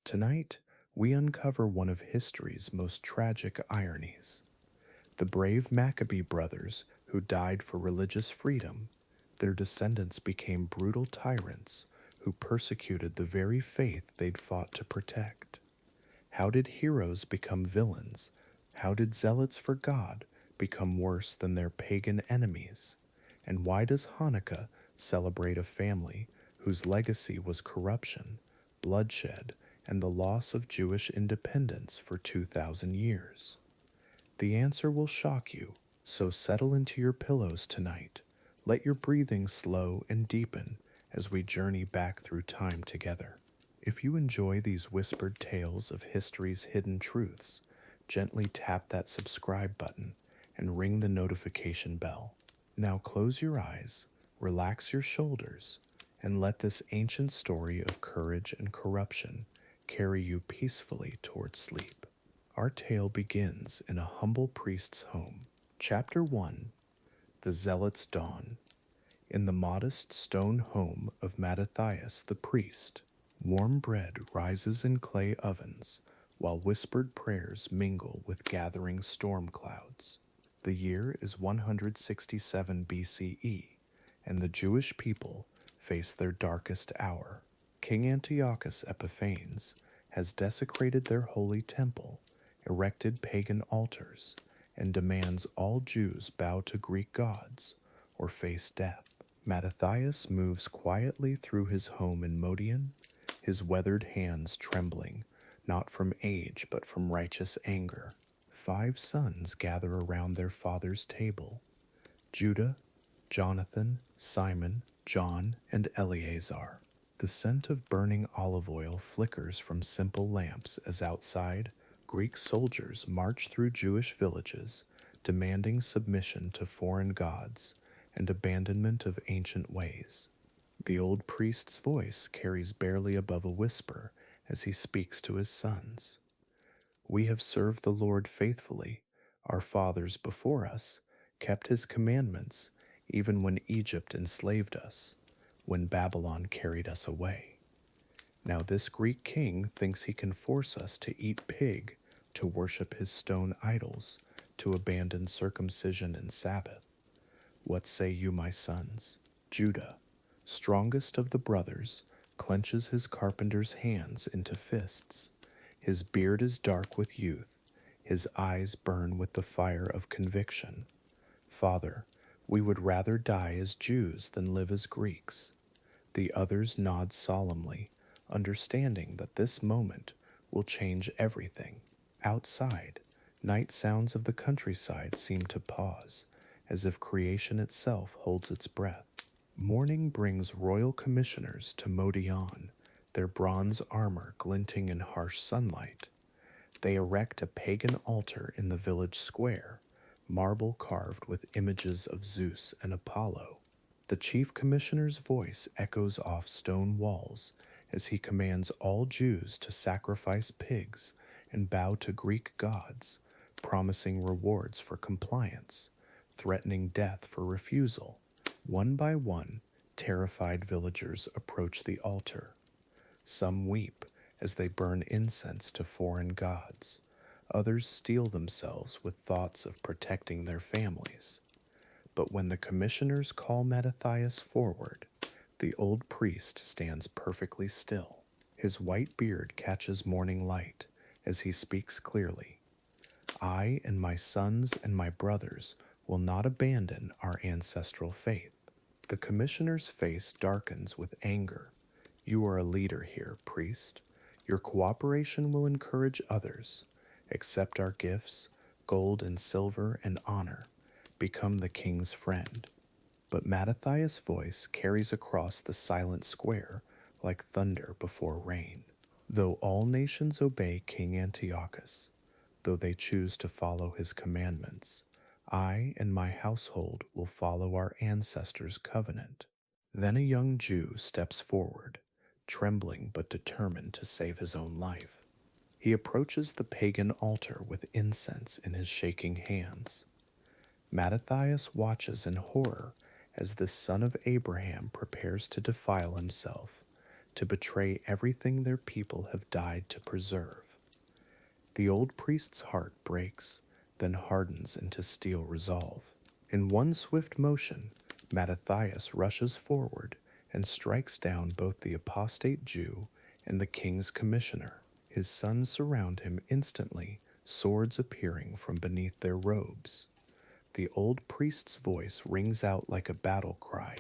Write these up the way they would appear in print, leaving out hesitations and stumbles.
Tonight, we uncover one of history's most tragic ironies. The brave Maccabee brothers who died for religious freedom, their descendants became brutal tyrants who persecuted the very faith they'd fought to protect. How did heroes become villains? How did zealots for God become worse than their pagan enemies? And why does Hanukkah celebrate a family whose legacy was corruption, bloodshed, and the loss of Jewish independence for 2,000 years? The answer will shock you, so settle into your pillows tonight. Let your breathing slow and deepen as we journey back through time together. If you enjoy these whispered tales of history's hidden truths, gently tap that subscribe button and ring the notification bell. Now close your eyes, relax your shoulders, and let this ancient story of courage and corruption carry you peacefully towards sleep. Our tale begins in a humble priest's home. Chapter 1: The Zealot's Dawn. In the modest stone home of Mattathias the priest, warm bread rises in clay ovens, while whispered prayers mingle with gathering storm clouds. The year is 167 BCE, and the Jewish people face their darkest hour. King Antiochus Epiphanes has desecrated their holy temple, erected pagan altars, and demands all Jews bow to Greek gods or face death. Mattathias moves quietly through his home in Modian, his weathered hands trembling, not from age but from righteous anger. 5 sons gather around their father's table: Judah, Jonathan, Simon, John, and Eleazar. The scent of burning olive oil flickers from simple lamps as outside, Greek soldiers march through Jewish villages, demanding submission to foreign gods and abandonment of ancient ways. The old priest's voice carries barely above a whisper as he speaks to his sons. We have served the Lord faithfully. Our fathers before us kept his commandments, even when Egypt enslaved us, when Babylon carried us away. Now this Greek king thinks he can force us to eat pig, to worship his stone idols, to abandon circumcision and Sabbath. What say you, my sons? Judah, strongest of the brothers, clenches his carpenter's hands into fists. His beard is dark with youth, his eyes burn with the fire of conviction. Father, we would rather die as Jews than live as Greeks. The others nod solemnly, understanding that this moment will change everything. Outside, night sounds of the countryside seem to pause, as if creation itself holds its breath. Morning brings royal commissioners to Modian, their bronze armor glinting in harsh sunlight. They erect a pagan altar in the village square, marble carved with images of Zeus and Apollo. The chief commissioner's voice echoes off stone walls as he commands all Jews to sacrifice pigs and bow to Greek gods, promising rewards for compliance, threatening death for refusal. One by one, terrified villagers approach the altar. Some weep as they burn incense to foreign gods. Others steel themselves with thoughts of protecting their families. But when the commissioners call Mattathias forward, the old priest stands perfectly still. His white beard catches morning light as he speaks clearly. I and my sons and my brothers will not abandon our ancestral faith. The commissioner's face darkens with anger. You are a leader here, priest. Your cooperation will encourage others. Accept our gifts, gold and silver and honor. Become the king's friend. But Mattathias' voice carries across the silent square like thunder before rain. Though all nations obey King Antiochus, though they choose to follow his commandments, I and my household will follow our ancestors' covenant. Then a young Jew steps forward, trembling but determined to save his own life. He approaches the pagan altar with incense in his shaking hands. Mattathias watches in horror as this son of Abraham prepares to defile himself, to betray everything their people have died to preserve. The old priest's heart breaks, then hardens into steel resolve. In one swift motion, Mattathias rushes forward and strikes down both the apostate Jew and the king's commissioner. His sons surround him instantly, swords appearing from beneath their robes. The old priest's voice rings out like a battle cry,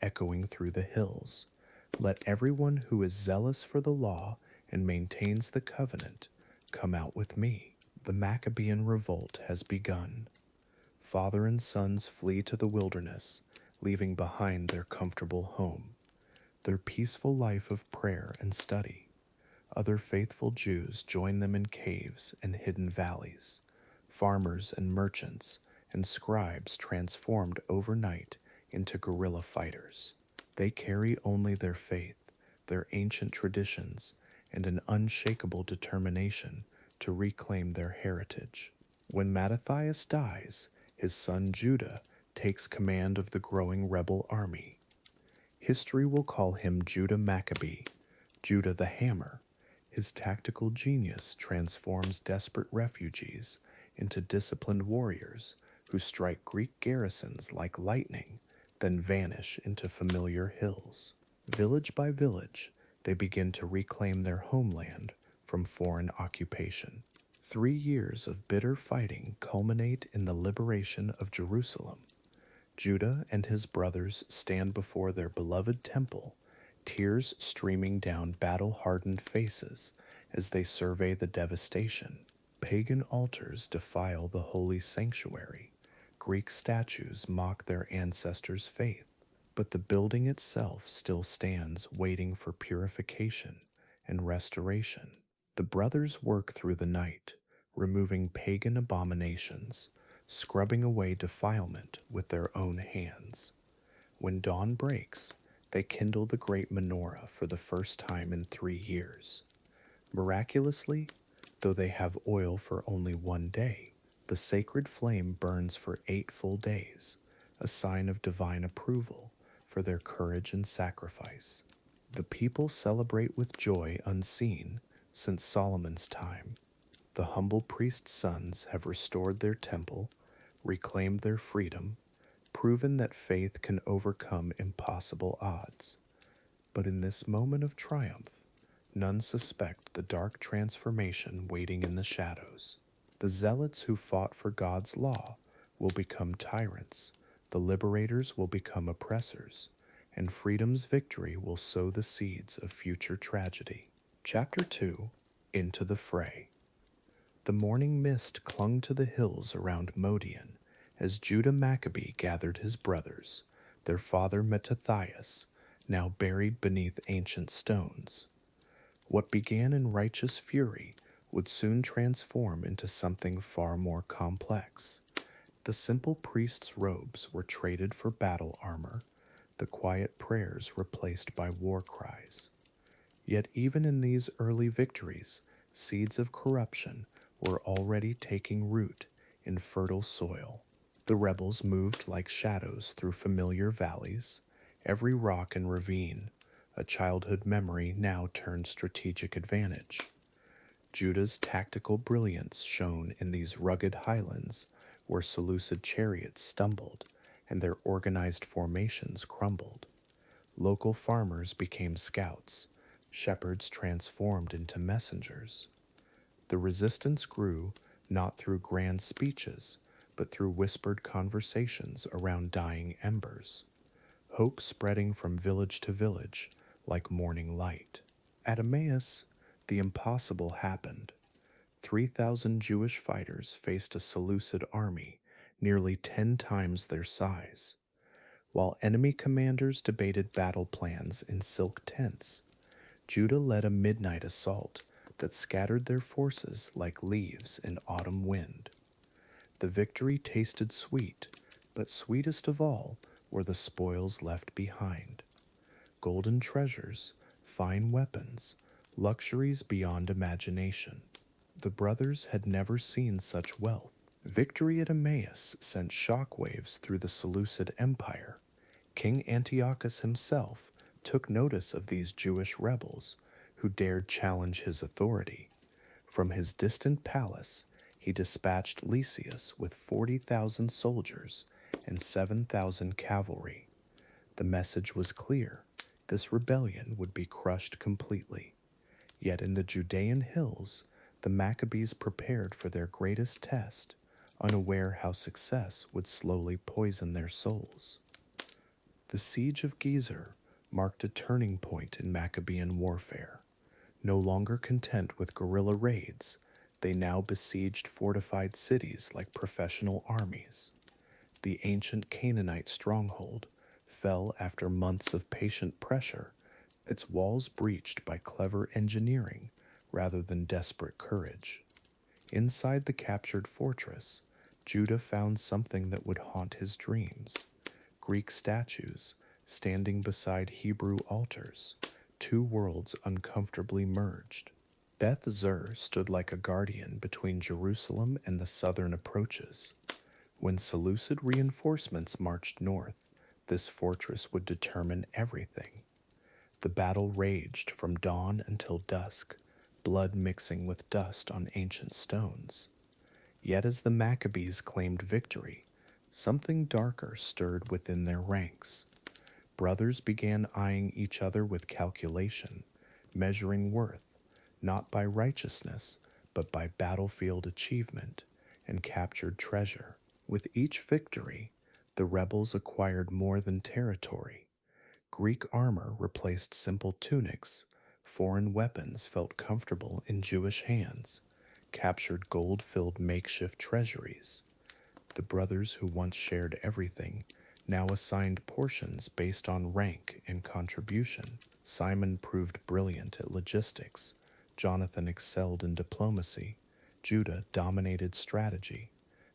echoing through the hills. Let everyone who is zealous for the law and maintains the covenant come out with me. The Maccabean revolt has begun. Father and sons flee to the wilderness, leaving behind their comfortable home, their peaceful life of prayer and study. Other faithful Jews join them in caves and hidden valleys. Farmers and merchants and scribes transformed overnight into guerrilla fighters. They carry only their faith, their ancient traditions, and an unshakable determination to reclaim their heritage. When Mattathias dies, his son Judah takes command of the growing rebel army. History will call him Judah Maccabee, Judah the Hammer. His tactical genius transforms desperate refugees into disciplined warriors who strike Greek garrisons like lightning, then vanish into familiar hills. Village by village, they begin to reclaim their homeland from foreign occupation. 3 years of bitter fighting culminate in the liberation of Jerusalem. Judah and his brothers stand before their beloved temple, tears streaming down battle-hardened faces as they survey the devastation. Pagan altars defile the holy sanctuary. Greek statues mock their ancestors' faith, but the building itself still stands waiting for purification and restoration. The brothers work through the night, removing pagan abominations, scrubbing away defilement with their own hands. When dawn breaks, they kindle the great menorah for the first time in 3 years. Miraculously, though they have oil for only 1 day, the sacred flame burns for 8 full days, a sign of divine approval for their courage and sacrifice. The people celebrate with joy unseen since Solomon's time. The humble priest's sons have restored their temple, reclaimed their freedom, proven that faith can overcome impossible odds. But in this moment of triumph, none suspect the dark transformation waiting in the shadows. The zealots who fought for God's law will become tyrants, the liberators will become oppressors, and freedom's victory will sow the seeds of future tragedy. Chapter 2, Into the Fray. The morning mist clung to the hills around Modian as Judah Maccabee gathered his brothers, their father Mattathias, now buried beneath ancient stones. What began in righteous fury would soon transform into something far more complex. The simple priest's robes were traded for battle armor, the quiet prayers replaced by war cries. Yet even in these early victories, seeds of corruption were already taking root in fertile soil. The rebels moved like shadows through familiar valleys, every rock and ravine, a childhood memory now turned strategic advantage. Judah's tactical brilliance shone in these rugged highlands where Seleucid chariots stumbled and their organized formations crumbled. Local farmers became scouts, shepherds transformed into messengers. The resistance grew not through grand speeches, but through whispered conversations around dying embers, hope spreading from village to village like morning light. At Emmaus, the impossible happened. 3,000 Jewish fighters faced a Seleucid army nearly 10 times their size. While enemy commanders debated battle plans in silk tents, Judah led a midnight assault that scattered their forces like leaves in autumn wind. The victory tasted sweet, but sweetest of all were the spoils left behind. Golden treasures, fine weapons, luxuries beyond imagination. The brothers had never seen such wealth. Victory at Emmaus sent shockwaves through the Seleucid Empire. King Antiochus himself took notice of these Jewish rebels who dared challenge his authority. From his distant palace, he dispatched Lysias with 40,000 soldiers and 7,000 cavalry. The message was clear: this rebellion would be crushed completely. Yet in the Judean hills, the Maccabees prepared for their greatest test, unaware how success would slowly poison their souls. The siege of Gezer marked a turning point in Maccabean warfare. No longer content with guerrilla raids, they now besieged fortified cities like professional armies. The ancient Canaanite stronghold fell after months of patient pressure, its walls breached by clever engineering rather than desperate courage. Inside the captured fortress, Judah found something that would haunt his dreams: Greek statues standing beside Hebrew altars, two worlds uncomfortably merged. Beth Zur stood like a guardian between Jerusalem and the southern approaches. When Seleucid reinforcements marched north, this fortress would determine everything. The battle raged from dawn until dusk, blood mixing with dust on ancient stones. Yet as the Maccabees claimed victory, something darker stirred within their ranks. Brothers began eyeing each other with calculation, measuring worth not by righteousness, but by battlefield achievement and captured treasure. With each victory, the rebels acquired more than territory. Greek armor replaced simple tunics, foreign weapons felt comfortable in Jewish hands, captured gold-filled makeshift treasuries. The brothers who once shared everything now assigned portions based on rank and contribution. Simon proved brilliant at logistics, Jonathan excelled in diplomacy, Judah dominated strategy.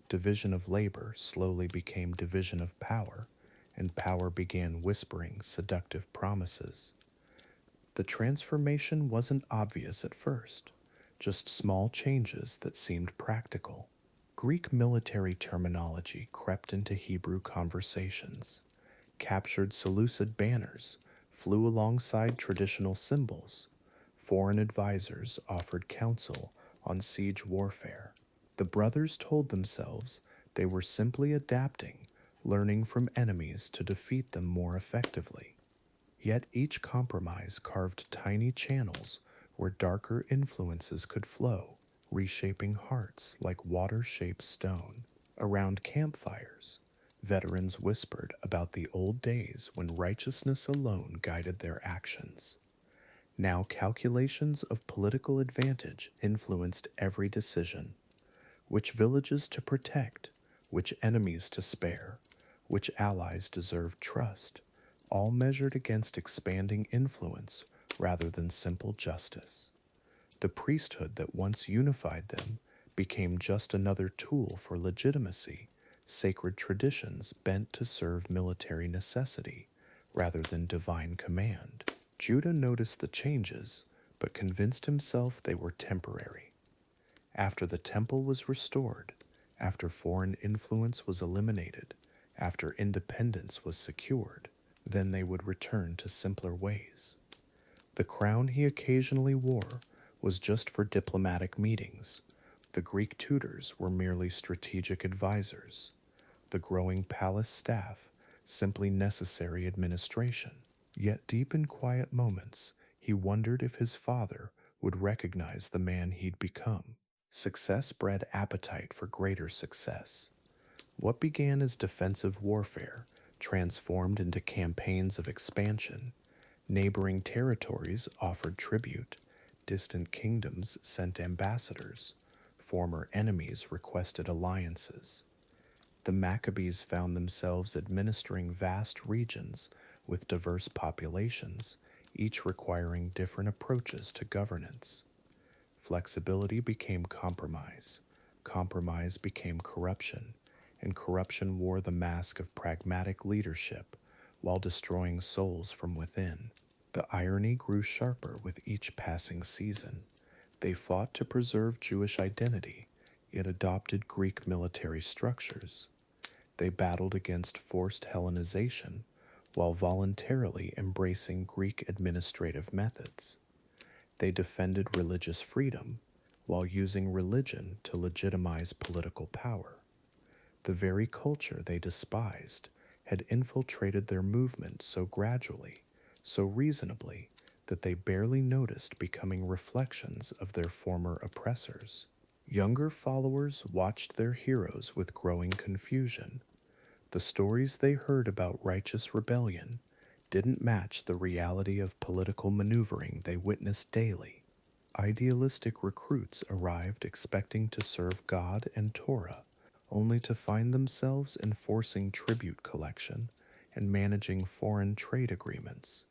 Division of labor slowly became division of power, and power began whispering seductive promises. The transformation wasn't obvious at first, just small changes that seemed practical. Greek military terminology crept into Hebrew conversations. Captured Seleucid banners flew alongside traditional symbols. Foreign advisors offered counsel on siege warfare. The brothers told themselves they were simply adapting, learning from enemies to defeat them more effectively. Yet each compromise carved tiny channels where darker influences could flow, reshaping hearts like water-shaped stone. Around campfires, veterans whispered about the old days when righteousness alone guided their actions. Now calculations of political advantage influenced every decision: which villages to protect, which enemies to spare, which allies deserved trust, all measured against expanding influence rather than simple justice. The priesthood that once unified them became just another tool for legitimacy, sacred traditions bent to serve military necessity rather than divine command. Judah noticed the changes, but convinced himself they were temporary. After the temple was restored, after foreign influence was eliminated, after independence was secured, then they would return to simpler ways. The crown he occasionally wore was just for diplomatic meetings. The Greek tutors were merely strategic advisors. The growing palace staff simply necessary administration. Yet deep in quiet moments, he wondered if his father would recognize the man he'd become. Success bred appetite for greater success. What began as defensive warfare transformed into campaigns of expansion. Neighboring territories offered tribute, distant kingdoms sent ambassadors, former enemies requested alliances. The Maccabees found themselves administering vast regions with diverse populations, each requiring different approaches to governance. Flexibility became compromise became corruption, and corruption wore the mask of pragmatic leadership while destroying souls from within. The irony grew sharper with each passing season. They fought to preserve Jewish identity, yet adopted Greek military structures. They battled against forced Hellenization while voluntarily embracing Greek administrative methods. They defended religious freedom while using religion to legitimize political power. The very culture they despised had infiltrated their movement so gradually, so reasonably, that they barely noticed becoming reflections of their former oppressors. Younger followers watched their heroes with growing confusion. The stories they heard about righteous rebellion didn't match the reality of political maneuvering they witnessed daily. Idealistic recruits arrived expecting to serve God and Torah, only to find themselves enforcing tribute collection and managing foreign trade agreements.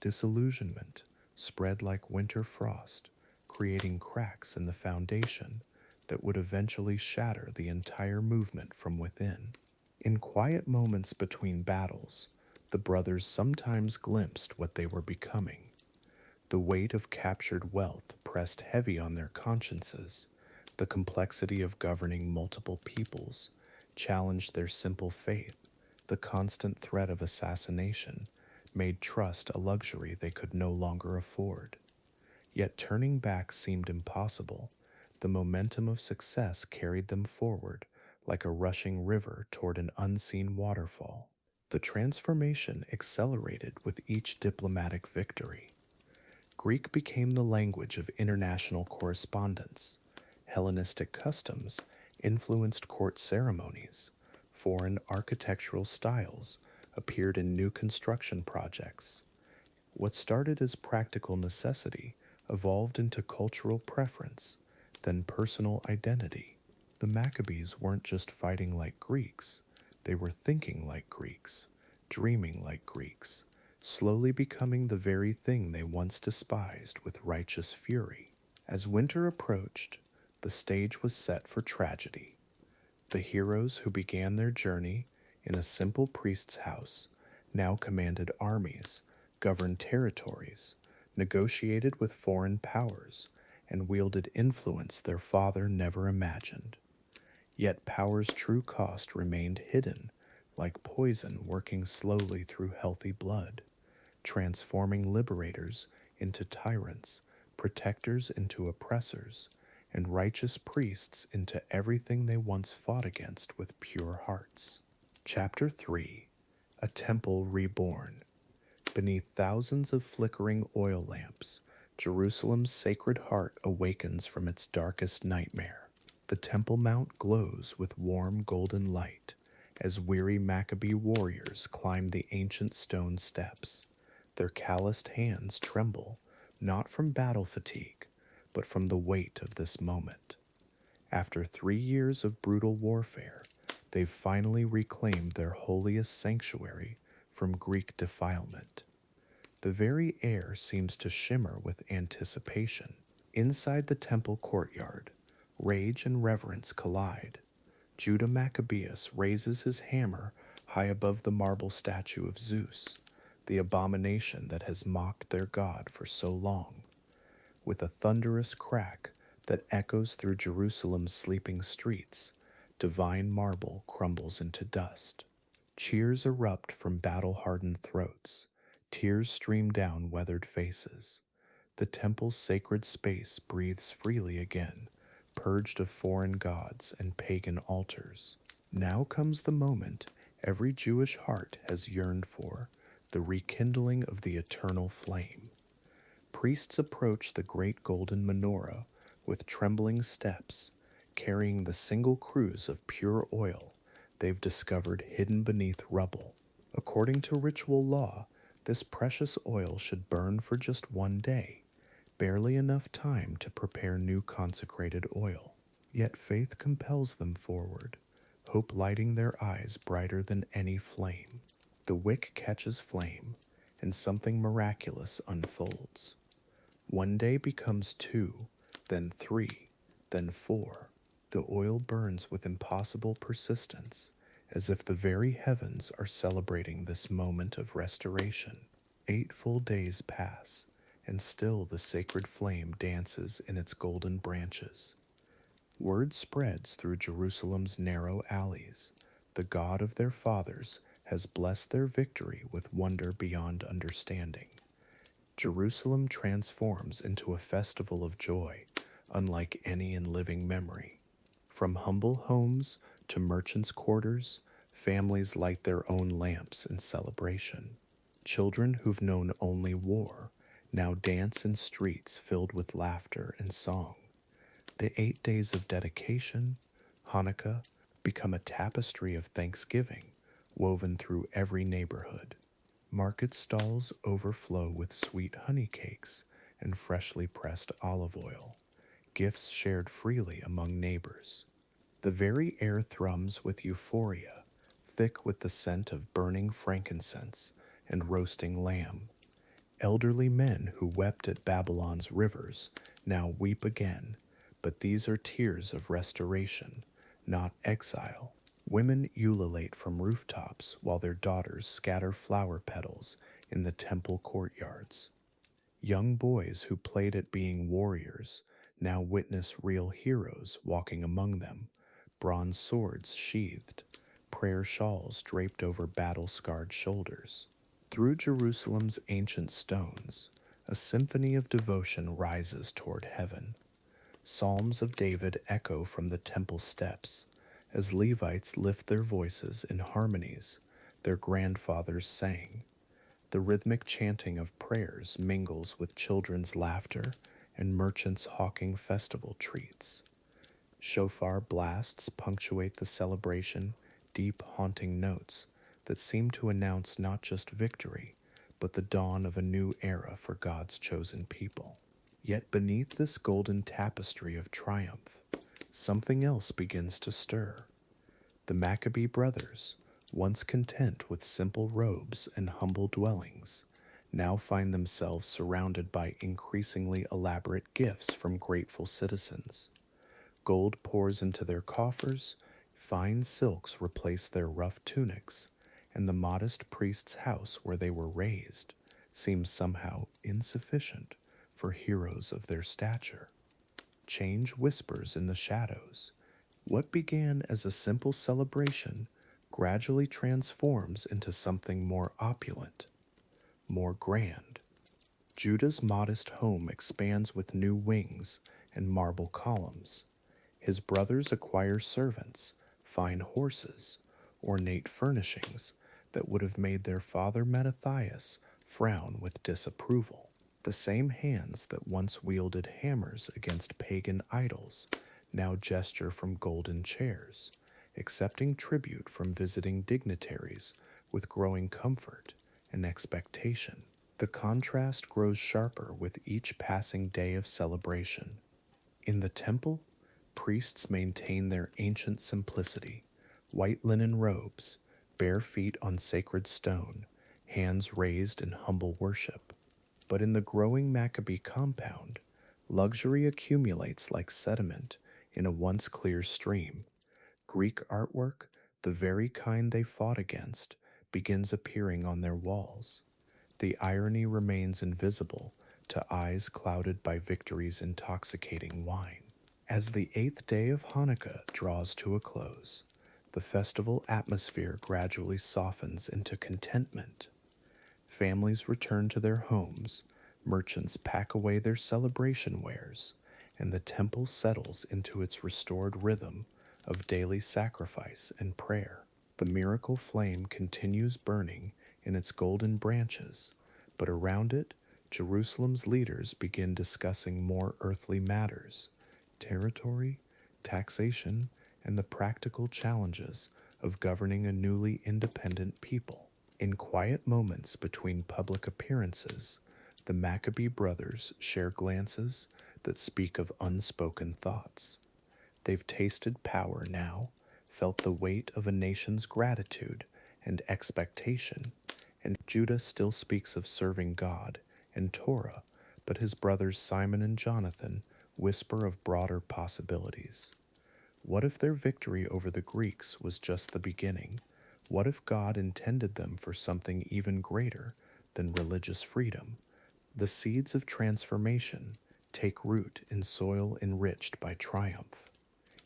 Disillusionment spread like winter frost, creating cracks in the foundation that would eventually shatter the entire movement from within. In quiet moments between battles, the brothers sometimes glimpsed what they were becoming. The weight of captured wealth pressed heavy on their consciences. The complexity of governing multiple peoples challenged their simple faith. The constant threat of assassination made trust a luxury they could no longer afford. Yet turning back seemed impossible. The momentum of success carried them forward like a rushing river toward an unseen waterfall. The transformation accelerated with each diplomatic victory. Greek became the language of international correspondence. Hellenistic customs influenced court ceremonies. Foreign architectural styles appeared in new construction projects. What started as practical necessity evolved into cultural preference, then personal identity. The Maccabees weren't just fighting like Greeks, they were thinking like Greeks, dreaming like Greeks, slowly becoming the very thing they once despised with righteous fury. As winter approached, the stage was set for tragedy. The heroes who began their journey in a simple priest's house now commanded armies, governed territories, negotiated with foreign powers, and wielded influence their father never imagined. Yet power's true cost remained hidden, like poison working slowly through healthy blood, transforming liberators into tyrants, protectors into oppressors, and righteous priests into everything they once fought against with pure hearts. Chapter 3: A Temple Reborn. Beneath thousands of flickering oil lamps, Jerusalem's Sacred Heart awakens from its darkest nightmare. The Temple Mount glows with warm golden light as weary Maccabee warriors climb the ancient stone steps. Their calloused hands tremble, not from battle fatigue, but from the weight of this moment. After 3 years of brutal warfare, they've finally reclaimed their holiest sanctuary from Greek defilement. The very air seems to shimmer with anticipation. Inside the temple courtyard, rage and reverence collide. Judah Maccabeus raises his hammer high above the marble statue of Zeus, the abomination that has mocked their god for so long. With a thunderous crack that echoes through Jerusalem's sleeping streets, divine marble crumbles into dust. Cheers erupt from battle-hardened throats. Tears stream down weathered faces. The temple's sacred space breathes freely again, purged of foreign gods and pagan altars. Now comes the moment every Jewish heart has yearned for, the rekindling of the eternal flame. Priests approach the great golden menorah with trembling steps, carrying the single cruse of pure oil they've discovered hidden beneath rubble. According to ritual law, this precious oil should burn for just 1 day, barely enough time to prepare new consecrated oil. Yet faith compels them forward, hope lighting their eyes brighter than any flame. The wick catches flame, and something miraculous unfolds. 1 day becomes 2, then 3, then 4. The oil burns with impossible persistence, as if the very heavens are celebrating this moment of restoration. 8 full days pass, and still the sacred flame dances in its golden branches. Word spreads through Jerusalem's narrow alleys. The God of their fathers has blessed their victory with wonder beyond understanding. Jerusalem transforms into a festival of joy, unlike any in living memory. From humble homes to merchants' quarters, families light their own lamps in celebration. Children who've known only war now dance in streets filled with laughter and song. The 8 days of dedication, Hanukkah, become a tapestry of thanksgiving woven through every neighborhood. Market stalls overflow with sweet honey cakes and freshly pressed olive oil, gifts shared freely among neighbors. The very air thrums with euphoria, thick with the scent of burning frankincense and roasting lamb. Elderly men who wept at Babylon's rivers now weep again, but these are tears of restoration, not exile. Women ululate from rooftops while their daughters scatter flower petals in the temple courtyards. Young boys who played at being warriors now witness real heroes walking among them, bronze swords sheathed, prayer shawls draped over battle-scarred shoulders. Through Jerusalem's ancient stones, a symphony of devotion rises toward heaven. Psalms of David echo from the temple steps as Levites lift their voices in harmonies their grandfathers sang. The rhythmic chanting of prayers mingles with children's laughter and merchants hawking festival treats. Shofar blasts punctuate the celebration, deep, haunting notes that seem to announce not just victory, but the dawn of a new era for God's chosen people. Yet beneath this golden tapestry of triumph, something else begins to stir. The Maccabee brothers, once content with simple robes and humble dwellings, now find themselves surrounded by increasingly elaborate gifts from grateful citizens. Gold pours into their coffers, fine silks replace their rough tunics, and the modest priest's house where they were raised seems somehow insufficient for heroes of their stature. Change whispers in the shadows. What began as a simple celebration gradually transforms into something more opulent, more grand. Judah's modest home expands with new wings and marble columns. His brothers acquire servants, fine horses, ornate furnishings that would have made their father Mattathias frown with disapproval. The same hands that once wielded hammers against pagan idols now gesture from golden chairs, accepting tribute from visiting dignitaries with growing comfort and expectation. The contrast grows sharper with each passing day of celebration. In the temple, priests maintain their ancient simplicity, white linen robes, bare feet on sacred stone, hands raised in humble worship. But in the growing Maccabee compound, luxury accumulates like sediment in a once clear stream. Greek artwork, the very kind they fought against, begins appearing on their walls. The irony remains invisible to eyes clouded by victory's intoxicating wine. As the 8th day of Hanukkah draws to a close, the festival atmosphere gradually softens into contentment. Families return to their homes, merchants pack away their celebration wares, and the temple settles into its restored rhythm of daily sacrifice and prayer. The miracle flame continues burning in its golden branches, but around it, Jerusalem's leaders begin discussing more earthly matters: territory, taxation, and the practical challenges of governing a newly independent people. In quiet moments between public appearances, the Maccabee brothers share glances that speak of unspoken thoughts. They've tasted power now, felt the weight of a nation's gratitude and expectation, and Judah still speaks of serving God and Torah, but his brothers Simon and Jonathan whisper of broader possibilities. What if their victory over the Greeks was just the beginning? What if God intended them for something even greater than religious freedom? The seeds of transformation take root in soil enriched by triumph.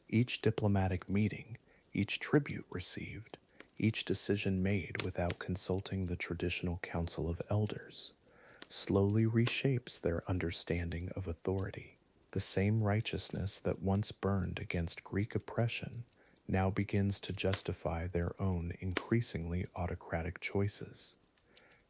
Each diplomatic meeting, each tribute received, each decision made without consulting the traditional council of elders, slowly reshapes their understanding of authority. The same righteousness that once burned against Greek oppression now begins to justify their own increasingly autocratic choices.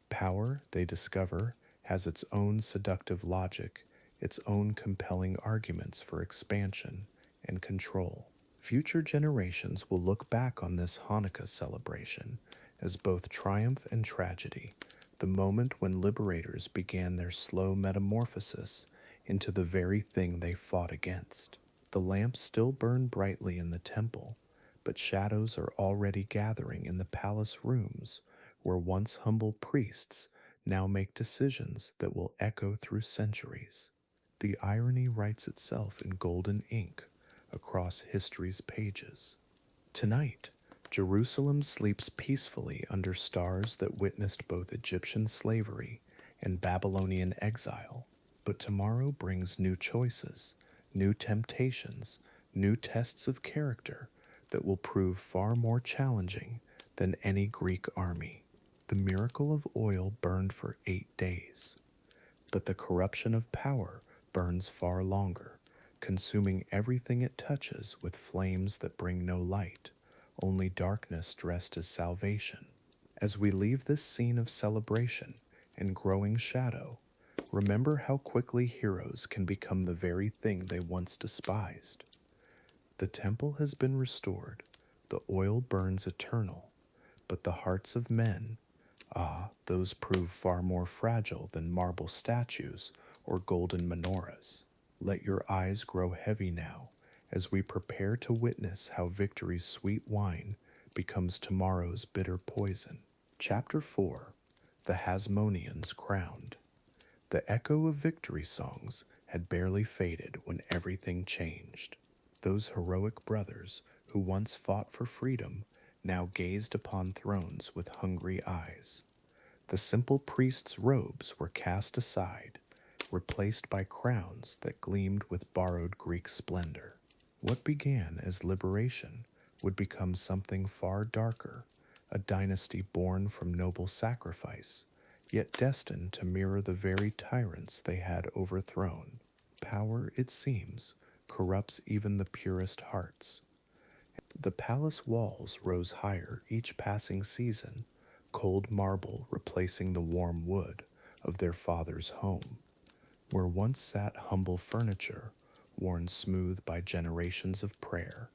Power, they discover, has its own seductive logic, its own compelling arguments for expansion and control. Future generations will look back on this Hanukkah celebration as both triumph and tragedy, the moment when liberators began their slow metamorphosis into the very thing they fought against. The lamps still burn brightly in the temple, but shadows are already gathering in the palace rooms where once humble priests now make decisions that will echo through centuries. The irony writes itself in golden ink across history's pages. Tonight, Jerusalem sleeps peacefully under stars that witnessed both Egyptian slavery and Babylonian exile, but tomorrow brings new choices, new temptations, new tests of character that will prove far more challenging than any Greek army. The miracle of oil burned for 8 days, but the corruption of power burns far longer, consuming everything it touches with flames that bring no light, only darkness dressed as salvation. As we leave this scene of celebration and growing shadow, remember how quickly heroes can become the very thing they once despised. The temple has been restored, the oil burns eternal, but the hearts of men, those prove far more fragile than marble statues or golden menorahs. Let your eyes grow heavy now as we prepare to witness how victory's sweet wine becomes tomorrow's bitter poison. Chapter 4. The Hasmoneans Crowned. The echo of victory songs had barely faded when everything changed. Those heroic brothers who once fought for freedom now gazed upon thrones with hungry eyes. The simple priest's robes were cast aside, replaced by crowns that gleamed with borrowed Greek splendor. What began as liberation would become something far darker, a dynasty born from noble sacrifice, yet destined to mirror the very tyrants they had overthrown. Power, it seems, corrupts even the purest hearts. The palace walls rose higher each passing season, cold marble replacing the warm wood of their father's home. Where once sat humble furniture, worn smooth by generations of prayer,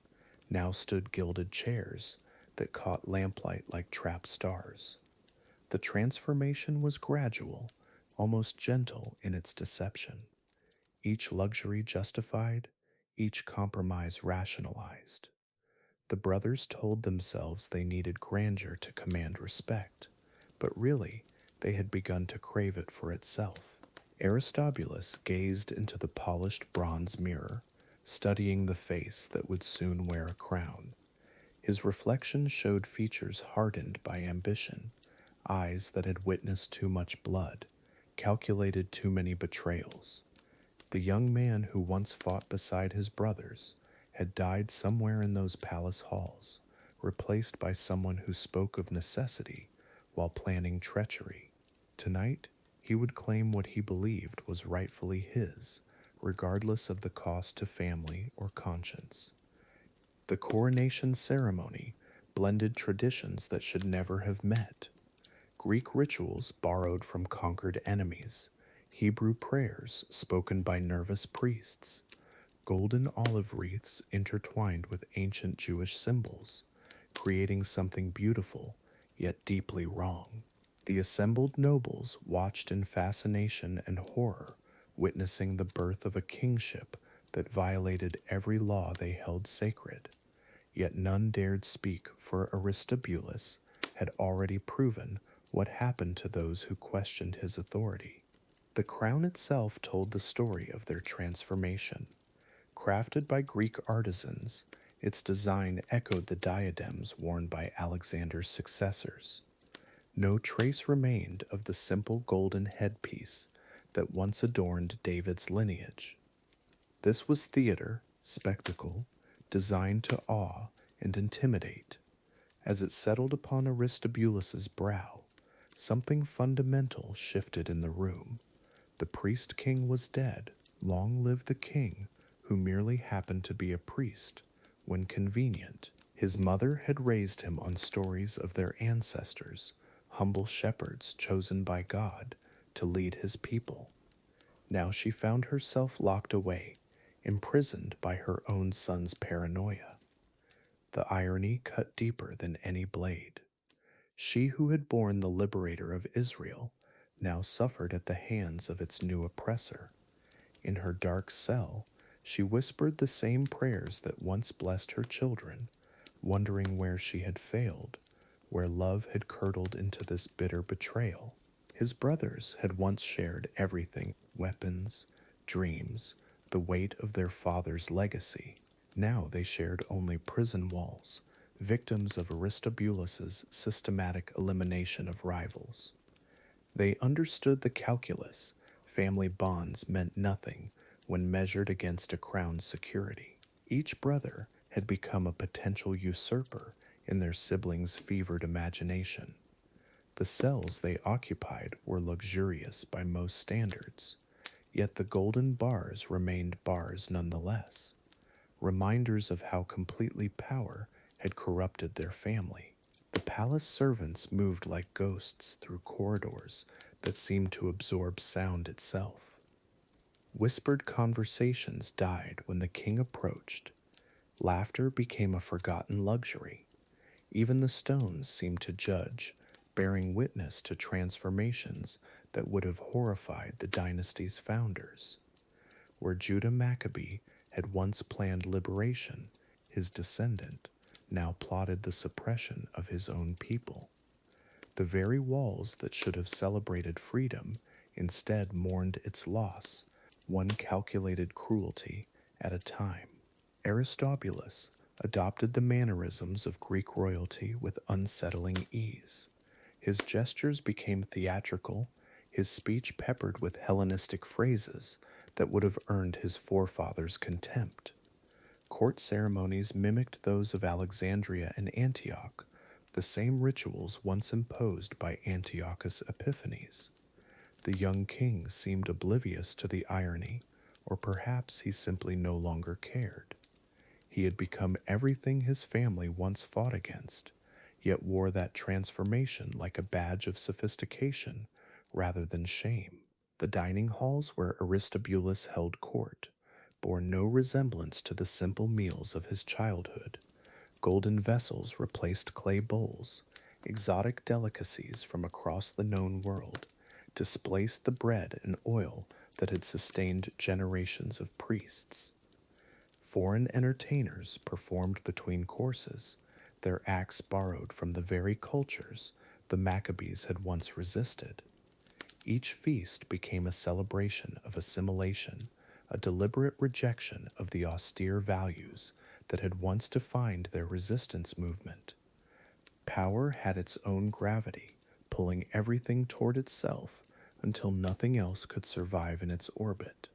now stood gilded chairs that caught lamplight like trapped stars. The transformation was gradual, almost gentle in its deception. Each luxury justified, each compromise rationalized. The brothers told themselves they needed grandeur to command respect, but really, they had begun to crave it for itself. Aristobulus gazed into the polished bronze mirror, studying the face that would soon wear a crown. His reflection showed features hardened by ambition, eyes that had witnessed too much blood, calculated too many betrayals. The young man who once fought beside his brothers had died somewhere in those palace halls, replaced by someone who spoke of necessity while planning treachery. Tonight, he would claim what he believed was rightfully his, regardless of the cost to family or conscience. The coronation ceremony blended traditions that should never have met. Greek rituals borrowed from conquered enemies, Hebrew prayers spoken by nervous priests, golden olive wreaths intertwined with ancient Jewish symbols, creating something beautiful yet deeply wrong. The assembled nobles watched in fascination and horror, witnessing the birth of a kingship that violated every law they held sacred. Yet none dared speak, for Aristobulus had already proven what happened to those who questioned his authority. The crown itself told the story of their transformation. Crafted by Greek artisans, its design echoed the diadems worn by Alexander's successors. No trace remained of the simple golden headpiece that once adorned David's lineage. This was theater, spectacle, designed to awe and intimidate. As it settled upon Aristobulus's brow, something fundamental shifted in the room. The priest king was dead. Long live the king, who merely happened to be a priest when convenient. His mother had raised him on stories of their ancestors, humble shepherds chosen by God to lead his people. Now she found herself locked away, imprisoned by her own son's paranoia. The irony cut deeper than any blade. She who had borne the liberator of Israel now suffered at the hands of its new oppressor. In her dark cell, she whispered the same prayers that once blessed her children, wondering where she had failed, where love had curdled into this bitter betrayal. His brothers had once shared everything: weapons, dreams, the weight of their father's legacy. Now they shared only prison walls, victims of Aristobulus's systematic elimination of rivals. They understood the calculus. Family bonds meant nothing when measured against a crown's security. Each brother had become a potential usurper in their siblings' fevered imagination. The cells they occupied were luxurious by most standards, yet the golden bars remained bars nonetheless, reminders of how completely power had corrupted their family. The palace servants moved like ghosts through corridors that seemed to absorb sound itself. Whispered conversations died when the king approached. Laughter became a forgotten luxury. Even the stones seemed to judge, bearing witness to transformations that would have horrified the dynasty's founders. Where Judah Maccabee had once planned liberation, his descendant now plotted the suppression of his own people. The very walls that should have celebrated freedom instead mourned its loss, one calculated cruelty at a time. Aristobulus adopted the mannerisms of Greek royalty with unsettling ease. His gestures became theatrical, his speech peppered with Hellenistic phrases that would have earned his forefathers' contempt. Court ceremonies mimicked those of Alexandria and Antioch, the same rituals once imposed by Antiochus Epiphanes. The young king seemed oblivious to the irony, or perhaps he simply no longer cared. He had become everything his family once fought against, yet wore that transformation like a badge of sophistication rather than shame. The dining halls where Aristobulus held court bore no resemblance to the simple meals of his childhood. Golden vessels replaced clay bowls. Exotic delicacies from across the known world displaced the bread and oil that had sustained generations of priests. Foreign entertainers performed between courses, their acts borrowed from the very cultures the Maccabees had once resisted. Each feast became a celebration of assimilation, a deliberate rejection of the austere values that had once defined their resistance movement. Power had its own gravity, pulling everything toward itself until nothing else could survive in its orbit.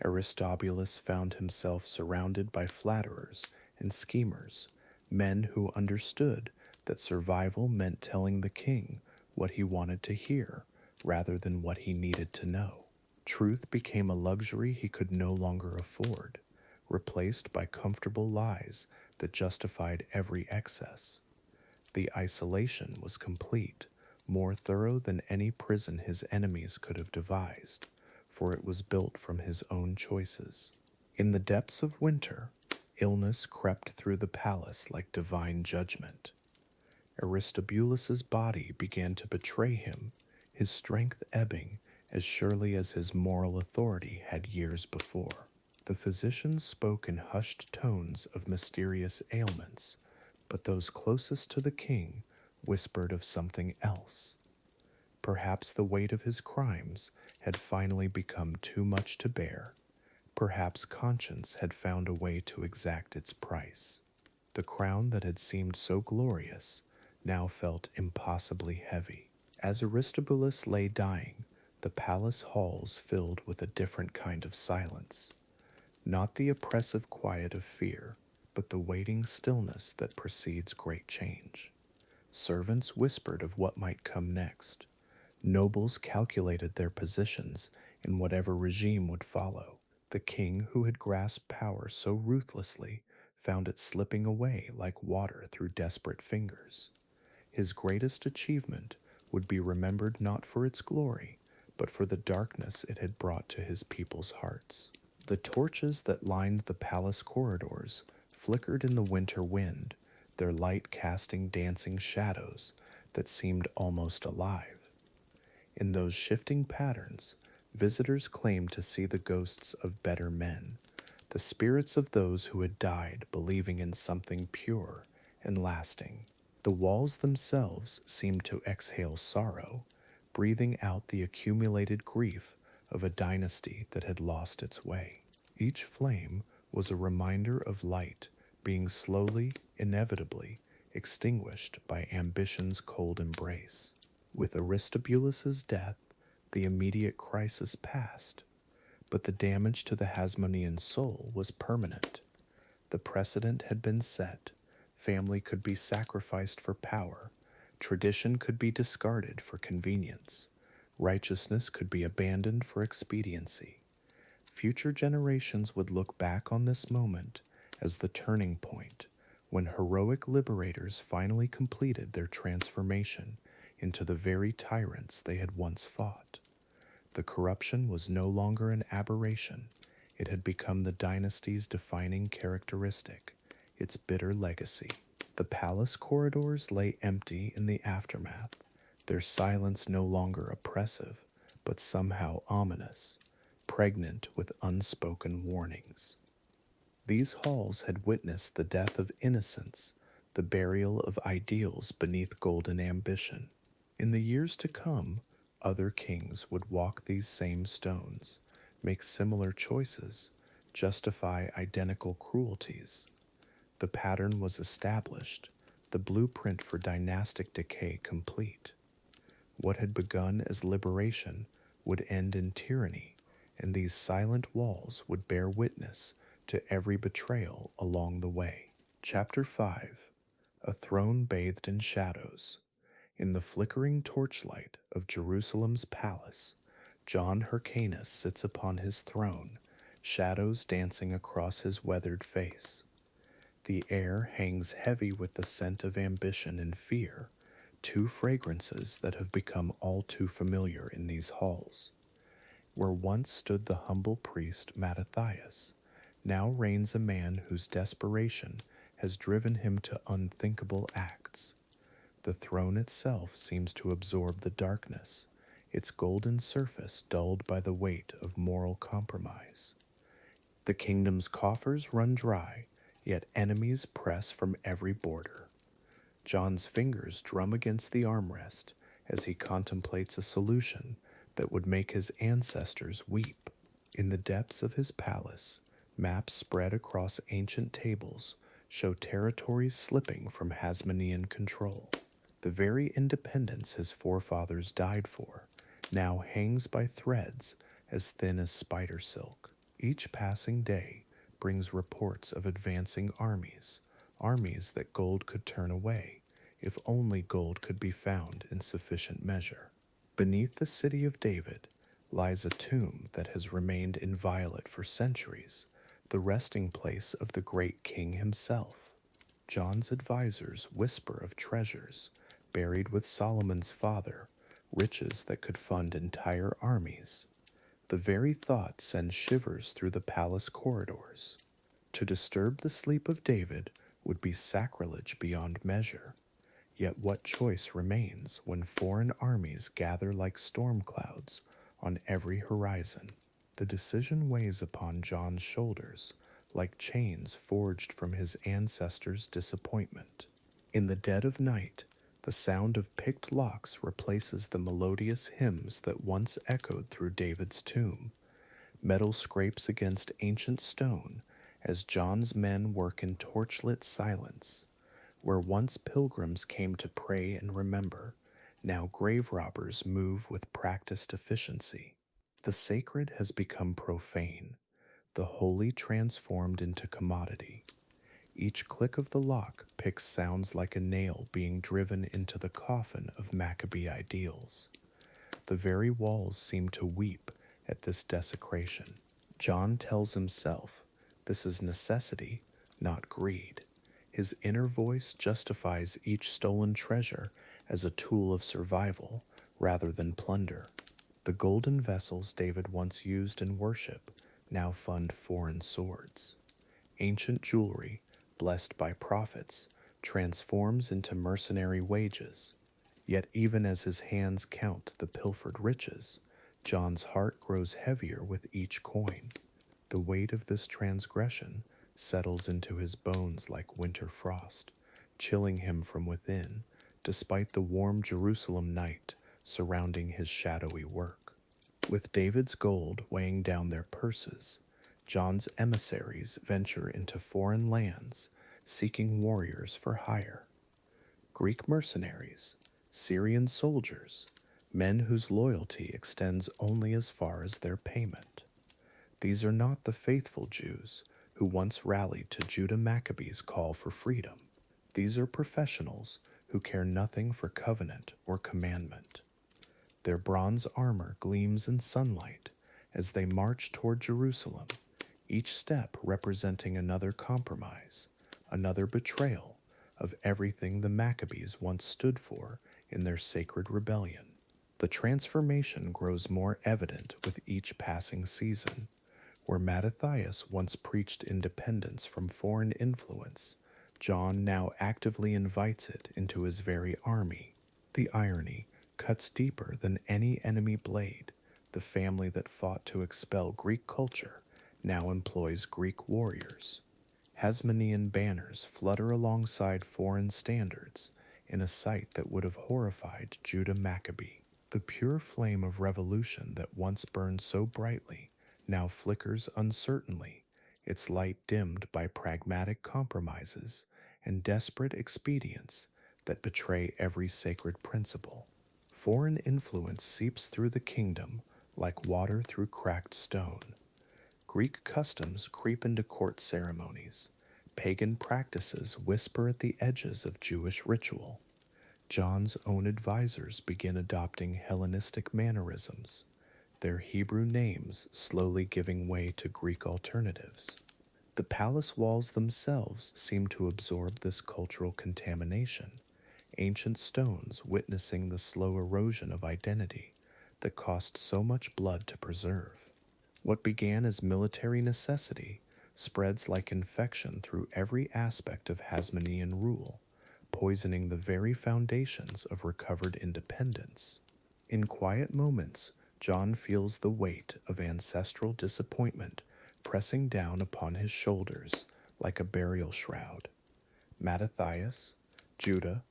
Aristobulus found himself surrounded by flatterers and schemers, men who understood that survival meant telling the king what he wanted to hear rather than what he needed to know. Truth became a luxury he could no longer afford, replaced by comfortable lies that justified every excess. The isolation was complete, more thorough than any prison his enemies could have devised, for it was built from his own choices. In the depths of winter, illness crept through the palace like divine judgment. Aristobulus's body began to betray him, his strength ebbing as surely as his moral authority had years before. The physicians spoke in hushed tones of mysterious ailments, but those closest to the king whispered of something else. Perhaps the weight of his crimes had finally become too much to bear. Perhaps conscience had found a way to exact its price. The crown that had seemed so glorious now felt impossibly heavy. As Aristobulus lay dying, the palace halls filled with a different kind of silence. Not the oppressive quiet of fear, but the waiting stillness that precedes great change. Servants whispered of what might come next. Nobles calculated their positions in whatever regime would follow. The king who had grasped power so ruthlessly found it slipping away like water through desperate fingers. His greatest achievement would be remembered not for its glory, but for the darkness it had brought to his people's hearts. The torches that lined the palace corridors flickered in the winter wind, their light casting dancing shadows that seemed almost alive. In those shifting patterns, visitors claimed to see the ghosts of better men, the spirits of those who had died believing in something pure and lasting. The walls themselves seemed to exhale sorrow, breathing out the accumulated grief of a dynasty that had lost its way. Each flame was a reminder of light being slowly, inevitably extinguished by ambition's cold embrace. With Aristobulus's death, the immediate crisis passed, but the damage to the Hasmonean soul was permanent. The precedent had been set. Family could be sacrificed for power. Tradition could be discarded for convenience. Righteousness could be abandoned for expediency. Future generations would look back on this moment as the turning point when heroic liberators finally completed their transformation into the very tyrants they had once fought. The corruption was no longer an aberration. It had become the dynasty's defining characteristic, its bitter legacy. The palace corridors lay empty in the aftermath, their silence no longer oppressive, but somehow ominous, pregnant with unspoken warnings. These halls had witnessed the death of innocence, the burial of ideals beneath golden ambition. In the years to come, other kings would walk these same stones, make similar choices, justify identical cruelties. The pattern was established, the blueprint for dynastic decay complete. What had begun as liberation would end in tyranny, and these silent walls would bear witness to every betrayal along the way. Chapter 5. A Throne Bathed in Shadows. In the flickering torchlight of Jerusalem's palace, John Hyrcanus sits upon his throne, shadows dancing across his weathered face. The air hangs heavy with the scent of ambition and fear, two fragrances that have become all too familiar in these halls. Where once stood the humble priest Mattathias, now reigns a man whose desperation has driven him to unthinkable acts. The throne itself seems to absorb the darkness, its golden surface dulled by the weight of moral compromise. The kingdom's coffers run dry, yet enemies press from every border. John's fingers drum against the armrest as he contemplates a solution that would make his ancestors weep. In the depths of his palace, maps spread across ancient tables show territories slipping from Hasmonean control. The very independence his forefathers died for now hangs by threads as thin as spider silk. Each passing day brings reports of advancing armies, armies that gold could turn away, if only gold could be found in sufficient measure. Beneath the city of David lies a tomb that has remained inviolate for centuries, the resting place of the great king himself. John's advisors whisper of treasures buried with Solomon's father, riches that could fund entire armies. The very thought sends shivers through the palace corridors. To disturb the sleep of David would be sacrilege beyond measure. Yet what choice remains when foreign armies gather like storm clouds on every horizon? The decision weighs upon John's shoulders like chains forged from his ancestors' disappointment. In the dead of night, the sound of picked locks replaces the melodious hymns that once echoed through David's tomb. Metal scrapes against ancient stone as John's men work in torchlit silence. Where once pilgrims came to pray and remember, now grave robbers move with practiced efficiency. The sacred has become profane, the holy transformed into commodity. Each click of the lock picks sounds like a nail being driven into the coffin of Maccabee ideals. The very walls seem to weep at this desecration. John tells himself, this is necessity, not greed. His inner voice justifies each stolen treasure as a tool of survival rather than plunder. The golden vessels David once used in worship now fund foreign swords. Ancient jewelry, blessed by prophets, transforms into mercenary wages. Yet even as his hands count the pilfered riches, John's heart grows heavier with each coin. The weight of this transgression settles into his bones like winter frost, chilling him from within, despite the warm Jerusalem night surrounding his shadowy work. With David's gold weighing down their purses, John's emissaries venture into foreign lands, seeking warriors for hire. Greek mercenaries, Syrian soldiers, men whose loyalty extends only as far as their payment. These are not the faithful Jews who once rallied to Judah Maccabee's call for freedom. These are professionals who care nothing for covenant or commandment. Their bronze armor gleams in sunlight as they march toward Jerusalem, each step representing another compromise, another betrayal of everything the Maccabees once stood for in their sacred rebellion. The transformation grows more evident with each passing season. Where Mattathias once preached independence from foreign influence, John now actively invites it into his very army. The irony cuts deeper than any enemy blade. The family that fought to expel Greek culture now employs Greek warriors. Hasmonean banners flutter alongside foreign standards in a sight that would have horrified Judah Maccabee. The pure flame of revolution that once burned so brightly now flickers uncertainly, its light dimmed by pragmatic compromises and desperate expedients that betray every sacred principle. Foreign influence seeps through the kingdom like water through cracked stone. Greek customs creep into court ceremonies. Pagan practices whisper at the edges of Jewish ritual. John's own advisors begin adopting Hellenistic mannerisms, their Hebrew names slowly giving way to Greek alternatives. The palace walls themselves seem to absorb this cultural contamination, ancient stones witnessing the slow erosion of identity that cost so much blood to preserve. What began as military necessity spreads like infection through every aspect of Hasmonean rule, poisoning the very foundations of recovered independence. In quiet moments, John feels the weight of ancestral disappointment pressing down upon his shoulders like a burial shroud. Mattathias, Judah,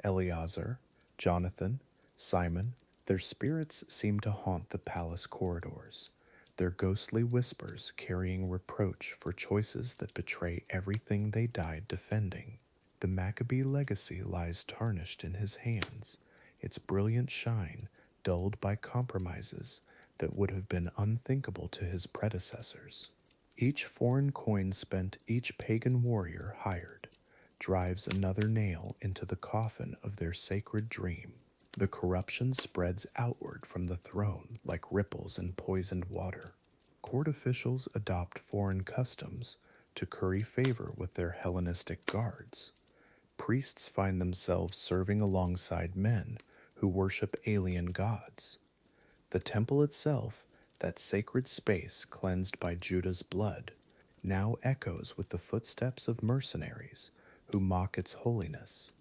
Eleazar, Jonathan, Simon, their spirits seem to haunt the palace corridors, their ghostly whispers carrying reproach for choices that betray everything they died defending. The Maccabee legacy lies tarnished in his hands, its brilliant shine dulled by compromises that would have been unthinkable to his predecessors. Each foreign coin spent, each pagan warrior hired, drives another nail into the coffin of their sacred dream. The corruption spreads outward from the throne like ripples in poisoned water. Court officials adopt foreign customs to curry favor with their Hellenistic guards. Priests find themselves serving alongside men who worship alien gods. The temple itself, that sacred space cleansed by Judah's blood, now echoes with the footsteps of mercenaries who mock its holiness.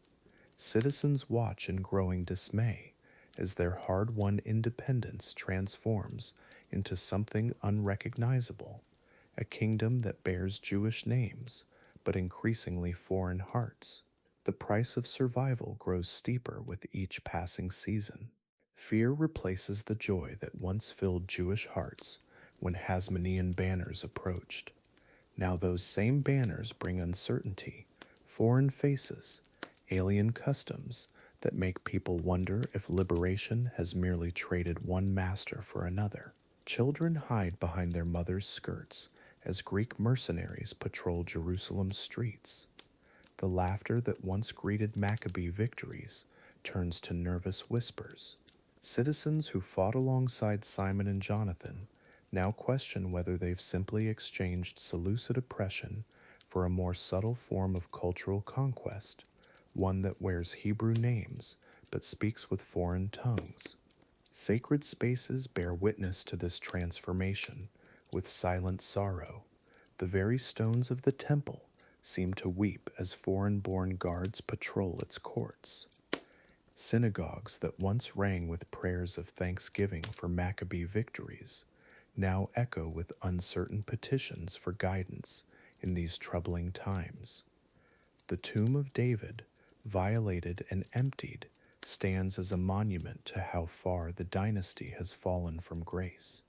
Citizens watch in growing dismay as their hard-won independence transforms into something unrecognizable, a kingdom that bears Jewish names but increasingly foreign hearts. The price of survival grows steeper with each passing season. Fear replaces the joy that once filled Jewish hearts when Hasmonean banners approached. Now those same banners bring uncertainty, foreign faces, alien customs that make people wonder if liberation has merely traded one master for another. Children hide behind their mothers' skirts as Greek mercenaries patrol Jerusalem's streets. The laughter that once greeted Maccabee victories turns to nervous whispers. Citizens who fought alongside Simon and Jonathan now question whether they've simply exchanged Seleucid oppression for a more subtle form of cultural conquest, one that wears Hebrew names but speaks with foreign tongues. Sacred spaces bear witness to this transformation with silent sorrow. The very stones of the temple seem to weep as foreign-born guards patrol its courts. Synagogues that once rang with prayers of thanksgiving for Maccabee victories now echo with uncertain petitions for guidance in these troubling times. The tomb of David, violated and emptied, stands as a monument to how far the dynasty has fallen from grace.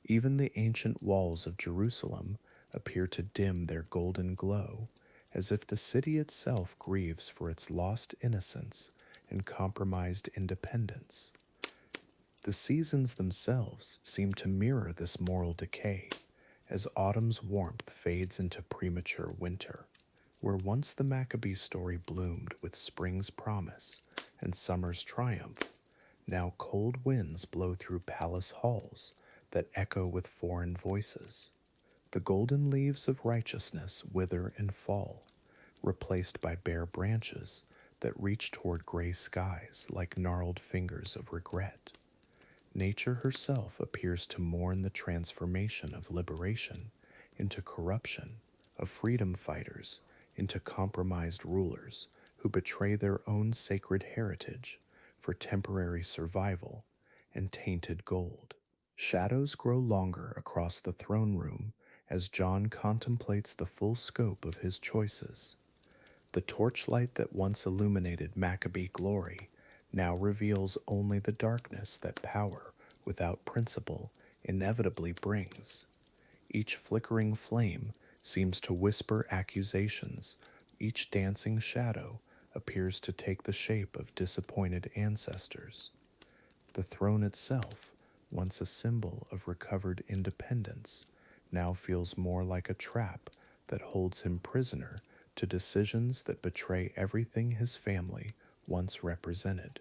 Even the ancient walls of Jerusalem appear to dim their golden glow, as if the city itself grieves for its lost innocence and compromised independence. The seasons themselves seem to mirror this moral decay, as autumn's warmth fades into premature winter. Where once the Maccabee story bloomed with spring's promise and summer's triumph, now cold winds blow through palace halls that echo with foreign voices. The golden leaves of righteousness wither and fall, replaced by bare branches that reach toward gray skies like gnarled fingers of regret. Nature herself appears to mourn the transformation of liberation into corruption, of freedom fighters into compromised rulers who betray their own sacred heritage for temporary survival and tainted gold. Shadows grow longer across the throne room as John contemplates the full scope of his choices. The torchlight that once illuminated Maccabee glory now reveals only the darkness that power without principle inevitably brings. Each flickering flame seems to whisper accusations. Each dancing shadow appears to take the shape of disappointed ancestors. The throne itself, once a symbol of recovered independence, now feels more like a trap that holds him prisoner to decisions that betray everything his family once represented.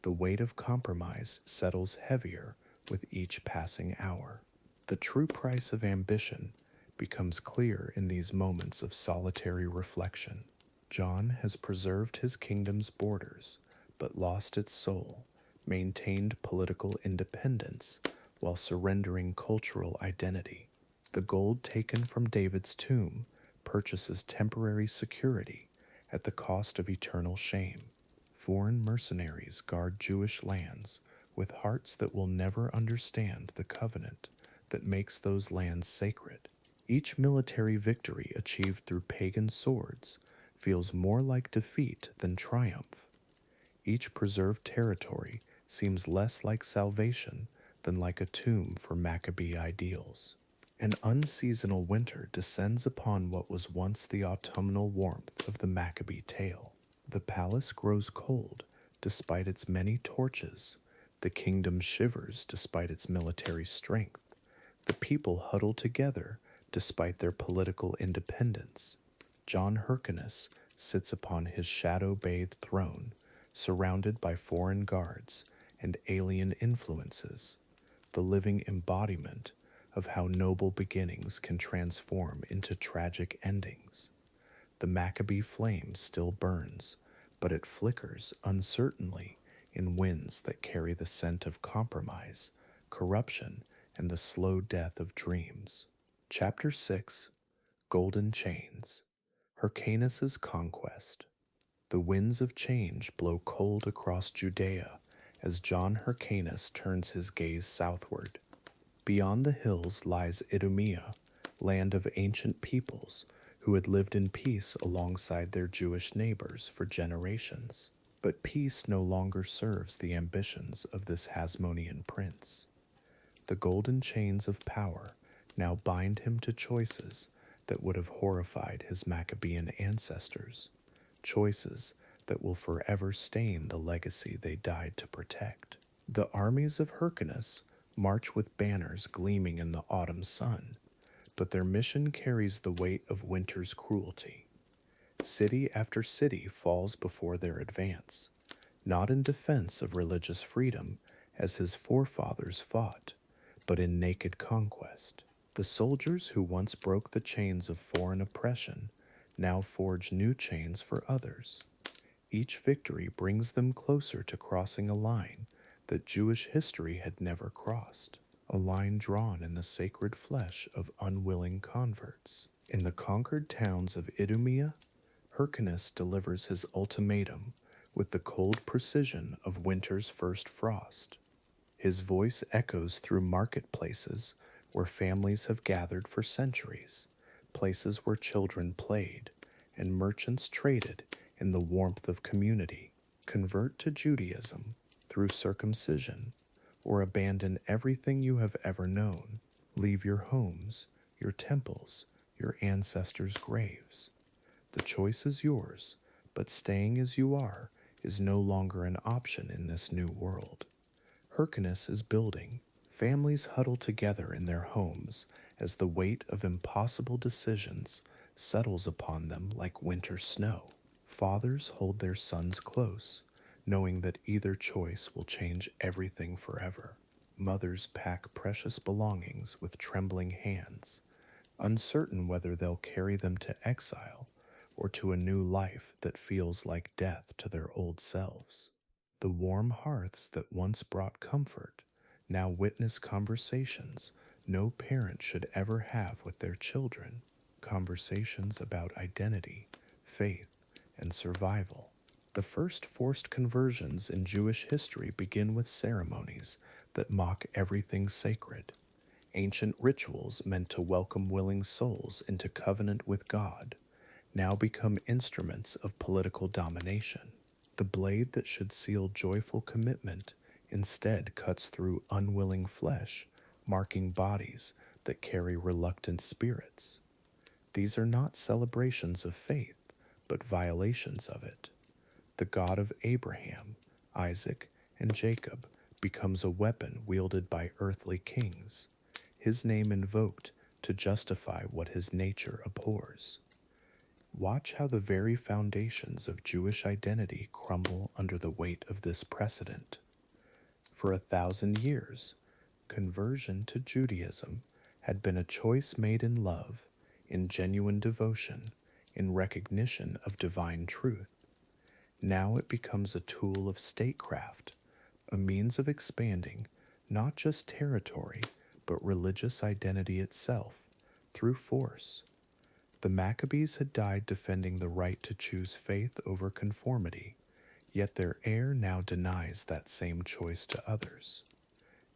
The weight of compromise settles heavier with each passing hour. The true price of ambition becomes clear in these moments of solitary reflection. John has preserved his kingdom's borders, but lost its soul, maintained political independence, while surrendering cultural identity. The gold taken from David's tomb purchases temporary security at the cost of eternal shame. Foreign mercenaries guard Jewish lands with hearts that will never understand the covenant that makes those lands sacred. Each military victory achieved through pagan swords feels more like defeat than triumph. Each preserved territory seems less like salvation than like a tomb for Maccabee ideals. An unseasonal winter descends upon what was once the autumnal warmth of the Maccabee tale. The palace grows cold despite its many torches. The kingdom shivers despite its military strength. The people huddle together despite their political independence. John Hyrcanus sits upon his shadow-bathed throne, surrounded by foreign guards and alien influences, the living embodiment of how noble beginnings can transform into tragic endings. The Maccabee flame still burns, but it flickers uncertainly in winds that carry the scent of compromise, corruption, and the slow death of dreams. Chapter 6, Golden Chains, Hyrcanus's Conquest. The winds of change blow cold across Judea as John Hyrcanus turns his gaze southward. Beyond the hills lies Idumea, land of ancient peoples who had lived in peace alongside their Jewish neighbors for generations. But peace no longer serves the ambitions of this Hasmonean prince. The golden chains of power now bind him to choices that would have horrified his Maccabean ancestors, choices that will forever stain the legacy they died to protect. The armies of Hyrcanus march with banners gleaming in the autumn sun, but their mission carries the weight of winter's cruelty. City after city falls before their advance, not in defense of religious freedom as his forefathers fought, but in naked conquest. The soldiers who once broke the chains of foreign oppression now forge new chains for others. Each victory brings them closer to crossing a line that Jewish history had never crossed, a line drawn in the sacred flesh of unwilling converts. In the conquered towns of Idumea, Hyrcanus delivers his ultimatum with the cold precision of winter's first frost. His voice echoes through marketplaces where families have gathered for centuries, places where children played and merchants traded in the warmth of community. Convert to Judaism through circumcision, or abandon everything you have ever known. Leave your homes, your temples, your ancestors' graves. The choice is yours, but staying as you are is no longer an option in this new world. Hyrcanus is building. Families huddle together in their homes as the weight of impossible decisions settles upon them like winter snow. Fathers hold their sons close, knowing that either choice will change everything forever. Mothers pack precious belongings with trembling hands, uncertain whether they'll carry them to exile or to a new life that feels like death to their old selves. The warm hearths that once brought comfort now witness conversations no parent should ever have with their children, conversations about identity, faith, and survival. The first forced conversions in Jewish history begin with ceremonies that mock everything sacred. Ancient rituals meant to welcome willing souls into covenant with God now become instruments of political domination. The blade that should seal joyful commitment instead cuts through unwilling flesh, marking bodies that carry reluctant spirits. These are not celebrations of faith, but violations of it. The God of Abraham, Isaac, and Jacob becomes a weapon wielded by earthly kings, his name invoked to justify what his nature abhors. Watch how the very foundations of Jewish identity crumble under the weight of this precedent. For 1,000 years, conversion to Judaism had been a choice made in love, in genuine devotion, in recognition of divine truth. Now it becomes a tool of statecraft, a means of expanding not just territory, but religious identity itself through force. The Maccabees had died defending the right to choose faith over conformity, yet their heir now denies that same choice to others.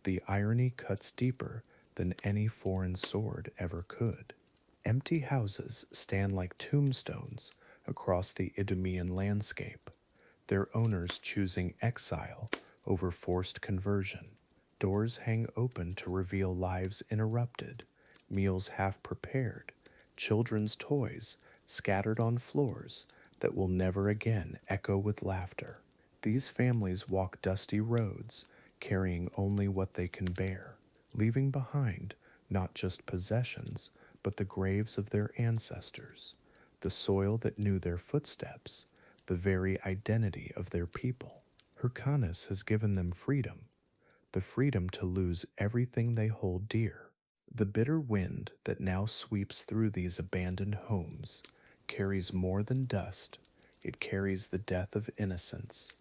The irony cuts deeper than any foreign sword ever could. Empty houses stand like tombstones across the Idumean landscape, their owners choosing exile over forced conversion. Doors hang open to reveal lives interrupted, meals half prepared, children's toys scattered on floors that will never again echo with laughter. These families walk dusty roads, carrying only what they can bear, leaving behind not just possessions, but the graves of their ancestors, the soil that knew their footsteps, the very identity of their people. Hyrcanus has given them freedom, the freedom to lose everything they hold dear. The bitter wind that now sweeps through these abandoned homes carries more than dust, it carries the death of innocence.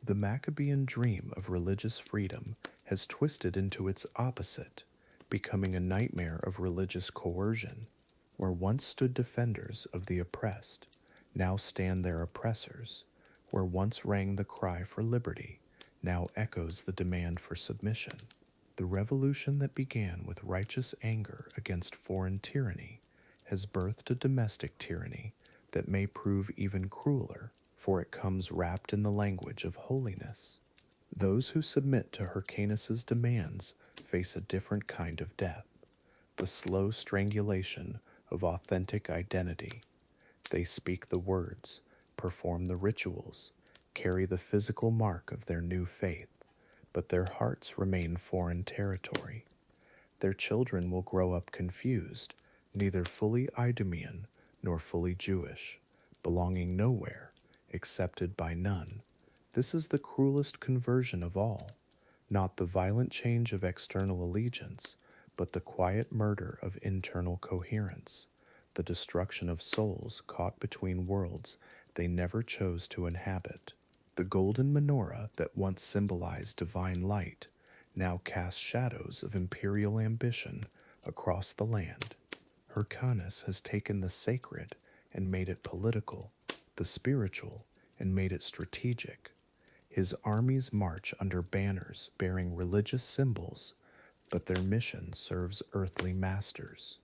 The Maccabean dream of religious freedom has twisted into its opposite, becoming a nightmare of religious coercion. Where once stood defenders of the oppressed, now stand their oppressors. Where once rang the cry for liberty, now echoes the demand for submission. The revolution that began with righteous anger against foreign tyranny has birthed a domestic tyranny that may prove even crueler, for it comes wrapped in the language of holiness. Those who submit to Hyrcanus's demands face a different kind of death, the slow strangulation of authentic identity. They speak the words, perform the rituals, carry the physical mark of their new faith, but their hearts remain foreign territory. Their children will grow up confused, neither fully Idumean nor fully Jewish, belonging nowhere, accepted by none. This is the cruelest conversion of all, not the violent change of external allegiance, but the quiet murder of internal coherence, the destruction of souls caught between worlds they never chose to inhabit. The golden menorah that once symbolized divine light now casts shadows of imperial ambition across the land. Hyrcanus has taken the sacred and made it political, the spiritual and made it strategic. His armies march under banners bearing religious symbols, but their mission serves earthly masters.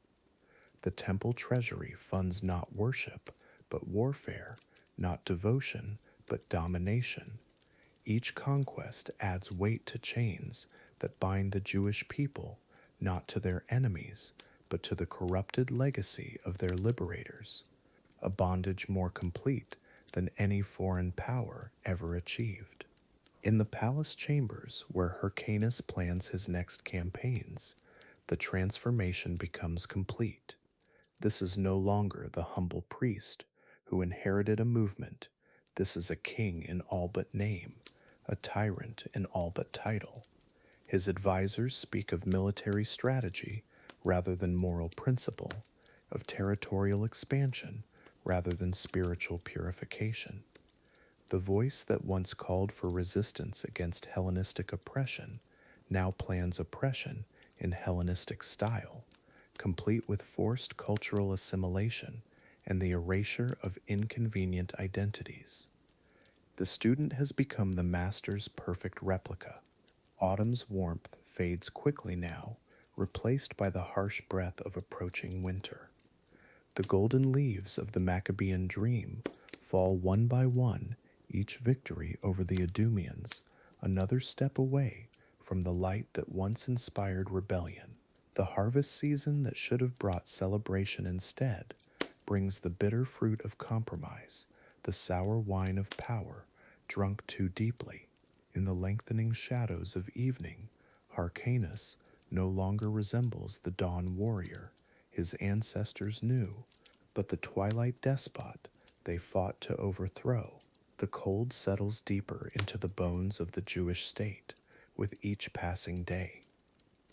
The temple treasury funds not worship, but warfare, not devotion, but domination. Each conquest adds weight to chains that bind the Jewish people, not to their enemies, but to the corrupted legacy of their liberators, a bondage more complete than any foreign power ever achieved. In the palace chambers where Hyrcanus plans his next campaigns, the transformation becomes complete. This is no longer the humble priest who inherited a movement. This is a king in all but name, a tyrant in all but title. His advisors speak of military strategy rather than moral principle, of territorial expansion rather than spiritual purification. The voice that once called for resistance against Hellenistic oppression now plans oppression in Hellenistic style, complete with forced cultural assimilation and the erasure of inconvenient identities. The student has become the master's perfect replica. Autumn's warmth fades quickly now, replaced by the harsh breath of approaching winter. The golden leaves of the Maccabean dream fall one by one, each victory over the Idumeans, another step away from the light that once inspired rebellion. The harvest season that should have brought celebration instead brings the bitter fruit of compromise, the sour wine of power, drunk too deeply. In the lengthening shadows of evening, Hyrcanus no longer resembles the dawn warrior his ancestors knew, but the twilight despot they fought to overthrow. The cold settles deeper into the bones of the Jewish state with each passing day.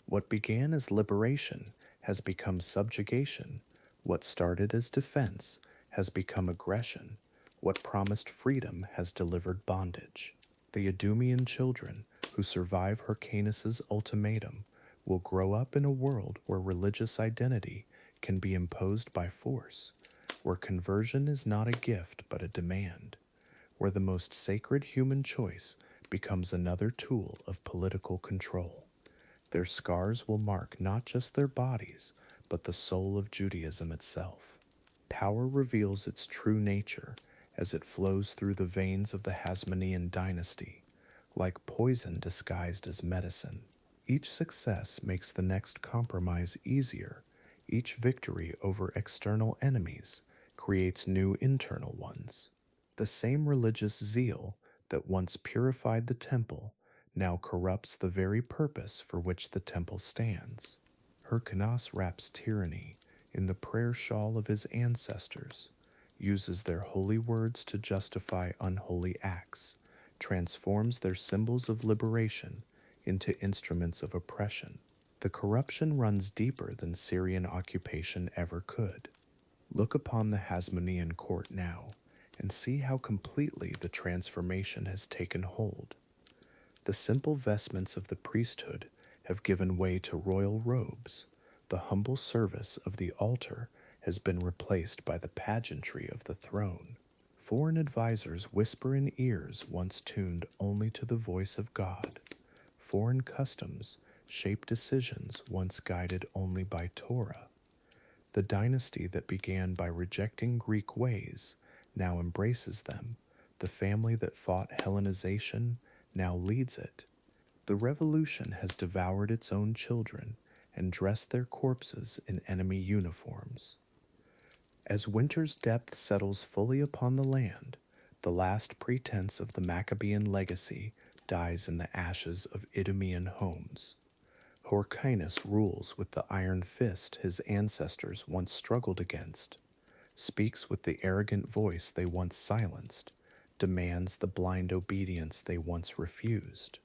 What began as liberation has become subjugation. What started as defense has become aggression. What promised freedom has delivered bondage. The Idumean children who survive Hyrcanus's ultimatum will grow up in a world where religious identity can be imposed by force, where conversion is not a gift but a demand, where the most sacred human choice becomes another tool of political control. Their scars will mark not just their bodies, but the soul of Judaism itself. Power reveals its true nature as it flows through the veins of the Hasmonean dynasty, like poison disguised as medicine. Each success makes the next compromise easier. Each victory over external enemies creates new internal ones. The same religious zeal that once purified the temple now corrupts the very purpose for which the temple stands. Hyrcanus wraps tyranny in the prayer shawl of his ancestors, uses their holy words to justify unholy acts, transforms their symbols of liberation into instruments of oppression. The corruption runs deeper than Syrian occupation ever could. Look upon the Hasmonean court now, and see how completely the transformation has taken hold. The simple vestments of the priesthood have given way to royal robes. The humble service of the altar has been replaced by the pageantry of the throne. Foreign advisors whisper in ears once tuned only to the voice of God. Foreign customs shape decisions once guided only by Torah. The dynasty that began by rejecting Greek ways now embraces them. The family that fought Hellenization now leads it. The revolution has devoured its own children and dressed their corpses in enemy uniforms. As winter's depth settles fully upon the land, the last pretense of the Maccabean legacy dies in the ashes of Idumean homes. Hyrcanus rules with the iron fist his ancestors once struggled against. speaks with the arrogant voice they once silenced, demands the blind obedience they once refused.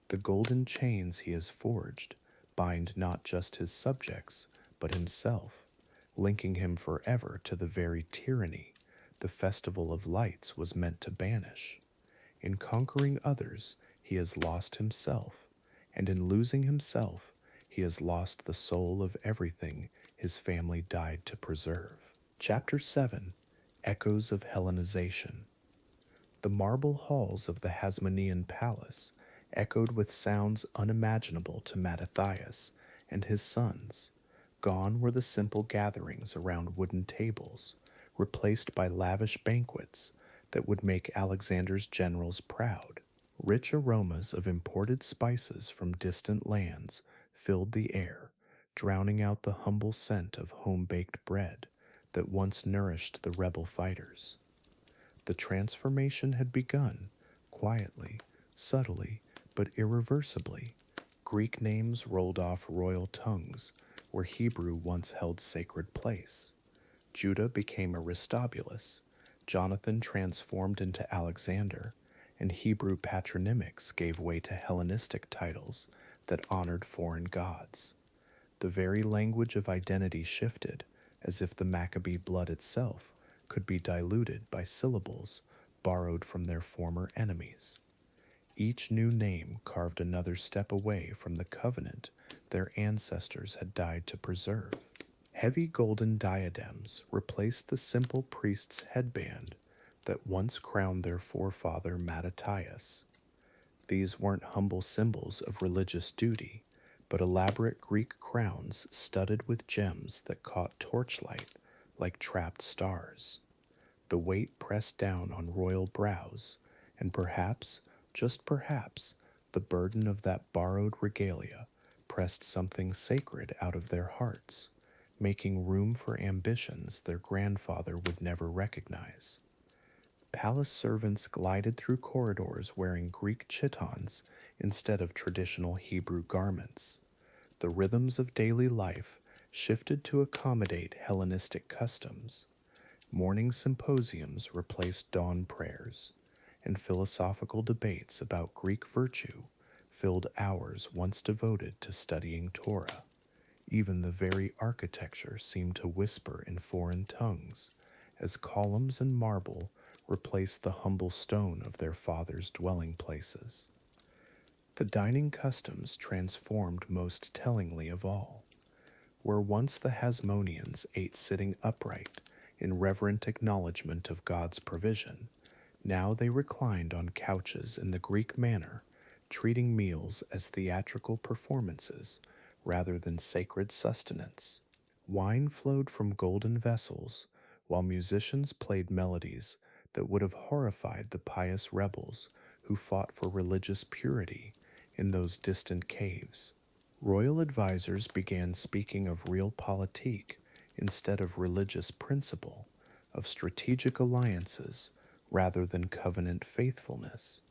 The golden chains he has forged bind not just his subjects, but himself, linking him forever to the very tyranny the festival of lights was meant to banish. In conquering others, he has lost himself, and in losing himself, he has lost the soul of everything his family died to preserve. Chapter 7: Echoes of Hellenization. The marble halls of the Hasmonean palace echoed with sounds unimaginable to Mattathias and his sons. Gone were the simple gatherings around wooden tables, replaced by lavish banquets that would make Alexander's generals proud. Rich aromas of imported spices from distant lands filled the air, drowning out the humble scent of home-baked bread that once nourished the rebel fighters. The transformation had begun, quietly, subtly, but irreversibly. Greek names rolled off royal tongues where Hebrew once held sacred place. Judah became Aristobulus, Jonathan transformed into Alexander, and Hebrew patronymics gave way to Hellenistic titles that honored foreign gods. The very language of identity shifted, as if the Maccabee blood itself could be diluted by syllables borrowed from their former enemies. Each new name carved another step away from the covenant their ancestors had died to preserve. Heavy golden diadems replaced the simple priest's headband that once crowned their forefather Mattathias. These weren't humble symbols of religious duty, but elaborate Greek crowns studded with gems that caught torchlight like trapped stars. The weight pressed down on royal brows, and perhaps, just perhaps, the burden of that borrowed regalia pressed something sacred out of their hearts, making room for ambitions their grandfather would never recognize. Palace servants glided through corridors wearing Greek chittons instead of traditional Hebrew garments. The rhythms of daily life shifted to accommodate Hellenistic customs. Morning symposiums replaced dawn prayers, and philosophical debates about Greek virtue filled hours once devoted to studying Torah. Even the very architecture seemed to whisper in foreign tongues, as columns and marble replaced the humble stone of their fathers' dwelling places. The dining customs transformed most tellingly of all. Where once the Hasmoneans ate sitting upright in reverent acknowledgement of God's provision, now they reclined on couches in the Greek manner, treating meals as theatrical performances rather than sacred sustenance. Wine flowed from golden vessels, while musicians played melodies that would have horrified the pious rebels who fought for religious purity in those distant caves. Royal advisors began speaking of realpolitik instead of religious principle, of strategic alliances rather than covenant faithfulness.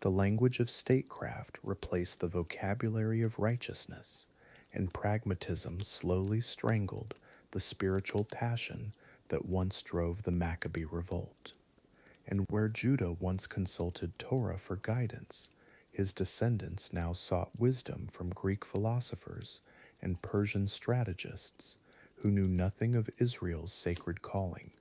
The language of statecraft replaced the vocabulary of righteousness, and pragmatism slowly strangled the spiritual passion that once drove the Maccabee revolt. And where Judah once consulted Torah for guidance, his descendants now sought wisdom from Greek philosophers and Persian strategists who knew nothing of Israel's sacred calling.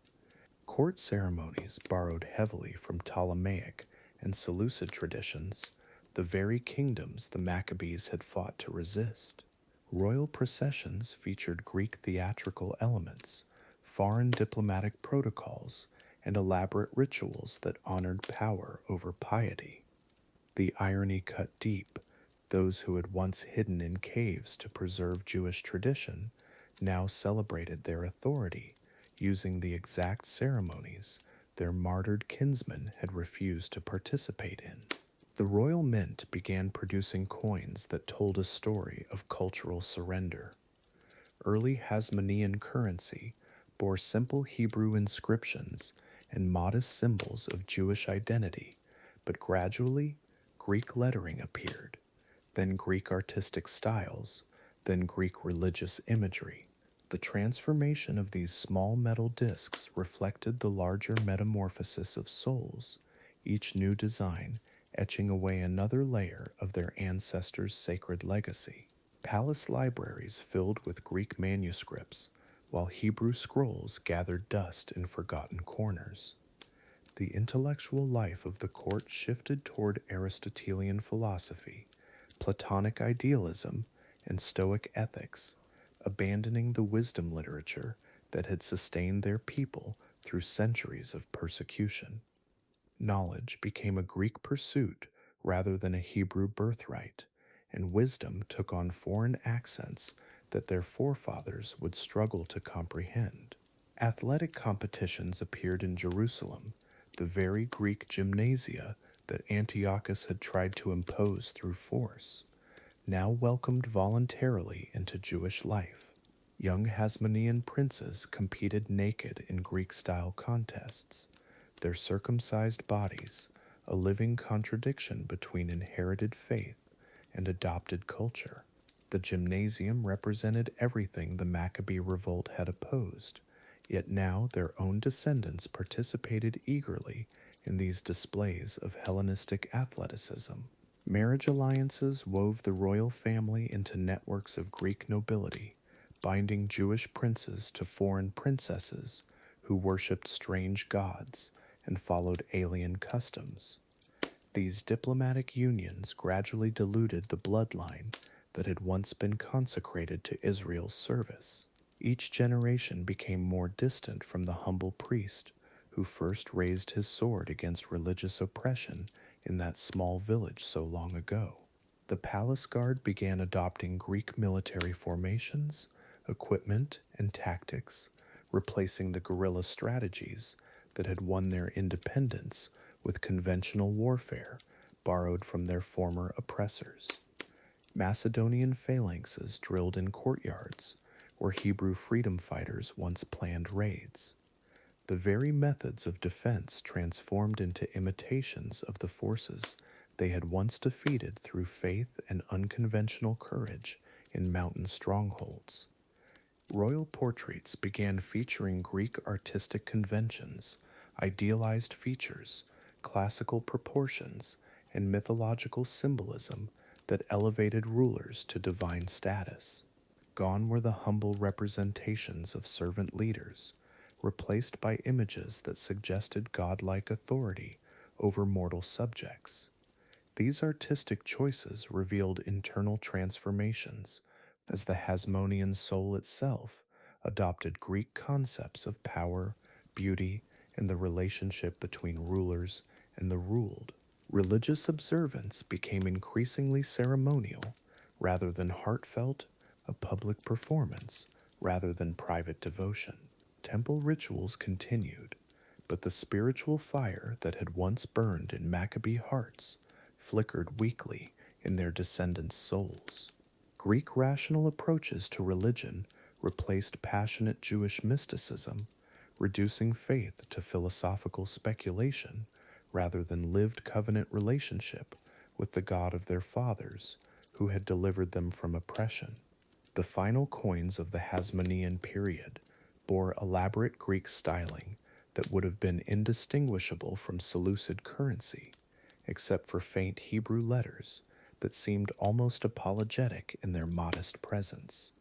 Court ceremonies borrowed heavily from Ptolemaic and Seleucid traditions, the very kingdoms the Maccabees had fought to resist. Royal processions featured Greek theatrical elements, foreign diplomatic protocols, and elaborate rituals that honored power over piety. The irony cut deep. Those who had once hidden in caves to preserve Jewish tradition now celebrated their authority, using the exact ceremonies their martyred kinsmen had refused to participate in. The royal mint began producing coins that told a story of cultural surrender. Early Hasmonean currency bore simple Hebrew inscriptions and modest symbols of Jewish identity, but gradually Greek lettering appeared, then Greek artistic styles, then Greek religious imagery. The transformation of these small metal discs reflected the larger metamorphosis of souls, each new design etching away another layer of their ancestors' sacred legacy. Palace libraries filled with Greek manuscripts, while Hebrew scrolls gathered dust in forgotten corners. The intellectual life of the court shifted toward Aristotelian philosophy, Platonic idealism, and Stoic ethics, abandoning the wisdom literature that had sustained their people through centuries of persecution. Knowledge became a Greek pursuit rather than a Hebrew birthright, and wisdom took on foreign accents that their forefathers would struggle to comprehend. Athletic competitions appeared in Jerusalem, the very Greek gymnasia that Antiochus had tried to impose through force, now welcomed voluntarily into Jewish life. Young Hasmonean princes competed naked in Greek-style contests, their circumcised bodies a living contradiction between inherited faith and adopted culture. The gymnasium represented everything the Maccabee revolt had opposed, yet now their own descendants participated eagerly in these displays of Hellenistic athleticism. Marriage alliances wove the royal family into networks of Greek nobility, binding Jewish princes to foreign princesses who worshipped strange gods and followed alien customs. These diplomatic unions gradually diluted the bloodline that had once been consecrated to Israel's service. Each generation became more distant from the humble priest who first raised his sword against religious oppression in that small village so long ago. The palace guard began adopting Greek military formations, equipment, and tactics, replacing the guerrilla strategies that had won their independence with conventional warfare borrowed from their former oppressors. Macedonian phalanxes drilled in courtyards where Hebrew freedom fighters once planned raids. The very methods of defense transformed into imitations of the forces they had once defeated through faith and unconventional courage in mountain strongholds. Royal portraits began featuring Greek artistic conventions, idealized features, classical proportions, and mythological symbolism that elevated rulers to divine status. Gone were the humble representations of servant leaders, replaced by images that suggested godlike authority over mortal subjects. These artistic choices revealed internal transformations, as the Hasmonean soul itself adopted Greek concepts of power, beauty, and the relationship between rulers and the ruled. Religious observance became increasingly ceremonial rather than heartfelt, a public performance rather than private devotion. Temple rituals continued, but the spiritual fire that had once burned in Maccabee hearts flickered weakly in their descendants' souls. Greek rational approaches to religion replaced passionate Jewish mysticism, reducing faith to philosophical speculation rather than lived covenant relationship with the God of their fathers who had delivered them from oppression. The final coins of the Hasmonean period bore elaborate Greek styling that would have been indistinguishable from Seleucid currency, except for faint Hebrew letters that seemed almost apologetic in their modest presence.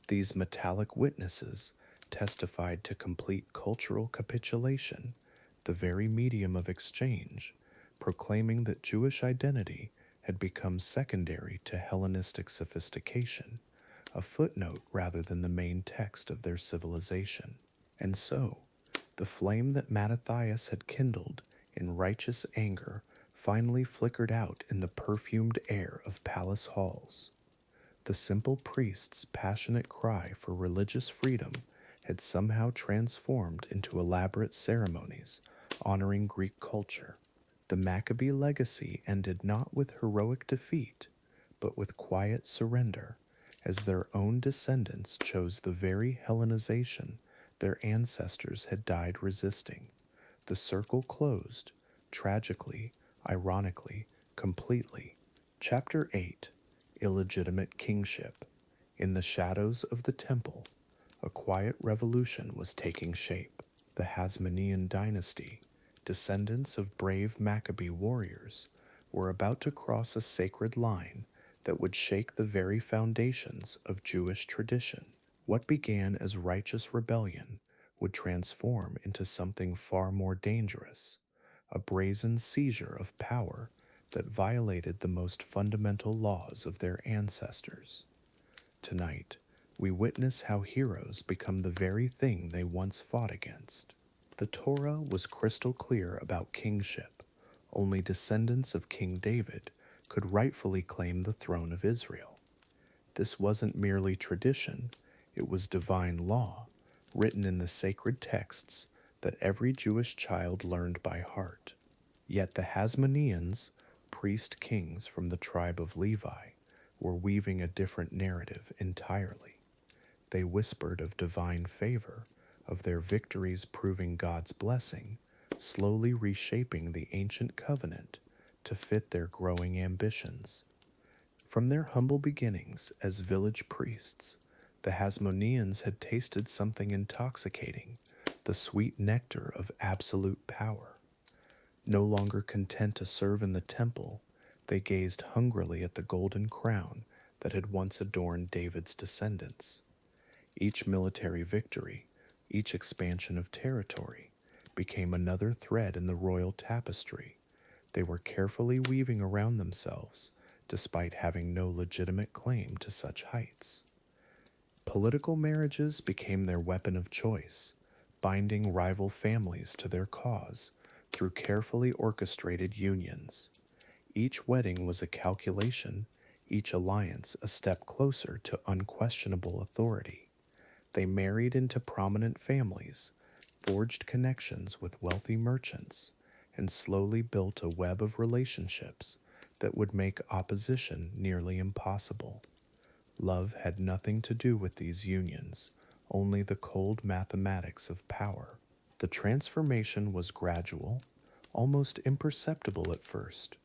These metallic witnesses testified to complete cultural capitulation, the very medium of exchange, proclaiming that Jewish identity had become secondary to Hellenistic sophistication, a footnote rather than the main text of their civilization. And so, the flame that Mattathias had kindled in righteous anger finally flickered out in the perfumed air of palace halls. The simple priest's passionate cry for religious freedom had somehow transformed into elaborate ceremonies honoring Greek culture. The Maccabee legacy ended not with heroic defeat, but with quiet surrender, as their own descendants chose the very Hellenization their ancestors had died resisting. The circle closed, tragically, ironically, completely. Chapter 8: Illegitimate Kingship. In the shadows of the temple, A quiet revolution was taking shape. The Hasmonean dynasty, descendants of brave Maccabee warriors, were about to cross a sacred line that would shake the very foundations of Jewish tradition. What began as righteous rebellion would transform into something far more dangerous, a brazen seizure of power that violated the most fundamental laws of their ancestors. Tonight, we witness how heroes become the very thing they once fought against. The Torah was crystal clear about kingship. Only descendants of King David could rightfully claim the throne of Israel. This wasn't merely tradition, it was divine law, written in the sacred texts that every Jewish child learned by heart. Yet the Hasmoneans, priest kings from the tribe of Levi, were weaving a different narrative entirely. They whispered of divine favor, of their victories proving God's blessing, slowly reshaping the ancient covenant to fit their growing ambitions. From their humble beginnings as village priests, the Hasmoneans had tasted something intoxicating, the sweet nectar of absolute power. No longer content to serve in the temple, they gazed hungrily at the golden crown that had once adorned David's descendants. Each military victory, each expansion of territory, became another thread in the royal tapestry they were carefully weaving around themselves, despite having no legitimate claim to such heights. Political marriages became their weapon of choice, binding rival families to their cause through carefully orchestrated unions. Each wedding was a calculation, each alliance a step closer to unquestionable authority. They married into prominent families, forged connections with wealthy merchants, and slowly built a web of relationships that would make opposition nearly impossible. Love had nothing to do with these unions, only the cold mathematics of power. The transformation was gradual, almost imperceptible at first.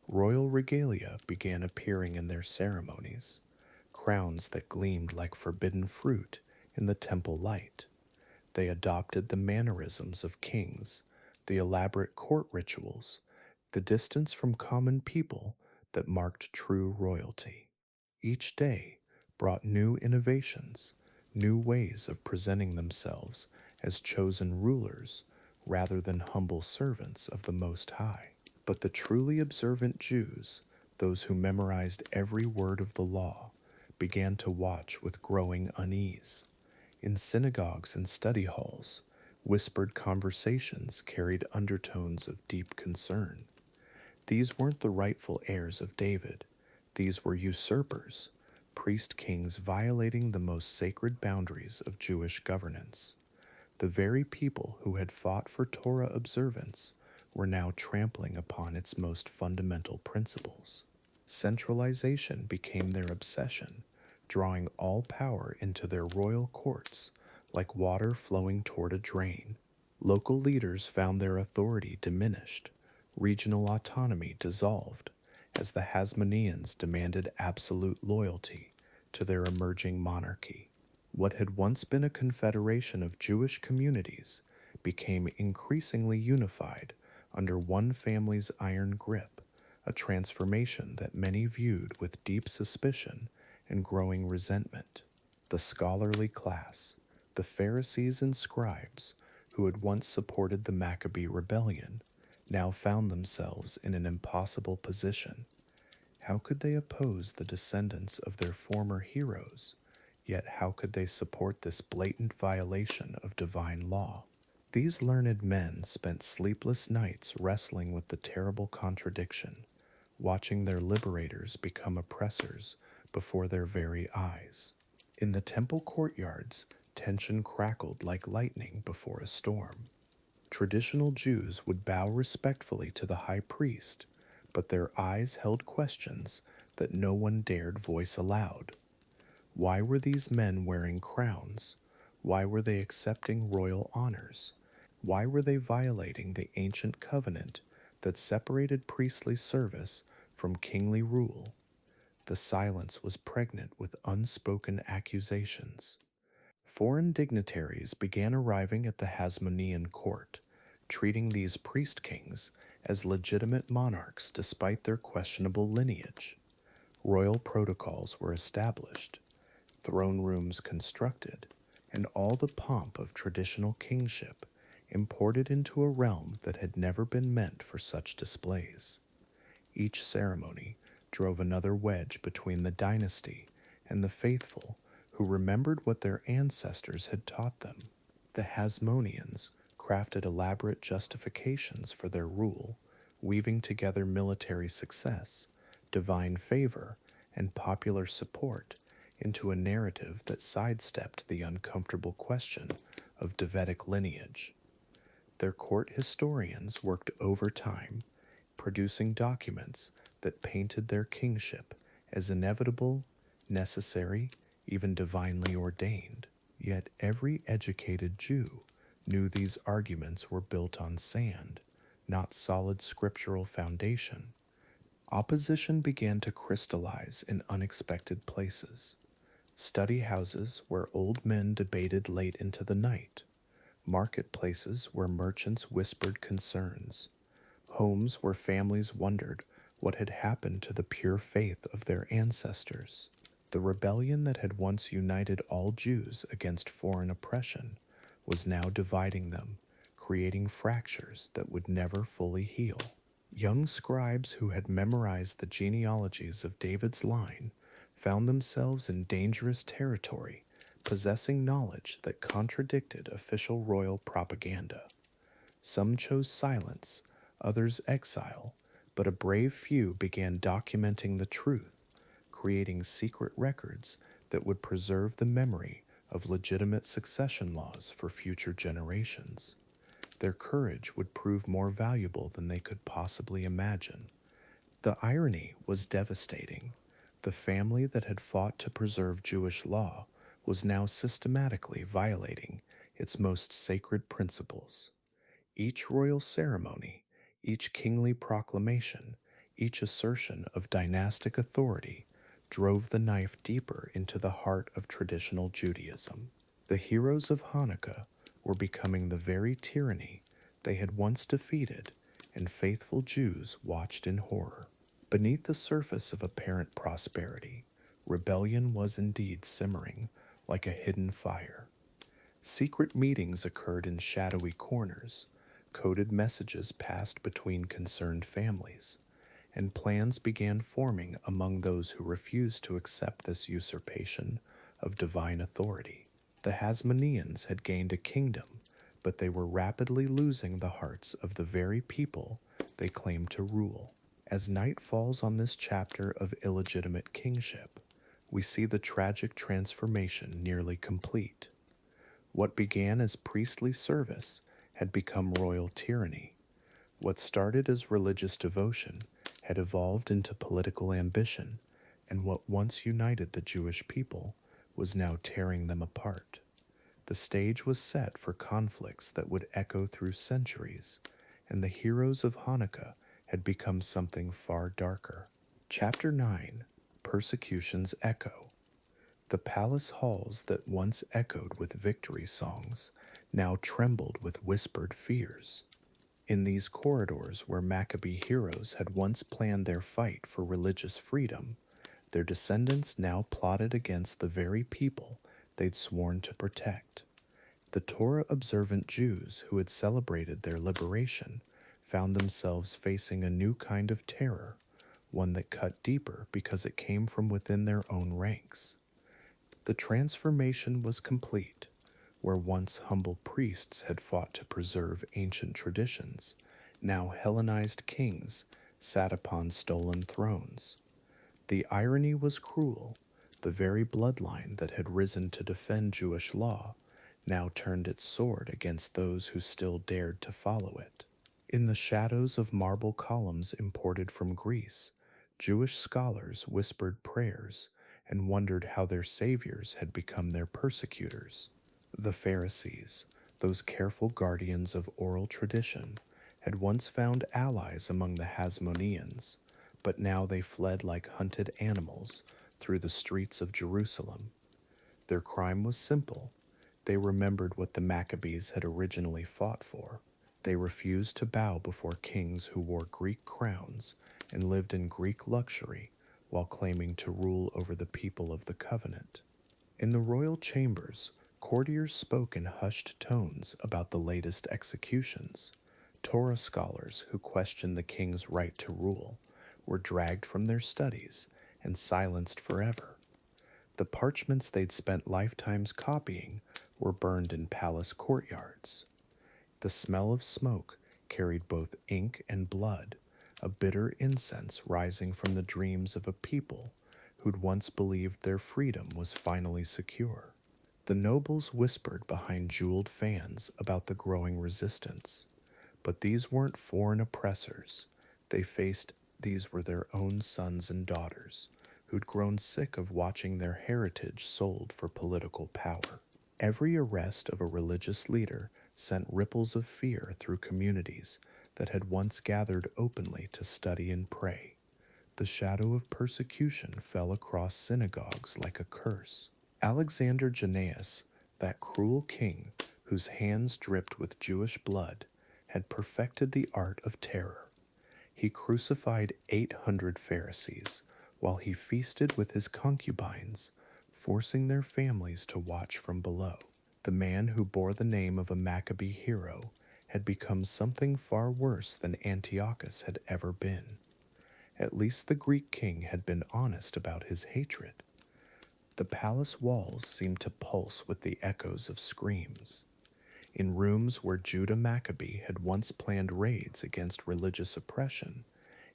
Royal regalia began appearing in their ceremonies, crowns that gleamed like forbidden fruit in the temple light. They adopted the mannerisms of kings, the elaborate court rituals, the distance from common people that marked true royalty. Each day brought new innovations, new ways of presenting themselves as chosen rulers rather than humble servants of the Most High. But the truly observant Jews, those who memorized every word of the law, began to watch with growing unease. In synagogues and study halls, whispered conversations carried undertones of deep concern. These weren't the rightful heirs of David. These were usurpers, priest kings violating the most sacred boundaries of Jewish governance. The very people who had fought for Torah observance were now trampling upon its most fundamental principles. Centralization became their obsession, drawing all power into their royal courts like water flowing toward a drain. Local leaders found their authority diminished, regional autonomy dissolved, as the Hasmoneans demanded absolute loyalty to their emerging monarchy. What had once been a confederation of Jewish communities became increasingly unified under one family's iron grip, a transformation that many viewed with deep suspicion and growing resentment. The scholarly class, the Pharisees and scribes, who had once supported the Maccabee rebellion, now found themselves in an impossible position. How could they oppose the descendants of their former heroes? Yet how could they support this blatant violation of divine law? These learned men spent sleepless nights wrestling with the terrible contradiction, watching their liberators become oppressors before their very eyes. In the temple courtyards, tension crackled like lightning before a storm. Traditional Jews would bow respectfully to the high priest, but their eyes held questions that no one dared voice aloud. Why were these men wearing crowns? Why were they accepting royal honors? Why were they violating the ancient covenant that separated priestly service from kingly rule? The silence was pregnant with unspoken accusations. Foreign dignitaries began arriving at the Hasmonean court, treating these priest kings as legitimate monarchs despite their questionable lineage. Royal protocols were established, throne rooms constructed, and all the pomp of traditional kingship imported into a realm that had never been meant for such displays. Each ceremony drove another wedge between the dynasty and the faithful who remembered what their ancestors had taught them. The Hasmoneans crafted elaborate justifications for their rule, weaving together military success, divine favor, and popular support into a narrative that sidestepped the uncomfortable question of Davidic lineage. Their court historians worked overtime, producing documents that painted their kingship as inevitable, necessary, even divinely ordained. Yet every educated Jew knew these arguments were built on sand, not solid scriptural foundation. Opposition began to crystallize in unexpected places. Study houses where old men debated late into the night, marketplaces where merchants whispered concerns, homes where families wondered what had happened to the pure faith of their ancestors. The rebellion that had once united all Jews against foreign oppression was now dividing them, creating fractures that would never fully heal. Young scribes who had memorized the genealogies of David's line found themselves in dangerous territory, possessing knowledge that contradicted official royal propaganda. Some chose silence, others exile, but a brave few began documenting the truth, creating secret records that would preserve the memory of legitimate succession laws for future generations. Their courage would prove more valuable than they could possibly imagine. The irony was devastating. The family that had fought to preserve Jewish law was now systematically violating its most sacred principles. Each royal ceremony, each kingly proclamation, each assertion of dynastic authority drove the knife deeper into the heart of traditional Judaism. The heroes of Hanukkah were becoming the very tyranny they had once defeated, and faithful Jews watched in horror. Beneath the surface of apparent prosperity, rebellion was indeed simmering like a hidden fire. Secret meetings occurred in shadowy corners, coded messages passed between concerned families, and plans began forming among those who refused to accept this usurpation of divine authority. The Hasmoneans had gained a kingdom, but they were rapidly losing the hearts of the very people they claimed to rule. As night falls on this chapter of illegitimate kingship, we see the tragic transformation nearly complete. What began as priestly service had become royal tyranny. What started as religious devotion had evolved into political ambition, and what once united the Jewish people was now tearing them apart. The stage was set for conflicts that would echo through centuries, and the heroes of Hanukkah had become something far darker. Chapter 9: Persecution's Echo. The palace halls that once echoed with victory songs now trembled with whispered fears. In these corridors where Maccabee heroes had once planned their fight for religious freedom, their descendants now plotted against the very people they'd sworn to protect. The Torah-observant Jews who had celebrated their liberation found themselves facing a new kind of terror, one that cut deeper because it came from within their own ranks. The transformation was complete. Where once humble priests had fought to preserve ancient traditions, now Hellenized kings sat upon stolen thrones. The irony was cruel. The very bloodline that had risen to defend Jewish law now turned its sword against those who still dared to follow it. In the shadows of marble columns imported from Greece, Jewish scholars whispered prayers and wondered how their saviors had become their persecutors. The Pharisees, those careful guardians of oral tradition, had once found allies among the Hasmoneans, but now they fled like hunted animals through the streets of Jerusalem. Their crime was simple. They remembered what the Maccabees had originally fought for. They refused to bow before kings who wore Greek crowns and lived in Greek luxury while claiming to rule over the people of the covenant. In the royal chambers, courtiers spoke in hushed tones about the latest executions. Torah scholars who questioned the king's right to rule were dragged from their studies and silenced forever. The parchments they'd spent lifetimes copying were burned in palace courtyards. The smell of smoke carried both ink and blood, a bitter incense rising from the dreams of a people who'd once believed their freedom was finally secure. The nobles whispered behind jeweled fans about the growing resistance, but these weren't foreign oppressors. These were their own sons and daughters, who'd grown sick of watching their heritage sold for political power. Every arrest of a religious leader sent ripples of fear through communities that had once gathered openly to study and pray. The shadow of persecution fell across synagogues like a curse. Alexander Jannaeus, that cruel king whose hands dripped with Jewish blood, had perfected the art of terror. He crucified 800 Pharisees while he feasted with his concubines, forcing their families to watch from below. The man who bore the name of a Maccabee hero had become something far worse than Antiochus had ever been. At least the Greek king had been honest about his hatred. The palace walls seemed to pulse with the echoes of screams. In rooms where Judah Maccabee had once planned raids against religious oppression,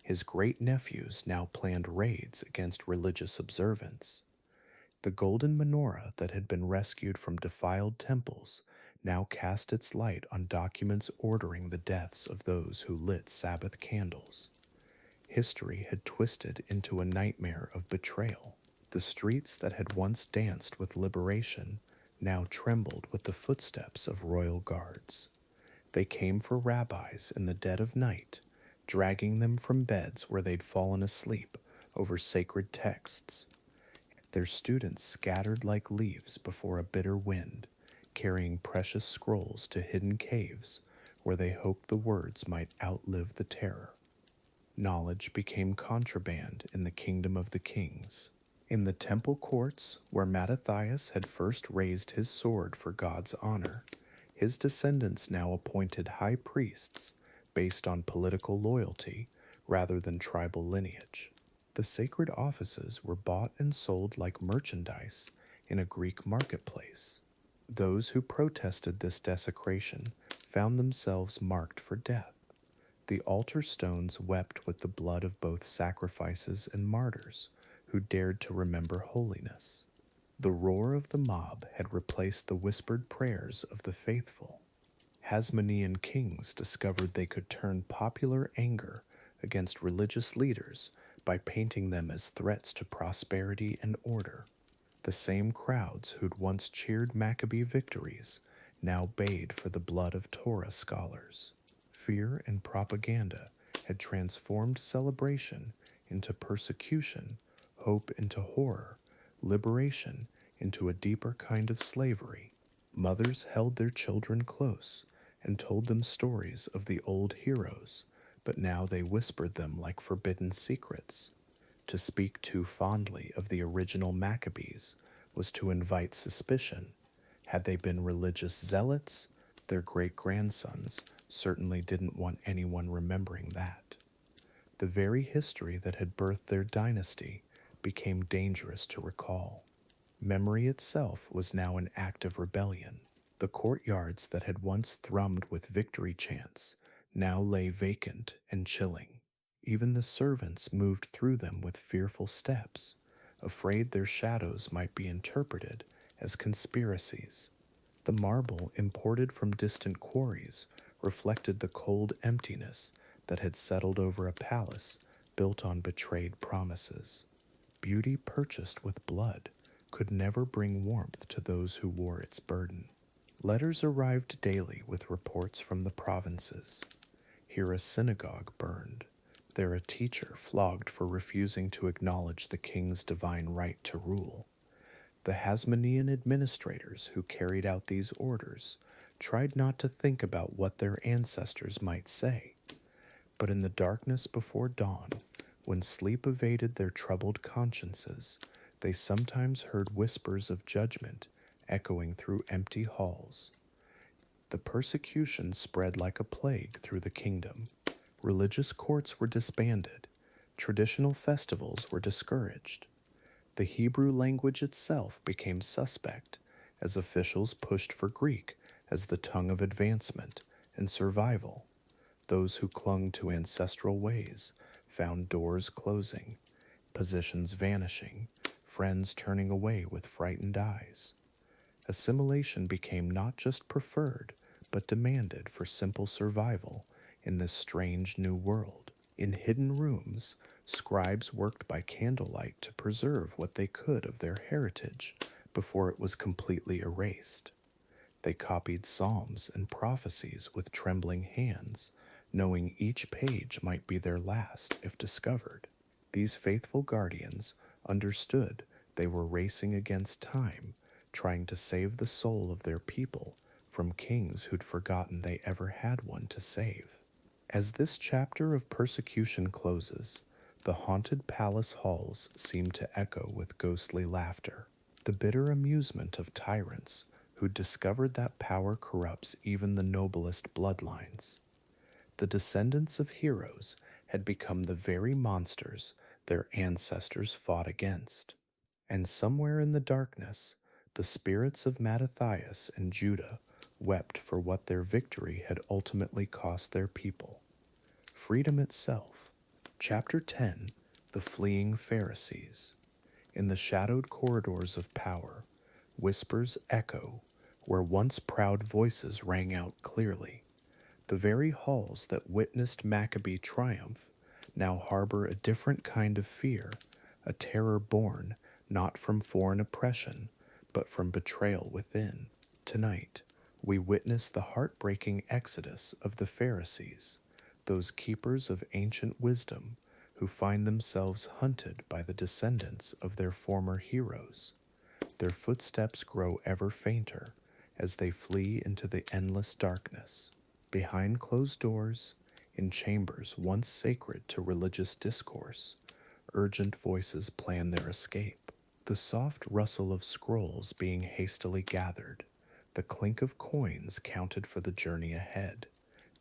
his great-nephews now planned raids against religious observance. The golden menorah that had been rescued from defiled temples now cast its light on documents ordering the deaths of those who lit Sabbath candles. History had twisted into a nightmare of betrayal. The streets that had once danced with liberation now trembled with the footsteps of royal guards. They came for rabbis in the dead of night, dragging them from beds where they'd fallen asleep over sacred texts. Their students scattered like leaves before a bitter wind, carrying precious scrolls to hidden caves where they hoped the words might outlive the terror. Knowledge became contraband in the kingdom of the kings. In the temple courts, where Mattathias had first raised his sword for God's honor, his descendants now appointed high priests based on political loyalty rather than tribal lineage. The sacred offices were bought and sold like merchandise in a Greek marketplace. Those who protested this desecration found themselves marked for death. The altar stones wept with the blood of both sacrifices and martyrs who dared to remember holiness. The roar of the mob had replaced the whispered prayers of the faithful. Hasmonean kings discovered they could turn popular anger against religious leaders by painting them as threats to prosperity and order. The same crowds who'd once cheered Maccabee victories now bayed for the blood of Torah scholars. Fear and propaganda had transformed celebration into persecution, hope into horror, liberation into a deeper kind of slavery. Mothers held their children close and told them stories of the old heroes, but now they whispered them like forbidden secrets. To speak too fondly of the original Maccabees was to invite suspicion. Had they been religious zealots, their great-grandsons certainly didn't want anyone remembering that. The very history that had birthed their dynasty became dangerous to recall. Memory itself was now an act of rebellion. The courtyards that had once thrummed with victory chants now lay vacant and chilling. Even the servants moved through them with fearful steps, afraid their shadows might be interpreted as conspiracies. The marble imported from distant quarries reflected the cold emptiness that had settled over a palace built on betrayed promises. Beauty purchased with blood could never bring warmth to those who wore its burden. Letters arrived daily with reports from the provinces. Here a synagogue burned, there a teacher flogged for refusing to acknowledge the king's divine right to rule. The Hasmonean administrators who carried out these orders tried not to think about what their ancestors might say, but in the darkness before dawn, when sleep evaded their troubled consciences, they sometimes heard whispers of judgment echoing through empty halls. The persecution spread like a plague through the kingdom. Religious courts were disbanded. Traditional festivals were discouraged. The Hebrew language itself became suspect as officials pushed for Greek as the tongue of advancement and survival. Those who clung to ancestral ways found doors closing, positions vanishing, friends turning away with frightened eyes. Assimilation became not just preferred, but demanded for simple survival in this strange new world. In hidden rooms, scribes worked by candlelight to preserve what they could of their heritage before it was completely erased. They copied psalms and prophecies with trembling hands, knowing each page might be their last if discovered. These faithful guardians understood they were racing against time, trying to save the soul of their people from kings who'd forgotten they ever had one to save. As this chapter of persecution closes, the haunted palace halls seem to echo with ghostly laughter, the bitter amusement of tyrants who discovered that power corrupts even the noblest bloodlines. The descendants of heroes had become the very monsters their ancestors fought against. And somewhere in the darkness, the spirits of Mattathias and Judah wept for what their victory had ultimately cost their people. Freedom itself. Chapter 10, The Fleeing Pharisees. In the shadowed corridors of power, whispers echo where once proud voices rang out clearly. The very halls that witnessed Maccabee triumph now harbor a different kind of fear, a terror born not from foreign oppression, but from betrayal within. Tonight, we witness the heartbreaking exodus of the Pharisees, those keepers of ancient wisdom who find themselves hunted by the descendants of their former heroes. Their footsteps grow ever fainter as they flee into the endless darkness. Behind closed doors, in chambers once sacred to religious discourse, urgent voices plan their escape. The soft rustle of scrolls being hastily gathered, the clink of coins counted for the journey ahead.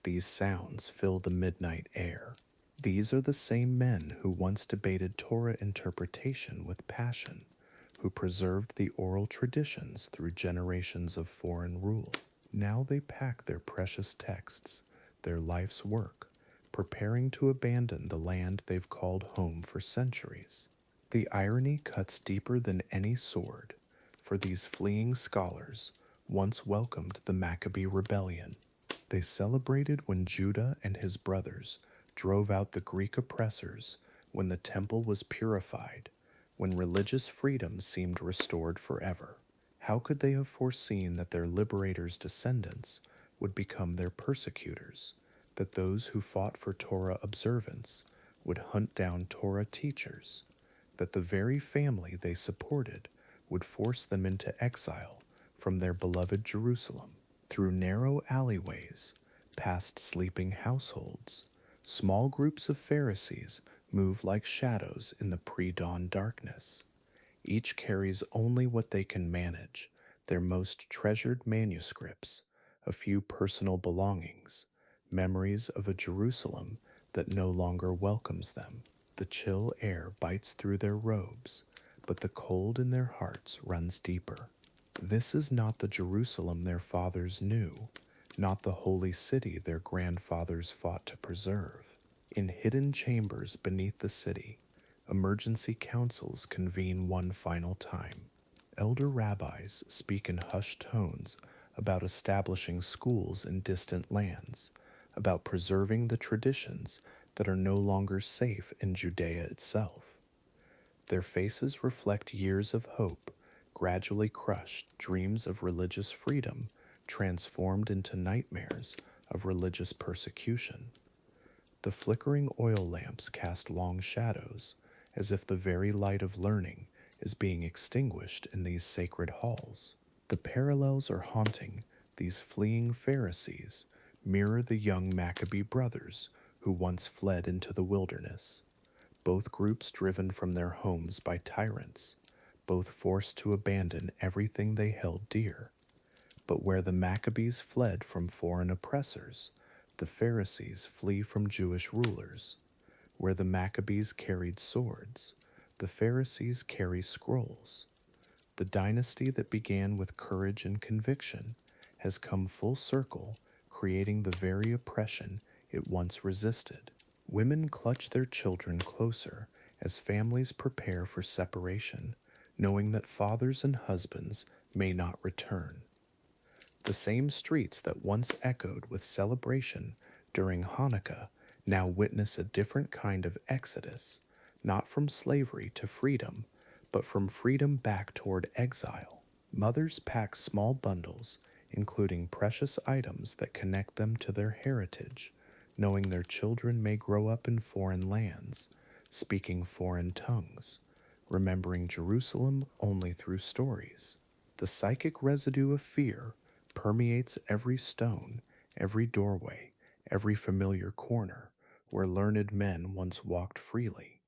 These sounds fill the midnight air. These are the same men who once debated Torah interpretation with passion, who preserved the oral traditions through generations of foreign rule. Now they pack their precious texts, their life's work, preparing to abandon the land they've called home for centuries. The irony cuts deeper than any sword, for these fleeing scholars once welcomed the Maccabee rebellion. They celebrated when Judah and his brothers drove out the Greek oppressors, when the temple was purified, when religious freedom seemed restored forever. How could they have foreseen that their liberators' descendants would become their persecutors, that those who fought for Torah observance would hunt down Torah teachers, that the very family they supported would force them into exile from their beloved Jerusalem? Through narrow alleyways, past sleeping households, small groups of Pharisees move like shadows in the pre-dawn darkness. Each carries only what they can manage, their most treasured manuscripts, a few personal belongings, memories of a Jerusalem that no longer welcomes them. The chill air bites through their robes, but the cold in their hearts runs deeper. This is not the Jerusalem their fathers knew, not the holy city their grandfathers fought to preserve. In hidden chambers beneath the city, emergency councils convene one final time. Elder rabbis speak in hushed tones about establishing schools in distant lands, about preserving the traditions that are no longer safe in Judea itself. Their faces reflect years of hope, gradually crushed dreams of religious freedom transformed into nightmares of religious persecution. The flickering oil lamps cast long shadows, as if the very light of learning is being extinguished in these sacred halls. The parallels are haunting. These fleeing Pharisees mirror the young Maccabee brothers who once fled into the wilderness, both groups driven from their homes by tyrants, both forced to abandon everything they held dear. But where the Maccabees fled from foreign oppressors, the Pharisees flee from Jewish rulers. Where the Maccabees carried swords, the Pharisees carry scrolls. The dynasty that began with courage and conviction has come full circle, creating the very oppression it once resisted. Women clutch their children closer as families prepare for separation, knowing that fathers and husbands may not return. The same streets that once echoed with celebration during Hanukkah now witness a different kind of exodus, not from slavery to freedom, but from freedom back toward exile. Mothers pack small bundles, including precious items that connect them to their heritage, knowing their children may grow up in foreign lands, speaking foreign tongues, remembering Jerusalem only through stories. The psychic residue of fear permeates every stone, every doorway, every familiar corner where learned men once walked freely.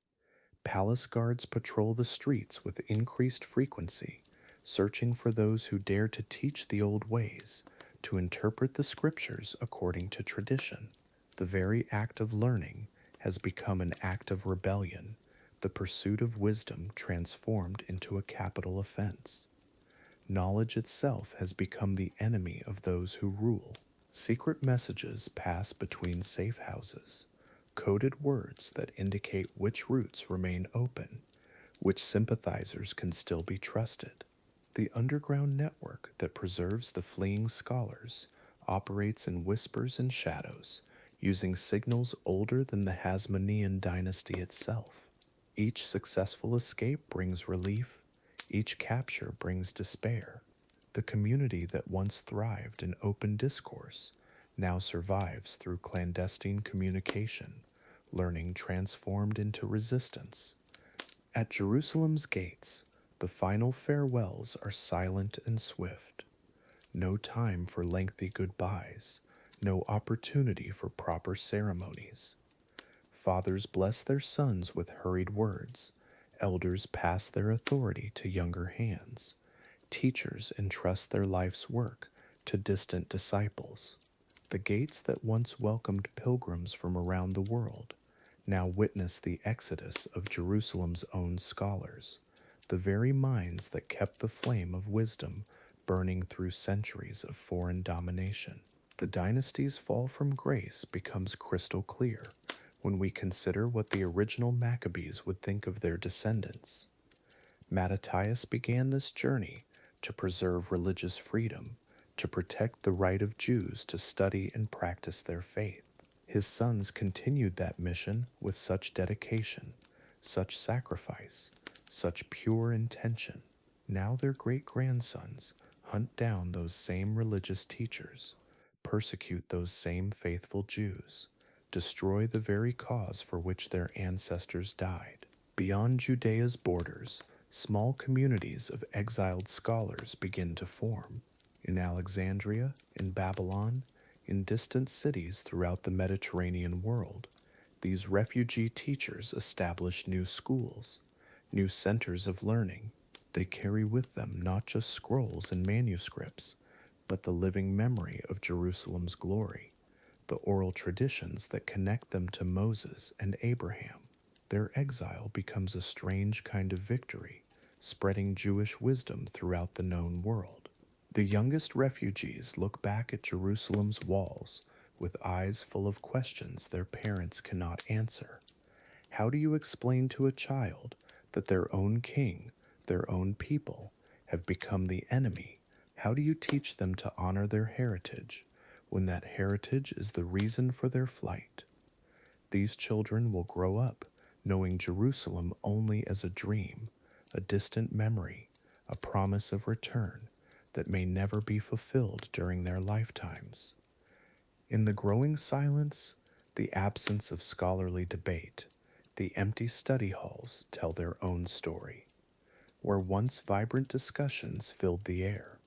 Palace guards patrol the streets with increased frequency, searching for those who dare to teach the old ways, to interpret the scriptures according to tradition. The very act of learning has become an act of rebellion, the pursuit of wisdom transformed into a capital offense. Knowledge itself has become the enemy of those who rule. Secret messages pass between safe houses, coded words that indicate which routes remain open, which sympathizers can still be trusted. The underground network that preserves the fleeing scholars operates in whispers and shadows, using signals older than the Hasmonean dynasty itself. Each successful escape brings relief, each capture brings despair. The community that once thrived in open discourse now survives through clandestine communication, learning transformed into resistance. At Jerusalem's gates, the final farewells are silent and swift. No time for lengthy goodbyes, no opportunity for proper ceremonies. Fathers bless their sons with hurried words, elders pass their authority to younger hands, teachers entrust their life's work to distant disciples. The gates that once welcomed pilgrims from around the world now witness the exodus of Jerusalem's own scholars, the very minds that kept the flame of wisdom burning through centuries of foreign domination. The dynasty's fall from grace becomes crystal clear when we consider what the original Maccabees would think of their descendants. Mattathias began this journey to preserve religious freedom, to protect the right of Jews to study and practice their faith. His sons continued that mission with such dedication, such sacrifice, such pure intention. Now their great-grandsons hunt down those same religious teachers, persecute those same faithful Jews, destroy the very cause for which their ancestors died. Beyond Judea's borders, small communities of exiled scholars begin to form. In Alexandria, in Babylon, in distant cities throughout the Mediterranean world, these refugee teachers establish new schools, new centers of learning. They carry with them not just scrolls and manuscripts, but the living memory of Jerusalem's glory, the oral traditions that connect them to Moses and Abraham. Their exile becomes a strange kind of victory, spreading Jewish wisdom throughout the known world. The youngest refugees look back at Jerusalem's walls with eyes full of questions their parents cannot answer. How do you explain to a child that their own king, their own people, have become the enemy? How do you teach them to honor their heritage when that heritage is the reason for their flight? These children will grow up knowing Jerusalem only as a dream, a distant memory, a promise of return that may never be fulfilled during their lifetimes. In the growing silence, the absence of scholarly debate, the empty study halls tell their own story. where once vibrant discussions filled the air,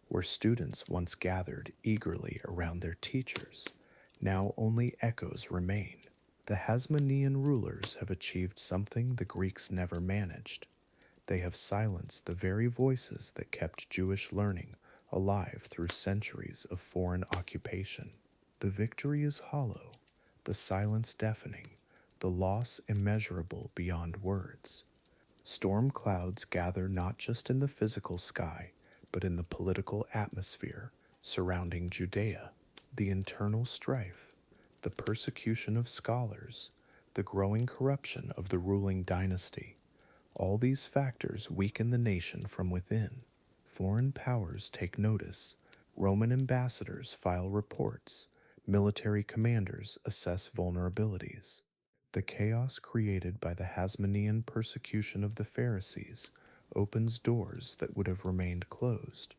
where students once gathered eagerly around their teachers, now only echoes remain. The Hasmonean rulers have achieved something the Greeks never managed. They have silenced the very voices that kept Jewish learning alive through centuries of foreign occupation. The victory is hollow, the silence deafening, the loss immeasurable beyond words. Storm clouds gather not just in the physical sky, but in the political atmosphere surrounding Judea. The internal strife, the persecution of scholars, the growing corruption of the ruling dynasty, all these factors weaken the nation from within. Foreign powers take notice, Roman ambassadors file reports, military commanders assess vulnerabilities. The chaos created by the Hasmonean persecution of the Pharisees opens doors that would have remained closed,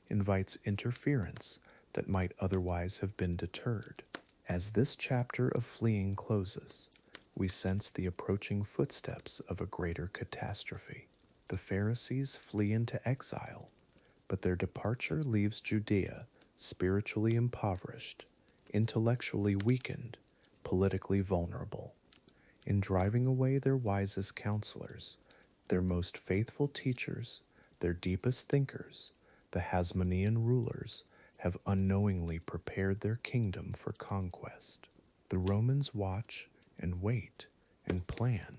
invites interference that might otherwise have been deterred. As this chapter of fleeing closes, we sense the approaching footsteps of a greater catastrophe. The Pharisees flee into exile, but their departure leaves Judea spiritually impoverished, intellectually weakened, politically vulnerable. In driving away their wisest counselors, their most faithful teachers, their deepest thinkers, the Hasmonean rulers have unknowingly prepared their kingdom for conquest. The Romans watch and wait and plan,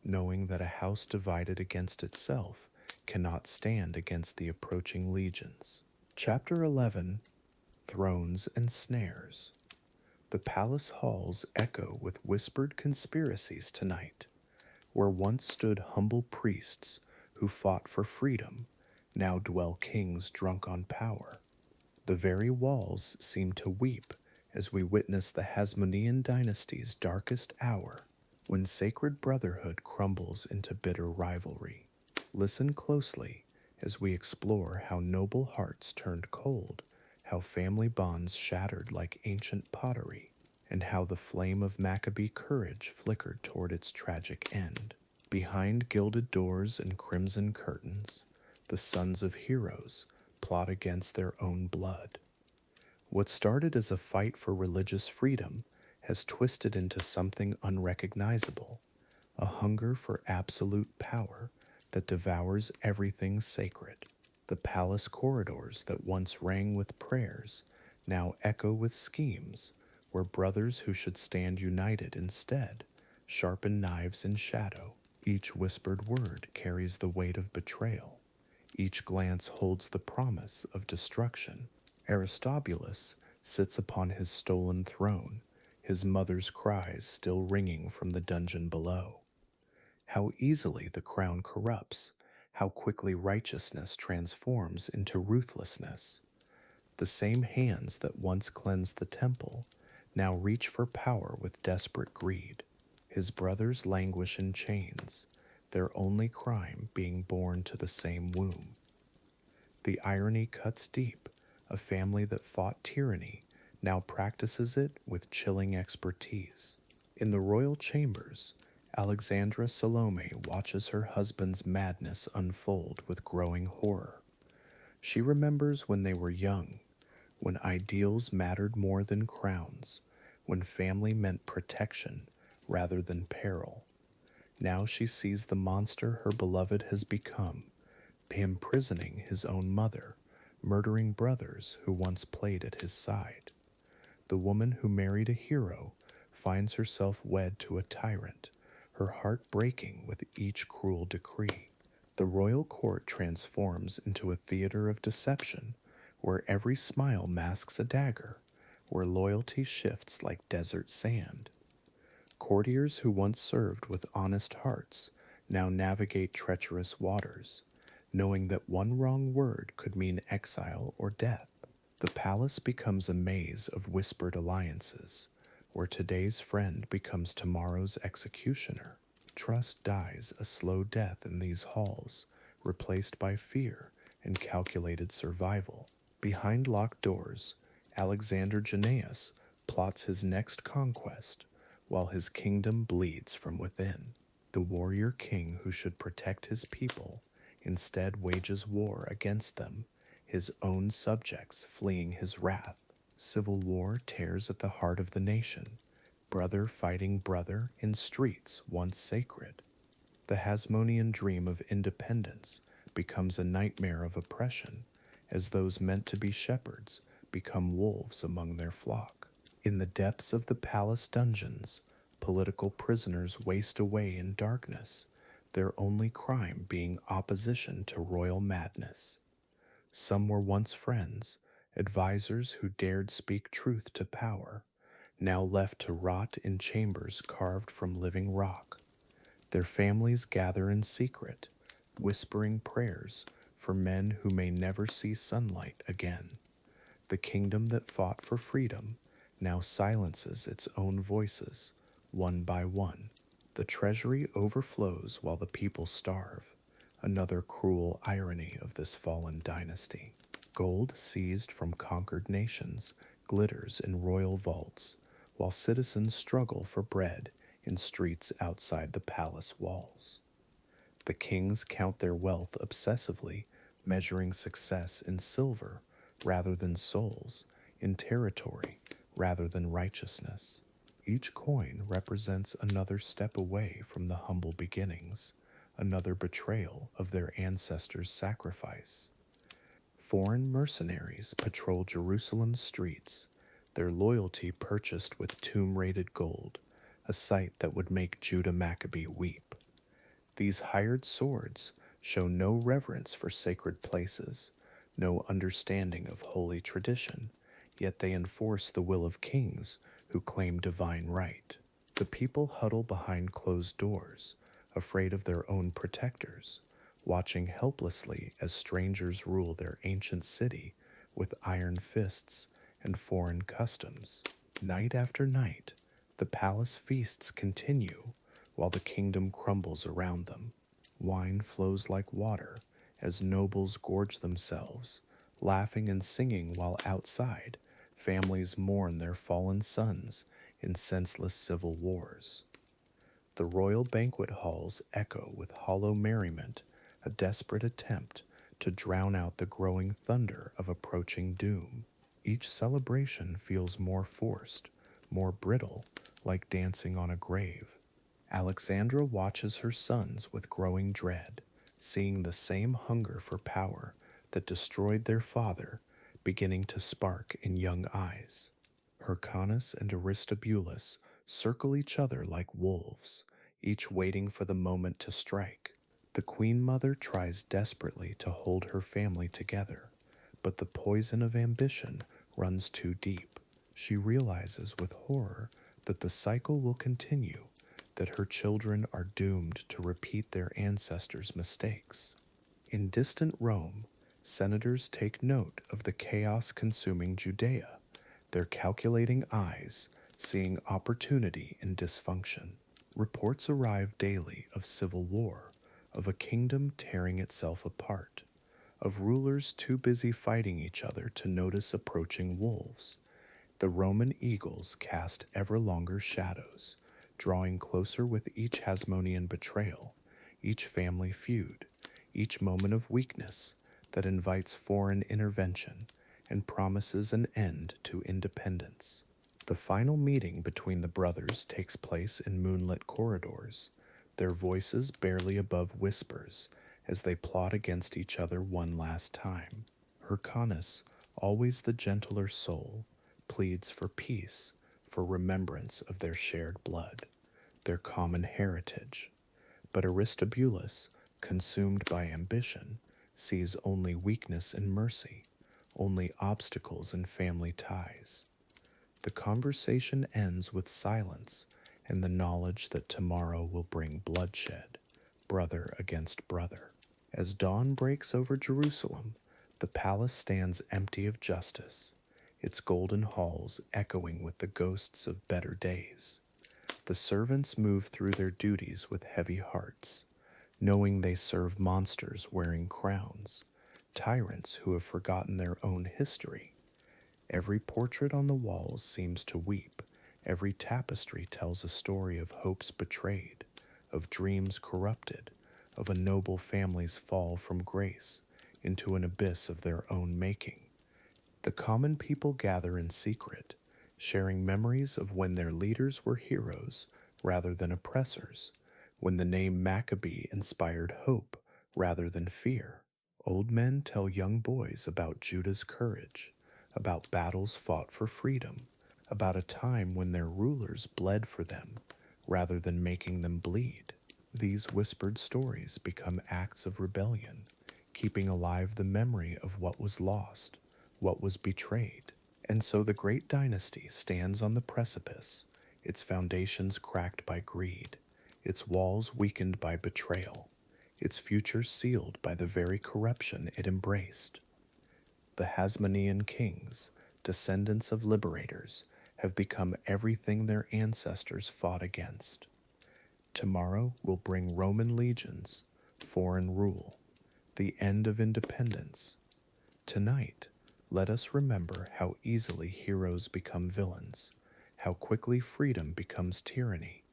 knowing that a house divided against itself cannot stand against the approaching legions. Chapter 11, Thrones and Snares. The palace halls echo with whispered conspiracies tonight. Where once stood humble priests who fought for freedom, now dwell kings drunk on power. The very walls seem to weep as we witness the Hasmonean dynasty's darkest hour, when sacred brotherhood crumbles into bitter rivalry. Listen closely as we explore how noble hearts turned cold, how family bonds shattered like ancient pottery, and how the flame of Maccabee courage flickered toward its tragic end. Behind gilded doors and crimson curtains, the sons of heroes plot against their own blood. What started as a fight for religious freedom has twisted into something unrecognizable, a hunger for absolute power that devours everything sacred. The palace corridors that once rang with prayers now echo with schemes, where brothers who should stand united instead sharpen knives in shadow. Each whispered word carries the weight of betrayal. Each glance holds the promise of destruction. Aristobulus sits upon his stolen throne, his mother's cries still ringing from the dungeon below. How easily the crown corrupts, how quickly righteousness transforms into ruthlessness. The same hands that once cleansed the temple now reach for power with desperate greed. His brothers languish in chains, their only crime being born to the same womb. The irony cuts deep. A family that fought tyranny now practices it with chilling expertise. In the royal chambers, Alexandra Salome watches her husband's madness unfold with growing horror. She remembers when they were young, when ideals mattered more than crowns, when family meant protection rather than peril. Now she sees the monster her beloved has become, imprisoning his own mother, murdering brothers who once played at his side. The woman who married a hero finds herself wed to a tyrant, her heart breaking with each cruel decree. The royal court transforms into a theater of deception, where every smile masks a dagger, where loyalty shifts like desert sand. Courtiers who once served with honest hearts now navigate treacherous waters, knowing that one wrong word could mean exile or death. The palace becomes a maze of whispered alliances, where today's friend becomes tomorrow's executioner. Trust dies a slow death in these halls, replaced by fear and calculated survival. Behind locked doors, Alexander Jannaeus plots his next conquest, while his kingdom bleeds from within. The warrior king who should protect his people instead wages war against them, his own subjects fleeing his wrath. Civil war tears at the heart of the nation, brother fighting brother in streets once sacred. The Hasmonean dream of independence becomes a nightmare of oppression, as those meant to be shepherds become wolves among their flock. In the depths of the palace dungeons, political prisoners waste away in darkness, their only crime being opposition to royal madness. Some were once friends, advisers who dared speak truth to power, now left to rot in chambers carved from living rock. Their families gather in secret, whispering prayers for men who may never see sunlight again. The kingdom that fought for freedom now silences its own voices, one by one. The treasury overflows while the people starve, another cruel irony of this fallen dynasty. Gold seized from conquered nations glitters in royal vaults, while citizens struggle for bread in streets outside the palace walls. The kings count their wealth obsessively, measuring success in silver rather than souls, in territory rather than righteousness. Each coin represents another step away from the humble beginnings, another betrayal of their ancestors' sacrifice. Foreign mercenaries patrol Jerusalem's streets, their loyalty purchased with tomb-rated gold, a sight that would make Judah Maccabee weep. These hired swords show no reverence for sacred places, no understanding of holy tradition, yet they enforce the will of kings who claim divine right. The people huddle behind closed doors, afraid of their own protectors, watching helplessly as strangers rule their ancient city with iron fists and foreign customs. Night after night, the palace feasts continue while the kingdom crumbles around them. Wine flows like water as nobles gorge themselves, laughing and singing while outside, families mourn their fallen sons in senseless civil wars. The royal banquet halls echo with hollow merriment, a desperate attempt to drown out the growing thunder of approaching doom. Each celebration feels more forced, more brittle, like dancing on a grave. Alexandra watches her sons with growing dread, seeing the same hunger for power that destroyed their father beginning to spark in young eyes. Hyrcanus and Aristobulus circle each other like wolves, each waiting for the moment to strike. The queen mother tries desperately to hold her family together, but the poison of ambition runs too deep. She realizes with horror that the cycle will continue, that her children are doomed to repeat their ancestors' mistakes. In distant Rome, senators take note of the chaos consuming Judea, their calculating eyes seeing opportunity in dysfunction. Reports arrive daily of civil war, of a kingdom tearing itself apart, of rulers too busy fighting each other to notice approaching wolves. The Roman eagles cast ever longer shadows, drawing closer with each Hasmonean betrayal, each family feud, each moment of weakness that invites foreign intervention and promises an end to independence. The final meeting between the brothers takes place in moonlit corridors, their voices barely above whispers as they plot against each other one last time. Hyrcanus, always the gentler soul, pleads for peace, for remembrance of their shared blood, their common heritage. But Aristobulus, consumed by ambition, sees only weakness in mercy, only obstacles in family ties. The conversation ends with silence and the knowledge that tomorrow will bring bloodshed, brother against brother. As dawn breaks over Jerusalem, the palace stands empty of justice, its golden halls echoing with the ghosts of better days. The servants move through their duties with heavy hearts, knowing they serve monsters wearing crowns, tyrants who have forgotten their own history. Every portrait on the walls seems to weep. Every tapestry tells a story of hopes betrayed, of dreams corrupted, of a noble family's fall from grace into an abyss of their own making. The common people gather in secret, sharing memories of when their leaders were heroes rather than oppressors, when the name Maccabee inspired hope rather than fear. Old men tell young boys about Judah's courage, about battles fought for freedom, about a time when their rulers bled for them rather than making them bleed. These whispered stories become acts of rebellion, keeping alive the memory of what was lost, what was betrayed. And so the great dynasty stands on the precipice, its foundations cracked by greed, its walls weakened by betrayal, its future sealed by the very corruption it embraced. The Hasmonean kings, descendants of liberators, have become everything their ancestors fought against. Tomorrow will bring Roman legions, foreign rule, the end of independence. Tonight, let us remember how easily heroes become villains, how quickly freedom becomes tyranny,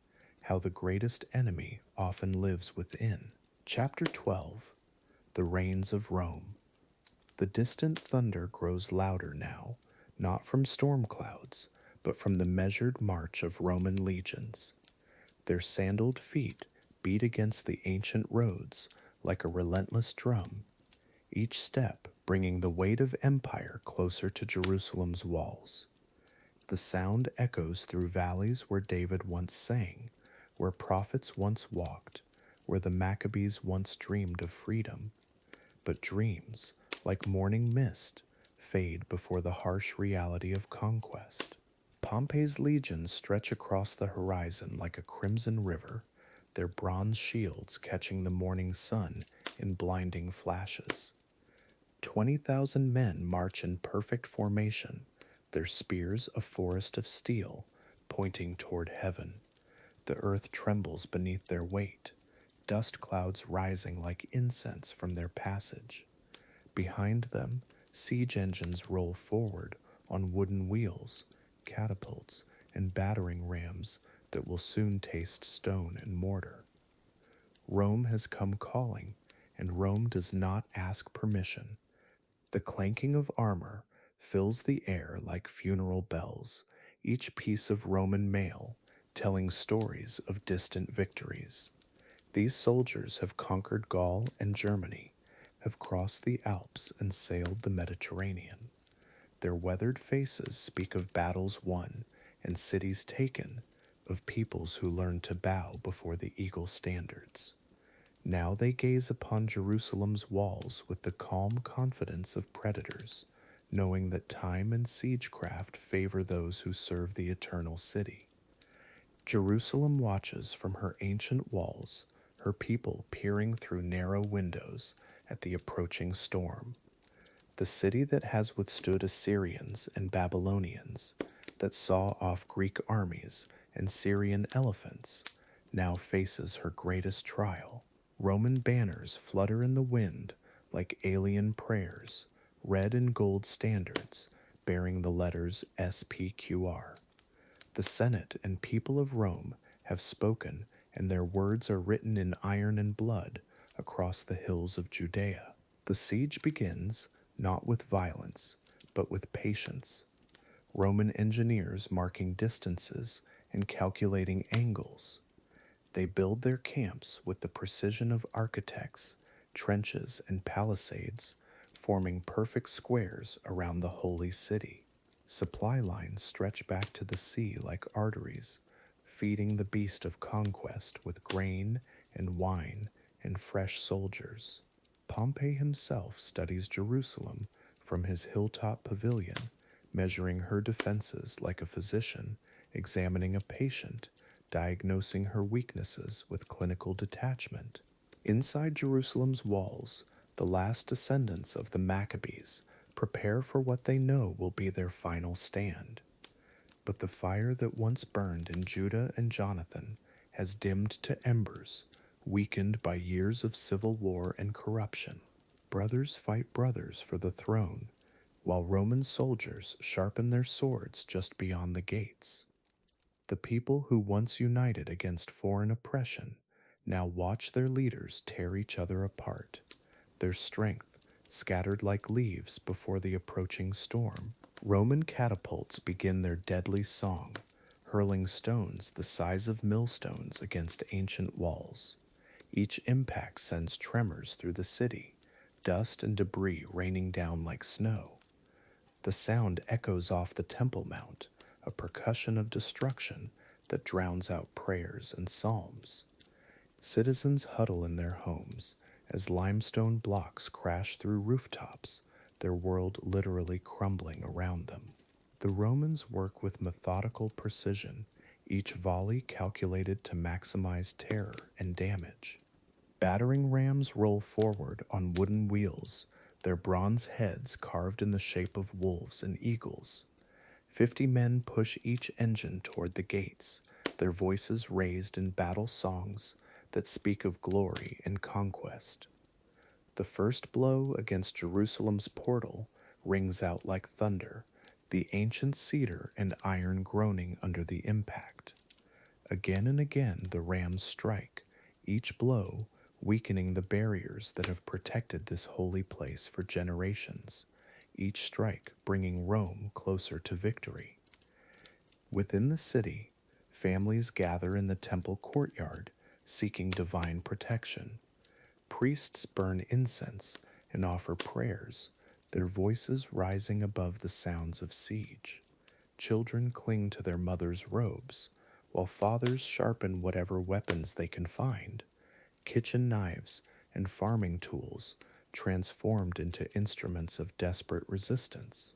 how the greatest enemy often lives within. Chapter 12. The Reigns of Rome. The distant thunder grows louder now, not from storm clouds, but from the measured march of Roman legions. Their sandaled feet beat against the ancient roads like a relentless drum, each step bringing the weight of empire closer to Jerusalem's walls. The sound echoes through valleys where David once sang, where prophets once walked, where the Maccabees once dreamed of freedom. But dreams, like morning mist, fade before the harsh reality of conquest. Pompey's legions stretch across the horizon like a crimson river, their bronze shields catching the morning sun in blinding flashes. 20,000 men march in perfect formation, their spears a forest of steel, pointing toward heaven. The earth trembles beneath their weight, dust clouds rising like incense from their passage. Behind them, siege engines roll forward on wooden wheels, catapults, and battering rams that will soon taste stone and mortar. Rome has come calling, and Rome does not ask permission. The clanking of armor fills the air like funeral bells, each piece of Roman mail telling stories of distant victories. These soldiers have conquered Gaul and Germany, have crossed the Alps and sailed the Mediterranean. Their weathered faces speak of battles won and cities taken, of peoples who learned to bow before the eagle's standards. Now they gaze upon Jerusalem's walls with the calm confidence of predators, knowing that time and siegecraft favor those who serve the eternal city. Jerusalem watches from her ancient walls, her people peering through narrow windows at the approaching storm. The city that has withstood Assyrians and Babylonians, that saw off Greek armies and Syrian elephants, now faces her greatest trial. Roman banners flutter in the wind like alien prayers, red and gold standards bearing the letters SPQR. The Senate and people of Rome have spoken, and their words are written in iron and blood across the hills of Judea. The siege begins not with violence, but with patience. Roman engineers marking distances and calculating angles. They build their camps with the precision of architects, trenches and palisades, forming perfect squares around the holy city. Supply lines stretch back to the sea like arteries, feeding the beast of conquest with grain and wine and fresh soldiers. Pompey himself studies Jerusalem from his hilltop pavilion, measuring her defenses like a physician examining a patient, diagnosing her weaknesses with clinical detachment. Inside Jerusalem's walls, the last descendants of the Maccabees prepare for what they know will be their final stand. But the fire that once burned in Judah and Jonathan has dimmed to embers, weakened by years of civil war and corruption. Brothers fight brothers for the throne, while Roman soldiers sharpen their swords just beyond the gates. The people who once united against foreign oppression Now watch their leaders tear each other apart, their strength scattered like leaves before the approaching storm. Roman catapults begin their deadly song, hurling stones the size of millstones against ancient walls. Each impact sends tremors through the city, dust and debris raining down like snow. The sound echoes off the Temple Mount, a percussion of destruction that drowns out prayers and psalms. Citizens huddle in their homes as limestone blocks crash through rooftops, their world literally crumbling around them. The Romans work with methodical precision, each volley calculated to maximize terror and damage. Battering rams roll forward on wooden wheels, their bronze heads carved in the shape of wolves and eagles. 50 men push each engine toward the gates, their voices raised in battle songs that speak of glory and conquest. The first blow against Jerusalem's portal rings out like thunder, the ancient cedar and iron groaning under the impact. Again and again the rams strike, each blow weakening the barriers that have protected this holy place for generations, each strike bringing Rome closer to victory. Within the city, families gather in the temple courtyard, seeking divine protection. Priests burn incense and offer prayers, their voices rising above the sounds of siege. Children cling to their mothers' robes, while fathers sharpen whatever weapons they can find. Kitchen knives and farming tools transformed into instruments of desperate resistance.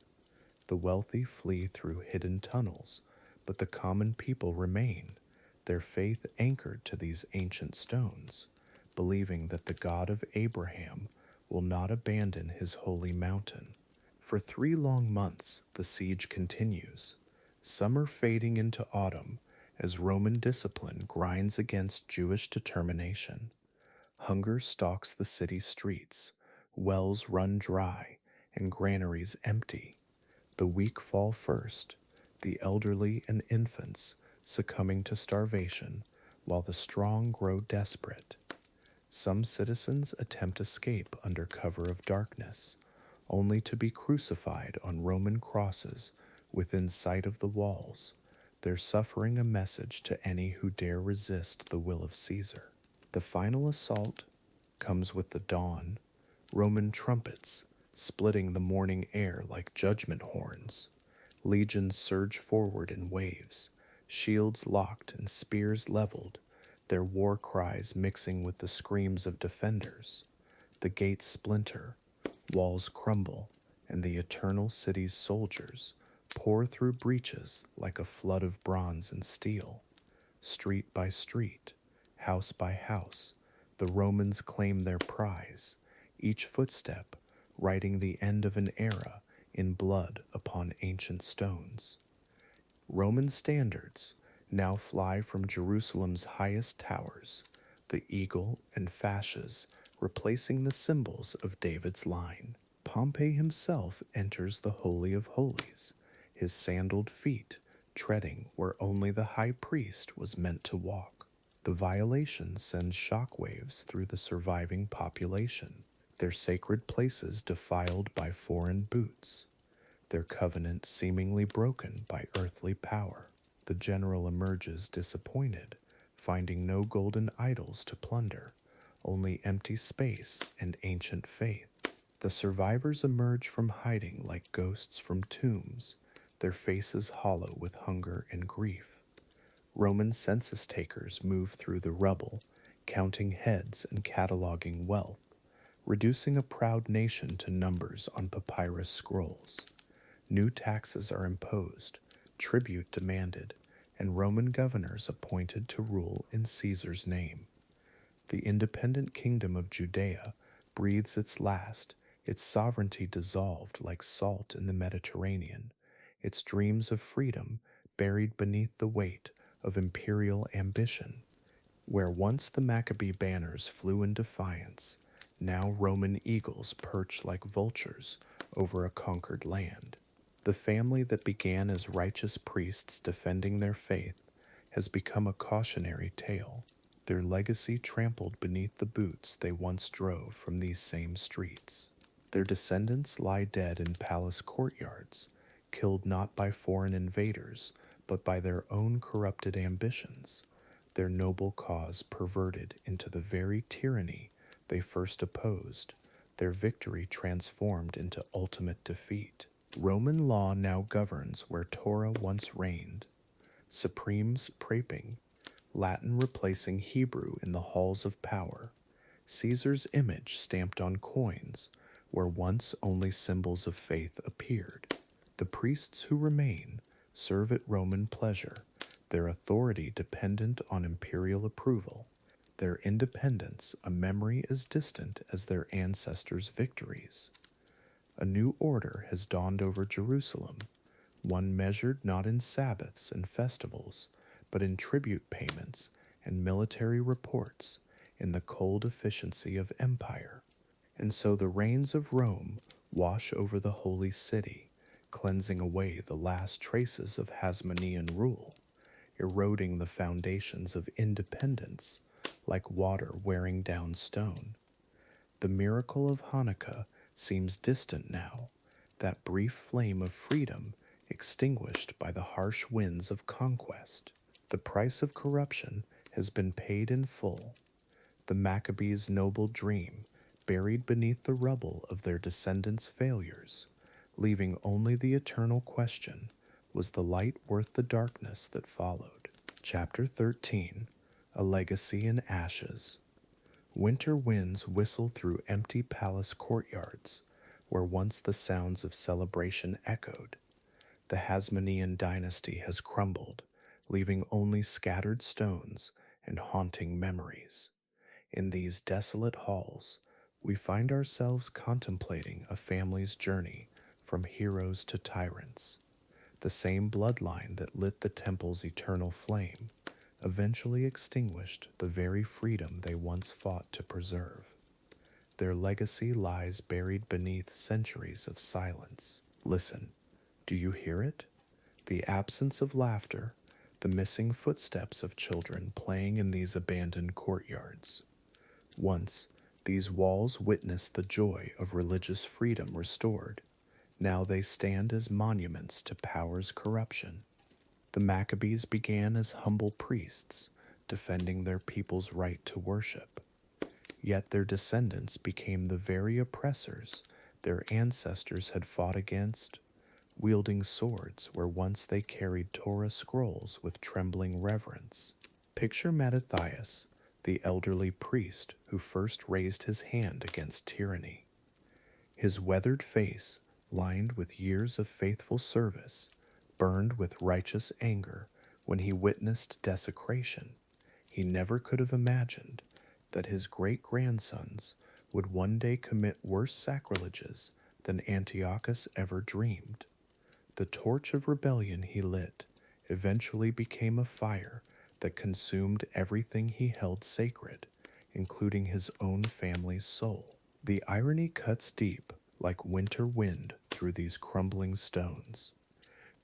The wealthy flee through hidden tunnels, but the common people remain, their faith anchored to these ancient stones, believing that the God of Abraham will not abandon his holy mountain. For 3 long months the siege continues, summer fading into autumn as Roman discipline grinds against Jewish determination. Hunger stalks the city streets, wells run dry, and granaries empty. The weak fall first, the elderly and infants succumbing to starvation, while the strong grow desperate. Some citizens attempt escape under cover of darkness, only to be crucified on Roman crosses within sight of the walls, their suffering a message to any who dare resist the will of Caesar. The final assault comes with the dawn, Roman trumpets splitting the morning air like judgment horns. Legions surge forward in waves, shields locked and spears leveled, their war cries mixing with the screams of defenders. The gates splinter, walls crumble, and the eternal city's soldiers pour through breaches like a flood of bronze and steel. Street by street, house by house, the Romans claim their prize, each footstep writing the end of an era in blood upon ancient stones. Roman standards now fly from Jerusalem's highest towers, the eagle and fasces replacing the symbols of David's line. Pompey himself enters the Holy of Holies, his sandaled feet treading where only the high priest was meant to walk. The violation sends shockwaves through the surviving population, their sacred places defiled by foreign boots, their covenant seemingly broken by earthly power. The general emerges disappointed, finding no golden idols to plunder, only empty space and ancient faith. The survivors emerge from hiding like ghosts from tombs, their faces hollow with hunger and grief. Roman census takers move through the rubble, counting heads and cataloging wealth, reducing a proud nation to numbers on papyrus scrolls. New taxes are imposed, tribute demanded, and Roman governors appointed to rule in Caesar's name. The independent kingdom of Judea breathes its last, its sovereignty dissolved like salt in the Mediterranean, its dreams of freedom buried beneath the weight of imperial ambition. Where once the Maccabee banners flew in defiance, now Roman eagles perch like vultures over a conquered land. The family that began as righteous priests defending their faith has become a cautionary tale. their legacy trampled beneath the boots they once drove from these same streets. Their descendants lie dead in palace courtyards, killed not by foreign invaders, but by their own corrupted ambitions, their noble cause perverted into the very tyranny they first opposed, their victory transformed into ultimate defeat. Roman law now governs where Torah once reigned, supremes praping, Latin replacing Hebrew in the halls of power, Caesar's image stamped on coins where once only symbols of faith appeared. The priests who remain serve at Roman pleasure, their authority dependent on imperial approval, their independence a memory as distant as their ancestors' victories. A new order has dawned over Jerusalem, one measured not in Sabbaths and festivals, but in tribute payments and military reports, in the cold efficiency of empire. And so the rains of Rome wash over the holy city, cleansing away the last traces of Hasmonean rule, eroding the foundations of independence like water wearing down stone. The miracle of Hanukkah seems distant now, that brief flame of freedom extinguished by the harsh winds of conquest. The price of corruption has been paid in full. The Maccabees' noble dream buried beneath the rubble of their descendants' failures, leaving only the eternal question, was the light worth the darkness that followed? Chapter 13, A Legacy in Ashes. Winter winds whistle through empty palace courtyards, where once the sounds of celebration echoed. The Hasmonean dynasty has crumbled, leaving only scattered stones and haunting memories. In these desolate halls, we find ourselves contemplating a family's journey from heroes to tyrants. The same bloodline that lit the temple's eternal flame eventually extinguished the very freedom they once fought to preserve. Their legacy lies buried beneath centuries of silence. Listen, do you hear it? The absence of laughter, the missing footsteps of children playing in these abandoned courtyards. Once, these walls witnessed the joy of religious freedom restored. Now they stand as monuments to power's corruption. The Maccabees began as humble priests, defending their people's right to worship. Yet their descendants became the very oppressors their ancestors had fought against, wielding swords where once they carried Torah scrolls with trembling reverence. Picture Mattathias, the elderly priest who first raised his hand against tyranny. His weathered face, lined with years of faithful service, burned with righteous anger when he witnessed desecration. He never could have imagined that his great-grandsons would one day commit worse sacrileges than Antiochus ever dreamed. The torch of rebellion he lit eventually became a fire that consumed everything he held sacred, including his own family's soul. The irony cuts deep like winter wind through these crumbling stones.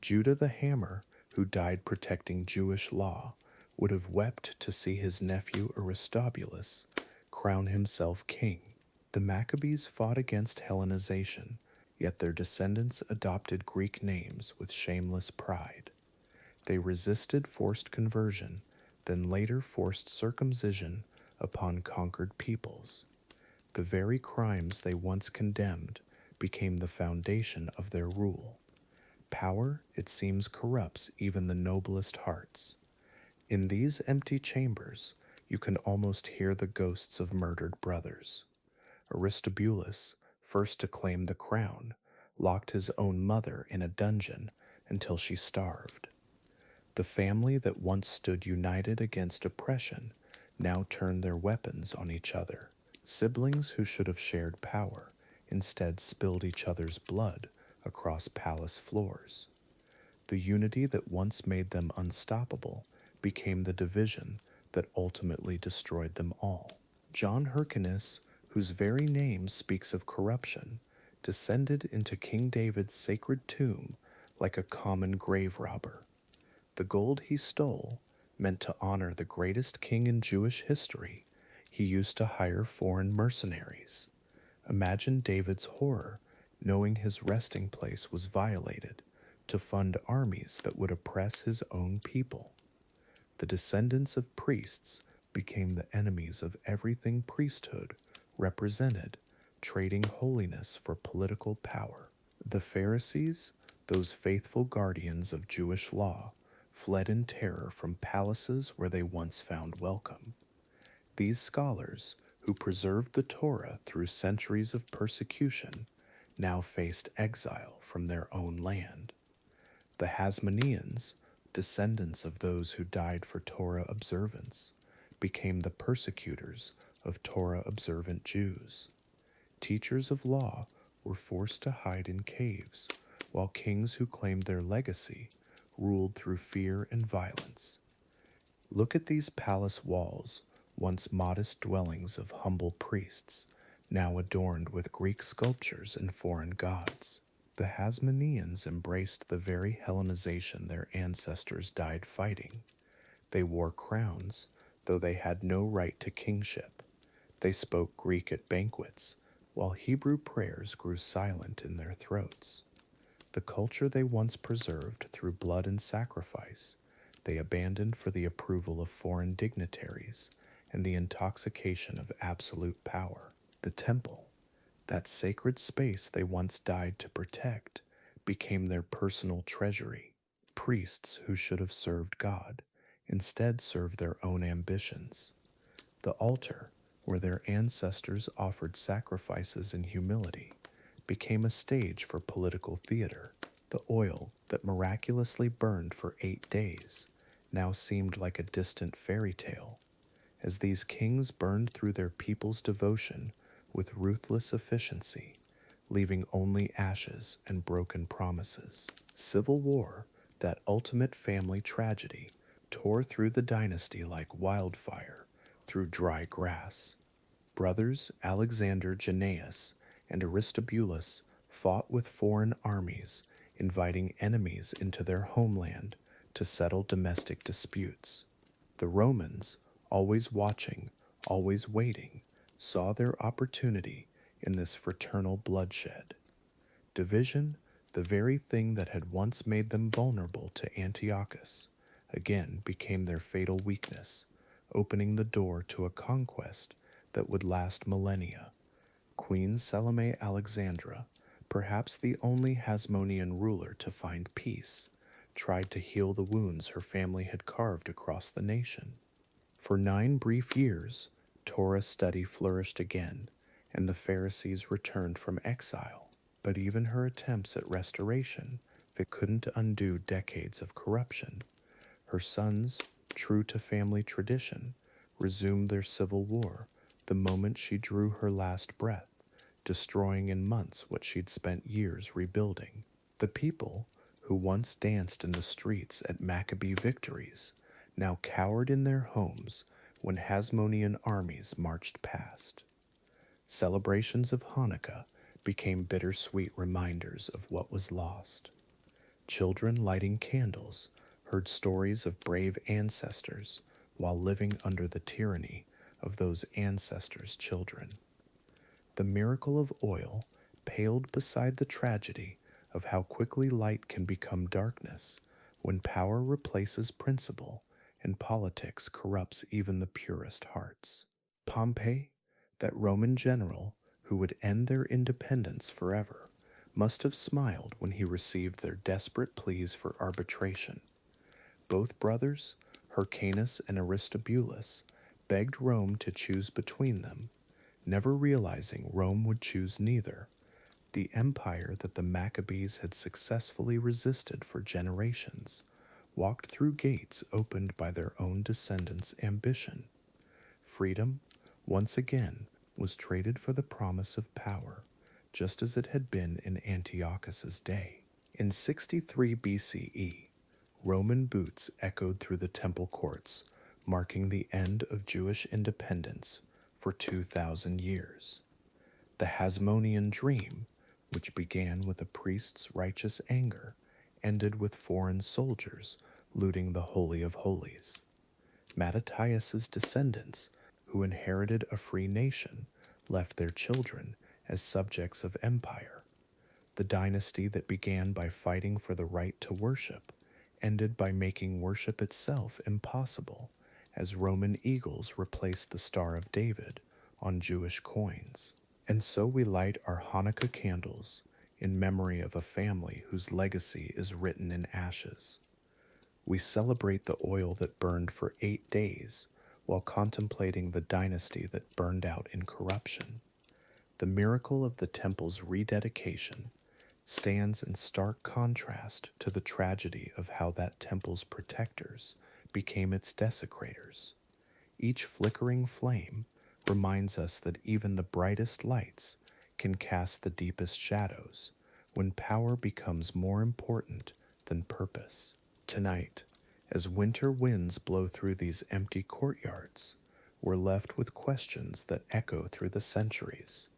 Judah the Hammer, who died protecting Jewish law, would have wept to see his nephew Aristobulus crown himself king. The Maccabees fought against Hellenization, yet their descendants adopted Greek names with shameless pride. They resisted forced conversion, then later forced circumcision upon conquered peoples. The very crimes they once condemned became the foundation of their rule. Power, it seems, corrupts even the noblest hearts. In these empty chambers, you can almost hear the ghosts of murdered brothers. Aristobulus, first to claim the crown, locked his own mother in a dungeon until she starved. The family that once stood united against oppression now turned their weapons on each other. Siblings who should have shared power instead spilled each other's blood across palace floors. The unity that once made them unstoppable became the division that ultimately destroyed them all. John Hyrcanus, whose very name speaks of corruption, descended into King David's sacred tomb like a common grave robber. The gold he stole, meant to honor the greatest king in Jewish history, he used to hire foreign mercenaries. Imagine David's horror knowing his resting place was violated to fund armies that would oppress his own people. The descendants of priests became the enemies of everything priesthood represented, trading holiness for political power. The Pharisees, those faithful guardians of Jewish law, fled in terror from palaces where they once found welcome. These scholars, who preserved the Torah through centuries of persecution, now faced exile from their own land. The Hasmoneans, descendants of those who died for Torah observance, became the persecutors of Torah observant Jews. Teachers of law were forced to hide in caves, while kings who claimed their legacy ruled through fear and violence. Look at these palace walls, once modest dwellings of humble priests, now adorned with Greek sculptures and foreign gods. The Hasmoneans embraced the very Hellenization their ancestors died fighting. They wore crowns, though they had no right to kingship. They spoke Greek at banquets, while Hebrew prayers grew silent in their throats. The culture they once preserved through blood and sacrifice, they abandoned for the approval of foreign dignitaries and the intoxication of absolute power. The temple, that sacred space they once died to protect, became their personal treasury. Priests who should have served God instead served their own ambitions. The altar, where their ancestors offered sacrifices in humility, became a stage for political theater. The oil that miraculously burned for 8 days now seemed like a distant fairy tale, as these kings burned through their people's devotion with ruthless efficiency, leaving only ashes and broken promises. Civil war, that ultimate family tragedy, tore through the dynasty like wildfire through dry grass. Brothers Alexander Jannaeus and Aristobulus fought with foreign armies, inviting enemies into their homeland to settle domestic disputes. The Romans, always watching, always waiting, saw their opportunity in this fraternal bloodshed. Division, the very thing that had once made them vulnerable to Antiochus, again became their fatal weakness, opening the door to a conquest that would last millennia. Queen Salome Alexandra, perhaps the only Hasmonean ruler to find peace, tried to heal the wounds her family had carved across the nation. For 9 brief years, Torah study flourished again, and the Pharisees returned from exile. But even her attempts at restoration couldn't undo decades of corruption. Her sons, true to family tradition, resumed their civil war the moment she drew her last breath, destroying in months what she'd spent years rebuilding. The people, who once danced in the streets at Maccabee victories, now cowered in their homes when Hasmonean armies marched past. Celebrations of Hanukkah became bittersweet reminders of what was lost. Children lighting candles heard stories of brave ancestors while living under the tyranny of those ancestors' children. The miracle of oil paled beside the tragedy of how quickly light can become darkness when power replaces principle and politics corrupts even the purest hearts. Pompey, that Roman general who would end their independence forever, must have smiled when he received their desperate pleas for arbitration. Both brothers, Hyrcanus and Aristobulus, begged Rome to choose between them, never realizing Rome would choose neither. The empire that the Maccabees had successfully resisted for generations walked through gates opened by their own descendants' ambition. Freedom, once again, was traded for the promise of power, just as it had been in Antiochus's day. In 63 BCE, Roman boots echoed through the temple courts, marking the end of Jewish independence for 2,000 years. The Hasmonean dream, which began with a priest's righteous anger, ended with foreign soldiers looting the Holy of Holies. Mattathias's descendants, who inherited a free nation, left their children as subjects of empire. The dynasty that began by fighting for the right to worship ended by making worship itself impossible, as Roman eagles replaced the Star of David on Jewish coins. And so we light our Hanukkah candles in memory of a family whose legacy is written in ashes. We celebrate the oil that burned for 8 days while contemplating the dynasty that burned out in corruption. The miracle of the temple's rededication stands in stark contrast to the tragedy of how that temple's protectors became its desecrators. Each flickering flame reminds us that even the brightest lights can cast the deepest shadows when power becomes more important than purpose. Tonight, as winter winds blow through these empty courtyards, we're left with questions that echo through the centuries.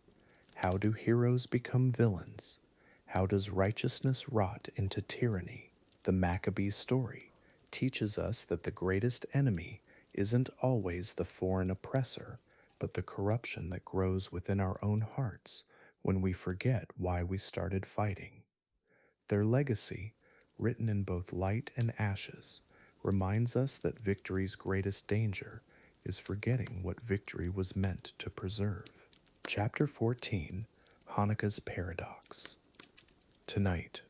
How do heroes become villains? How does righteousness rot into tyranny? The Maccabee story teaches us that the greatest enemy isn't always the foreign oppressor, but the corruption that grows within our own hearts when we forget why we started fighting. Their legacy, written in both light and ashes, reminds us that victory's greatest danger is forgetting what victory was meant to preserve. Chapter 14, Hanukkah's Paradox. Tonight,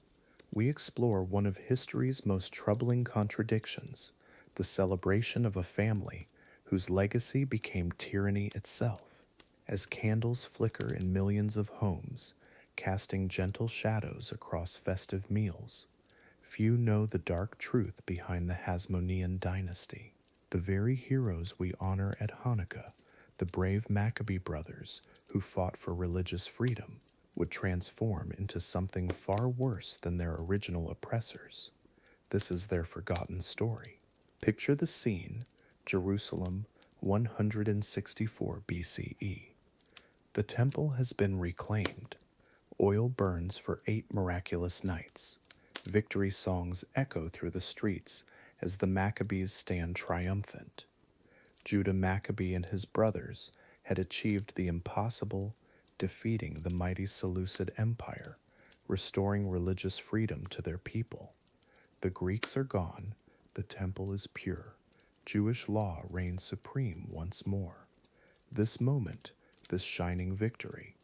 we explore one of history's most troubling contradictions, the celebration of a family whose legacy became tyranny itself. As candles flicker in millions of homes, casting gentle shadows across festive meals, few know the dark truth behind the Hasmonean dynasty. The very heroes we honor at Hanukkah, the brave Maccabee brothers who fought for religious freedom, would transform into something far worse than their original oppressors. This is their forgotten story. Picture the scene, Jerusalem, 164 BCE. The temple has been reclaimed. Oil burns for 8 miraculous nights. Victory songs echo through the streets as the Maccabees stand triumphant. Judah Maccabee and his brothers had achieved the impossible, defeating the mighty Seleucid Empire, restoring religious freedom to their people. The Greeks are gone, the temple is pure, Jewish law reigns supreme once more. This moment, this shining victory,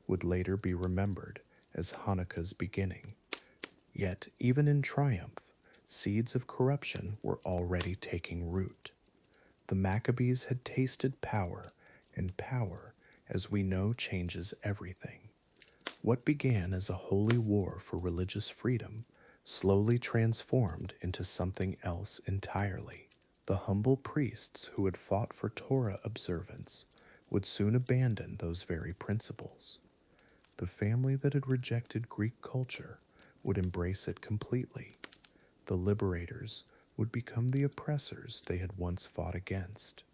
would later be remembered as Hanukkah's beginning. Yet, even in triumph, seeds of corruption were already taking root. The Maccabees had tasted power, and power, as we know, changes everything. What began as a holy war for religious freedom slowly transformed into something else entirely. The humble priests who had fought for Torah observance would soon abandon those very principles. The family that had rejected Greek culture would embrace it completely. The liberators would become the oppressors they had once fought against.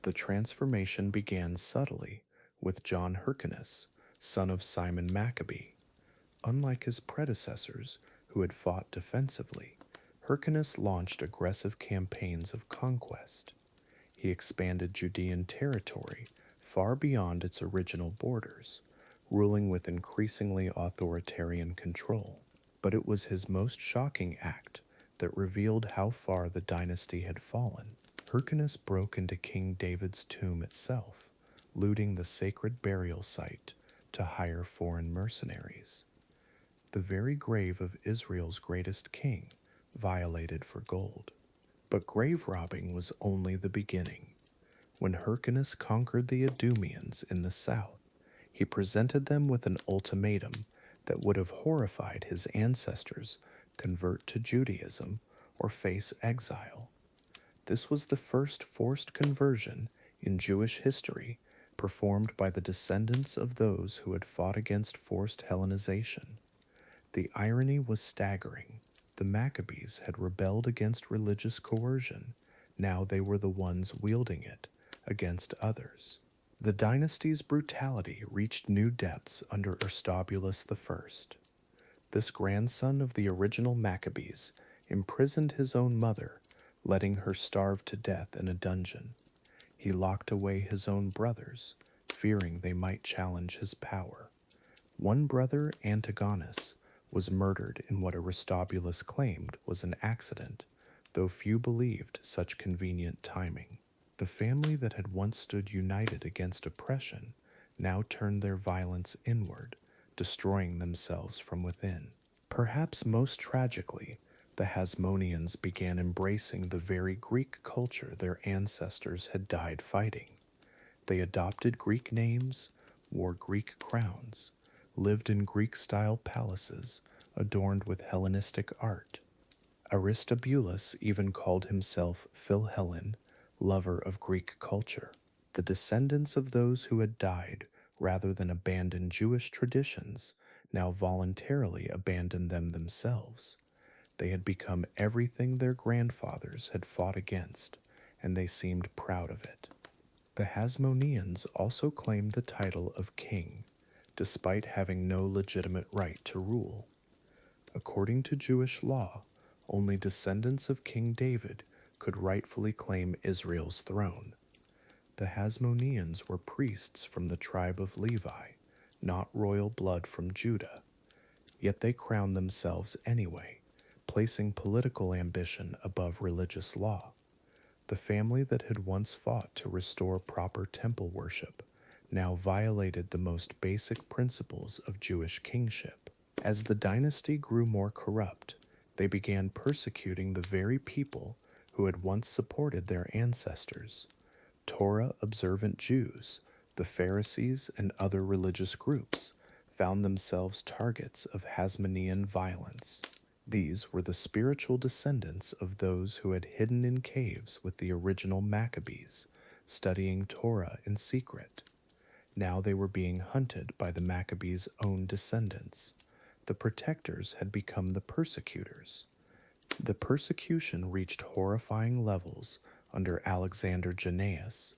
The transformation began subtly with John Hyrcanus, son of Simon Maccabee. Unlike his predecessors, who had fought defensively, Hyrcanus launched aggressive campaigns of conquest. He expanded Judean territory far beyond its original borders, ruling with increasingly authoritarian control. But it was his most shocking act that revealed how far the dynasty had fallen. Hyrcanus broke into King David's tomb itself, looting the sacred burial site to hire foreign mercenaries. The very grave of Israel's greatest king, violated for gold. But grave robbing was only the beginning. When Hyrcanus conquered the Idumeans in the south, he presented them with an ultimatum that would have horrified his ancestors: convert to Judaism or face exile. This was the first forced conversion in Jewish history performed by the descendants of those who had fought against forced Hellenization. The irony was staggering. The Maccabees had rebelled against religious coercion. Now they were the ones wielding it against others. The dynasty's brutality reached new depths under Aristobulus I. This grandson of the original Maccabees imprisoned his own mother, letting her starve to death in a dungeon. He locked away his own brothers, fearing they might challenge his power. One brother, Antigonus, was murdered in what Aristobulus claimed was an accident, though few believed such convenient timing. The family that had once stood united against oppression now turned their violence inward, destroying themselves from within. Perhaps most tragically, the Hasmoneans began embracing the very Greek culture their ancestors had died fighting. They adopted Greek names, wore Greek crowns, lived in Greek-style palaces adorned with Hellenistic art. Aristobulus even called himself Philhellene, lover of Greek culture. The descendants of those who had died rather than abandon Jewish traditions now voluntarily abandoned them themselves. They had become everything their grandfathers had fought against, and they seemed proud of it. The Hasmoneans also claimed the title of king, despite having no legitimate right to rule. According to Jewish law, only descendants of King David could rightfully claim Israel's throne. The Hasmoneans were priests from the tribe of Levi, not royal blood from Judah. Yet they crowned themselves anyway, placing political ambition above religious law. The family that had once fought to restore proper temple worship now violated the most basic principles of Jewish kingship. As the dynasty grew more corrupt, they began persecuting the very people who had once supported their ancestors. Torah-observant Jews, the Pharisees, and other religious groups found themselves targets of Hasmonean violence. These were the spiritual descendants of those who had hidden in caves with the original Maccabees, studying Torah in secret. Now they were being hunted by the Maccabees' own descendants. The protectors had become the persecutors. The persecution reached horrifying levels under Alexander Jannaeus.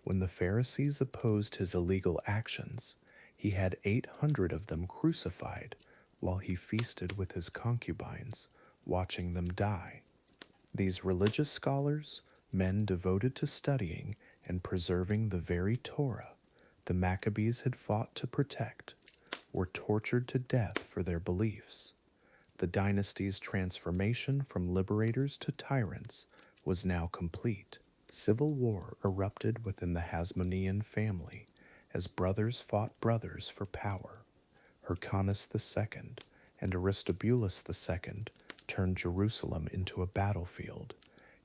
When the Pharisees opposed his illegal actions, he had 800 of them crucified, while he feasted with his concubines, watching them die. These religious scholars, men devoted to studying and preserving the very Torah the Maccabees had fought to protect, were tortured to death for their beliefs. The dynasty's transformation from liberators to tyrants was now complete. Civil war erupted within the Hasmonean family as brothers fought brothers for power. Hyrcanus II and Aristobulus II turned Jerusalem into a battlefield,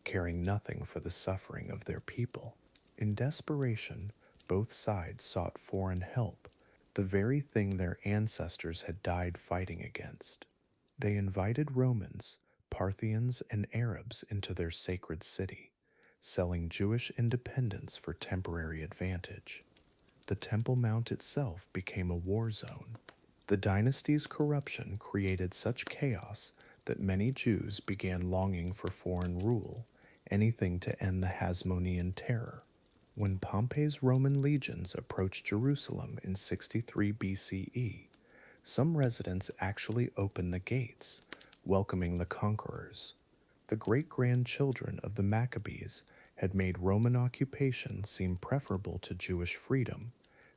caring nothing for the suffering of their people. In desperation, both sides sought foreign help, the very thing their ancestors had died fighting against. They invited Romans, Parthians, and Arabs into their sacred city, selling Jewish independence for temporary advantage. The Temple Mount itself became a war zone. The dynasty's corruption created such chaos that many Jews began longing for foreign rule, anything to end the Hasmonean terror. When Pompey's Roman legions approached Jerusalem in 63 BCE, some residents actually opened the gates, welcoming the conquerors. The great-grandchildren of the Maccabees had made Roman occupation seem preferable to Jewish freedom.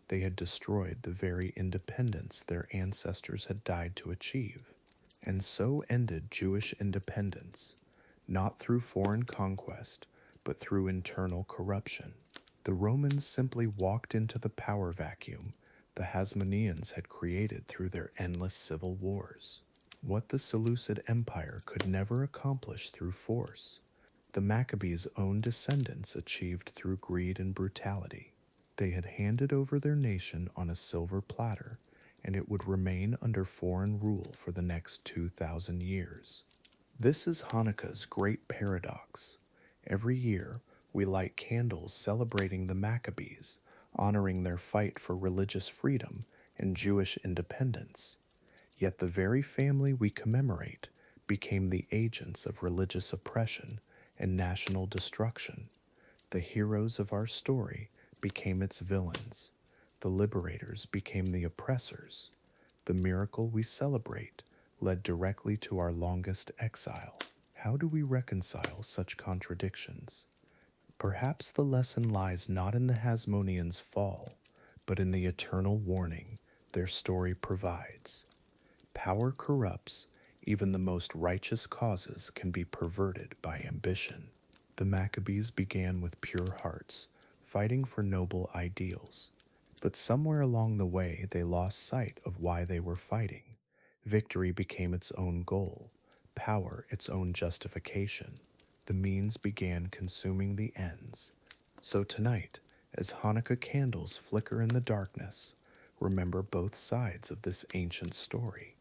They had destroyed the very independence their ancestors had died to achieve. And so ended Jewish independence, not through foreign conquest, but through internal corruption. The Romans simply walked into the power vacuum the Hasmoneans had created through their endless civil wars. What the Seleucid Empire could never accomplish through force, the Maccabees' own descendants achieved through greed and brutality. They had handed over their nation on a silver platter, and it would remain under foreign rule for the next 2,000 years. This is Hanukkah's great paradox. Every year, we light candles celebrating the Maccabees, honoring their fight for religious freedom and Jewish independence. Yet the very family we commemorate became the agents of religious oppression and national destruction. The heroes of our story became its villains. The liberators became the oppressors. The miracle we celebrate led directly to our longest exile. How do we reconcile such contradictions? Perhaps the lesson lies not in the Hasmoneans' fall, but in the eternal warning their story provides. Power corrupts, even the most righteous causes can be perverted by ambition. The Maccabees began with pure hearts, fighting for noble ideals. But somewhere along the way, they lost sight of why they were fighting. Victory became its own goal, power its own justification. The means began consuming the ends. So tonight, as Hanukkah candles flicker in the darkness, remember both sides of this ancient story.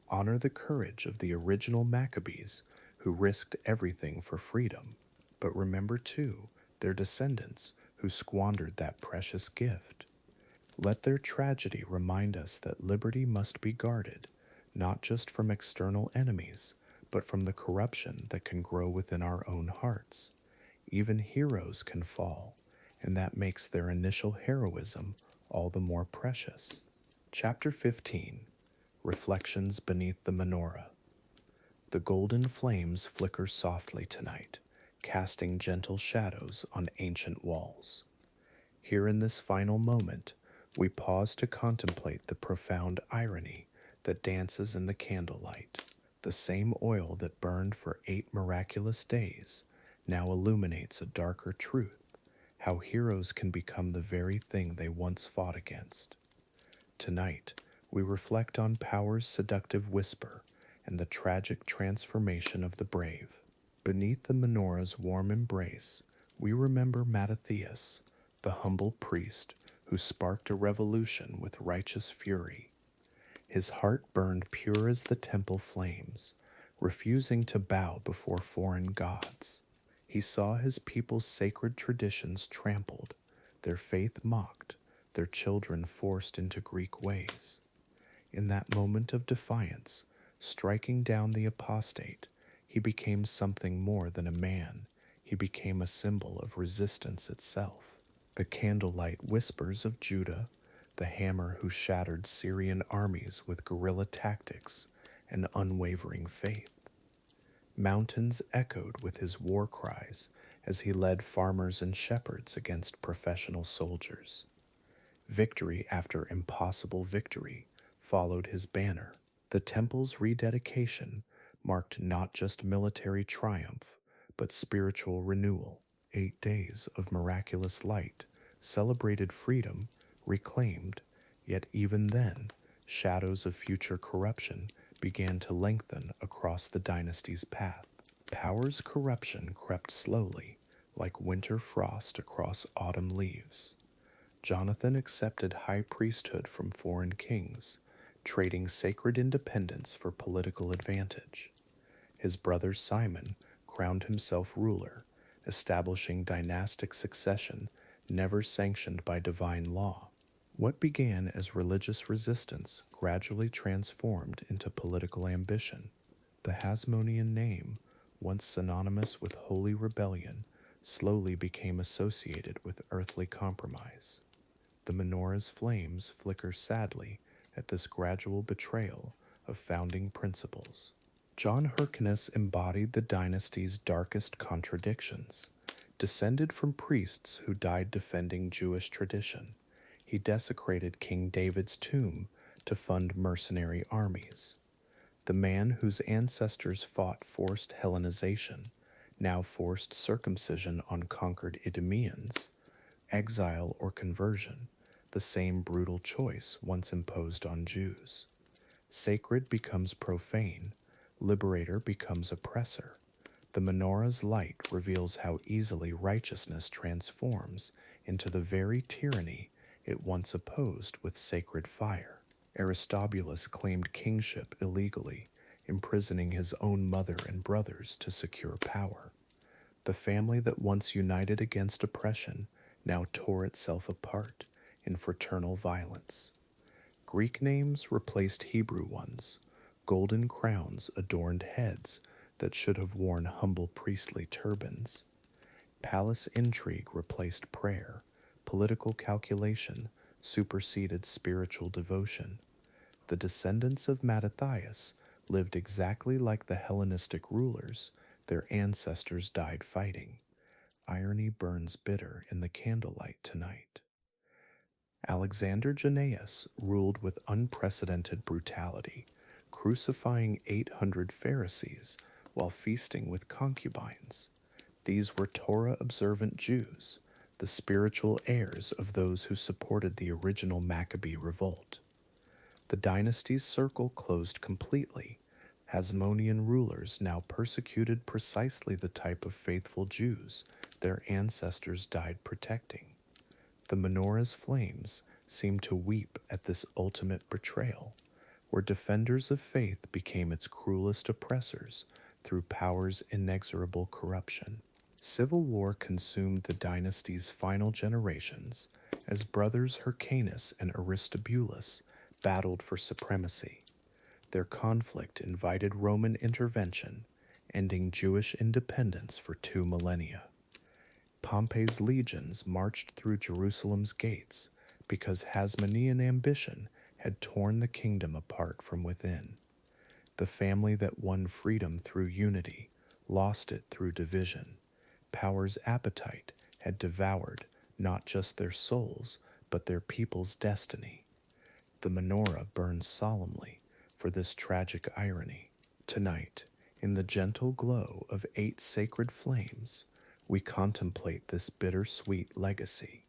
Honor the courage of the original Maccabees who risked everything for freedom, but remember too their descendants who squandered that precious gift. Let their tragedy remind us that liberty must be guarded, not just from external enemies, but from the corruption that can grow within our own hearts. Even heroes can fall, and that makes their initial heroism all the more precious. Chapter 15, Reflections Beneath the Menorah. The golden flames flicker softly tonight, casting gentle shadows on ancient walls. Here in this final moment, we pause to contemplate the profound irony that dances in the candlelight. The same oil that burned for 8 miraculous days now illuminates a darker truth, how heroes can become the very thing they once fought against. Tonight, we reflect on power's seductive whisper and the tragic transformation of the brave. Beneath the menorah's warm embrace, we remember Mattathias, the humble priest who sparked a revolution with righteous fury. His heart burned pure as the temple flames, refusing to bow before foreign gods. He saw his people's sacred traditions trampled, their faith mocked, their children forced into Greek ways. In that moment of defiance, striking down the apostate, he became something more than a man. He became a symbol of resistance itself. The candlelight whispers of Judah, the hammer who shattered Syrian armies with guerrilla tactics and unwavering faith. Mountains echoed with his war cries as he led farmers and shepherds against professional soldiers. Victory after impossible victory followed his banner. The temple's rededication marked not just military triumph, but spiritual renewal. 8 days of miraculous light celebrated freedom reclaimed, yet even then, shadows of future corruption began to lengthen across the dynasty's path. Power's corruption crept slowly, like winter frost across autumn leaves. Jonathan accepted high priesthood from foreign kings, trading sacred independence for political advantage. His brother Simon crowned himself ruler, establishing dynastic succession never sanctioned by divine law. What began as religious resistance gradually transformed into political ambition. The Hasmonean name, once synonymous with holy rebellion, slowly became associated with earthly compromise. The menorah's flames flicker sadly at this gradual betrayal of founding principles. John Hyrcanus embodied the dynasty's darkest contradictions. Descended from priests who died defending Jewish tradition, he desecrated King David's tomb to fund mercenary armies. The man whose ancestors fought forced Hellenization now forced circumcision on conquered Idumeans, exile or conversion, the same brutal choice once imposed on Jews. Sacred becomes profane, liberator becomes oppressor. The menorah's light reveals how easily righteousness transforms into the very tyranny it once opposed with sacred fire. Aristobulus claimed kingship illegally, imprisoning his own mother and brothers to secure power. The family that once united against oppression now tore itself apart in fraternal violence. Greek names replaced Hebrew ones. Golden crowns adorned heads that should have worn humble priestly turbans. Palace intrigue replaced prayer. Political calculation superseded spiritual devotion. The descendants of Mattathias lived exactly like the Hellenistic rulers, Their ancestors died fighting. Irony burns bitter in the candlelight tonight. Alexander Jannaeus ruled with unprecedented brutality, crucifying 800 Pharisees while feasting with concubines. These were Torah-observant Jews, the spiritual heirs of those who supported the original Maccabee revolt. The dynasty's circle closed completely. Hasmonean rulers now persecuted precisely the type of faithful Jews their ancestors died protecting. The menorah's flames seemed to weep at this ultimate betrayal, where defenders of faith became its cruelest oppressors through power's inexorable corruption. Civil war consumed the dynasty's final generations as brothers Hyrcanus and Aristobulus battled for supremacy. Their conflict invited Roman intervention, ending Jewish independence for 2 millennia. Pompey's legions marched through Jerusalem's gates because Hasmonean ambition had torn the kingdom apart from within. The family that won freedom through unity lost it through division. Power's appetite had devoured not just their souls, but their people's destiny. The menorah burns solemnly for this tragic irony. Tonight, in the gentle glow of 8 sacred flames, we contemplate this bittersweet legacy.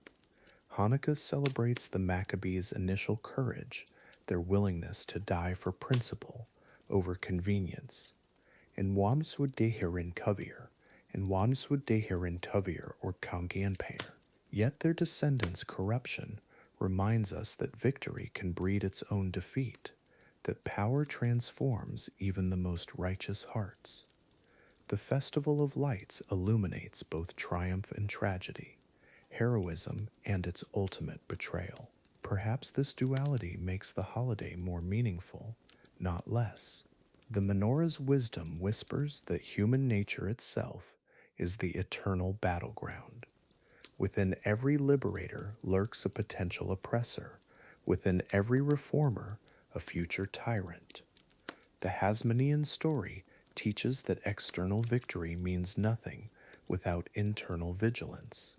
Hanukkah celebrates the Maccabees' initial courage, their willingness to die for principle over convenience. In Wamswood Dehirin Kavir, or Kanganpair. Yet their descendants' corruption reminds us that victory can breed its own defeat, that power transforms even the most righteous hearts. The Festival of Lights illuminates both triumph and tragedy, heroism and its ultimate betrayal. Perhaps this duality makes the holiday more meaningful, not less. The menorah's wisdom whispers that human nature itself is the eternal battleground. Within every liberator lurks a potential oppressor, within every reformer a future tyrant. The Hasmonean story teaches that external victory means nothing without internal vigilance.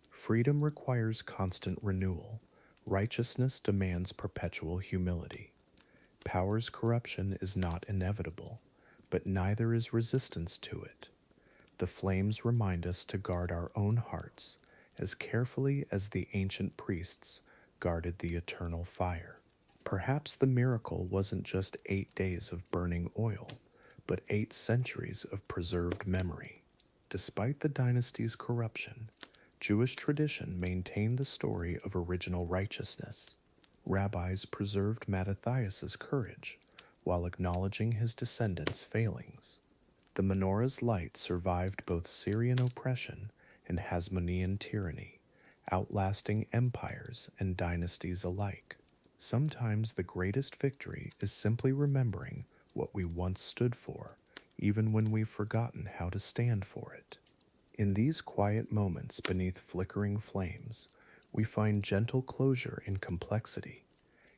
Freedom requires constant renewal. Righteousness demands perpetual humility. Power's corruption is not inevitable, but neither is resistance to it. The flames remind us to guard our own hearts as carefully as the ancient priests guarded the eternal fire. Perhaps the miracle wasn't just 8 days of burning oil, but 8 centuries of preserved memory. Despite the dynasty's corruption, Jewish tradition maintained the story of original righteousness. Rabbis preserved Mattathias's courage while acknowledging his descendants' failings. The menorah's light survived both Syrian oppression and Hasmonean tyranny, outlasting empires and dynasties alike. Sometimes the greatest victory is simply remembering what we once stood for, even when we've forgotten how to stand for it. In these quiet moments beneath flickering flames, we find gentle closure in complexity.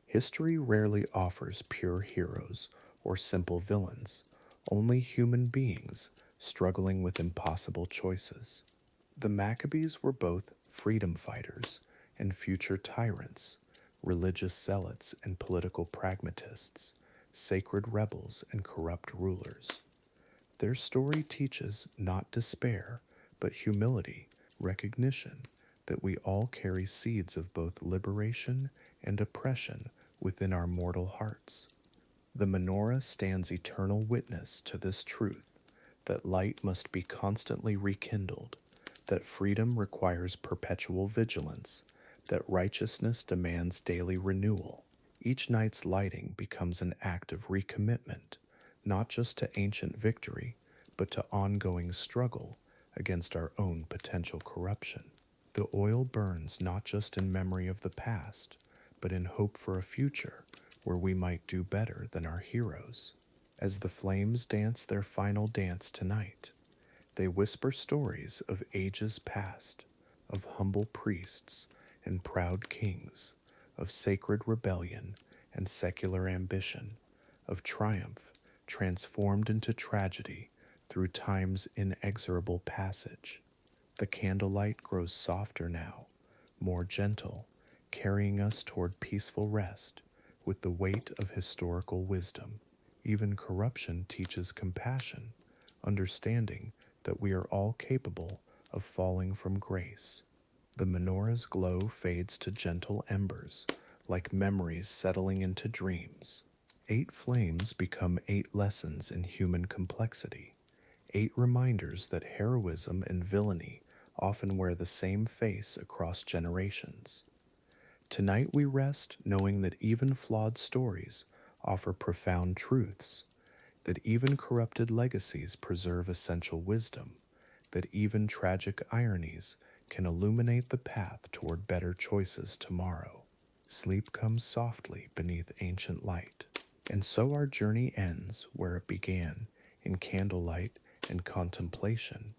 History rarely offers pure heroes or simple villains, only human beings struggling with impossible choices. The Maccabees were both freedom fighters and future tyrants, religious zealots and political pragmatists, sacred rebels and corrupt rulers. Their story teaches not despair, but humility, recognition that we all carry seeds of both liberation and oppression within our mortal hearts. The menorah stands eternal witness to this truth, that light must be constantly rekindled, that freedom requires perpetual vigilance, that righteousness demands daily renewal. Each night's lighting becomes an act of recommitment, not just to ancient victory, but to ongoing struggle against our own potential corruption. The oil burns not just in memory of the past, but in hope for a future where we might do better than our heroes. As the flames dance their final dance tonight, they whisper stories of ages past, of humble priests and proud kings, of sacred rebellion and secular ambition, of triumph transformed into tragedy through through time's inexorable passage. The candlelight grows softer now, more gentle, carrying us toward peaceful rest with the weight of historical wisdom. Even corruption teaches compassion, understanding that we are all capable of falling from grace. The menorah's glow fades to gentle embers, like memories settling into dreams. 8 flames become 8 lessons in human complexity, 8 reminders that heroism and villainy often wear the same face across generations. Tonight we rest knowing that even flawed stories offer profound truths, that even corrupted legacies preserve essential wisdom, that even tragic ironies can illuminate the path toward better choices tomorrow. Sleep comes softly beneath ancient light, and so our journey ends where it began, in candlelight and contemplation,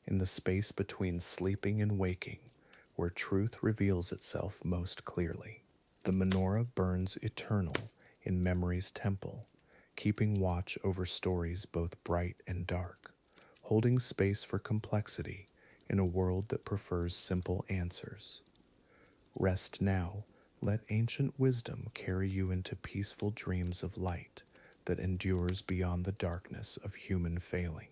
in the space between sleeping and waking, where truth reveals itself most clearly. The menorah burns eternal in memory's temple, keeping watch over stories both bright and dark, holding space for complexity in a world that prefers simple answers. Rest now, let ancient wisdom carry you into peaceful dreams of light that endures beyond the darkness of human failing.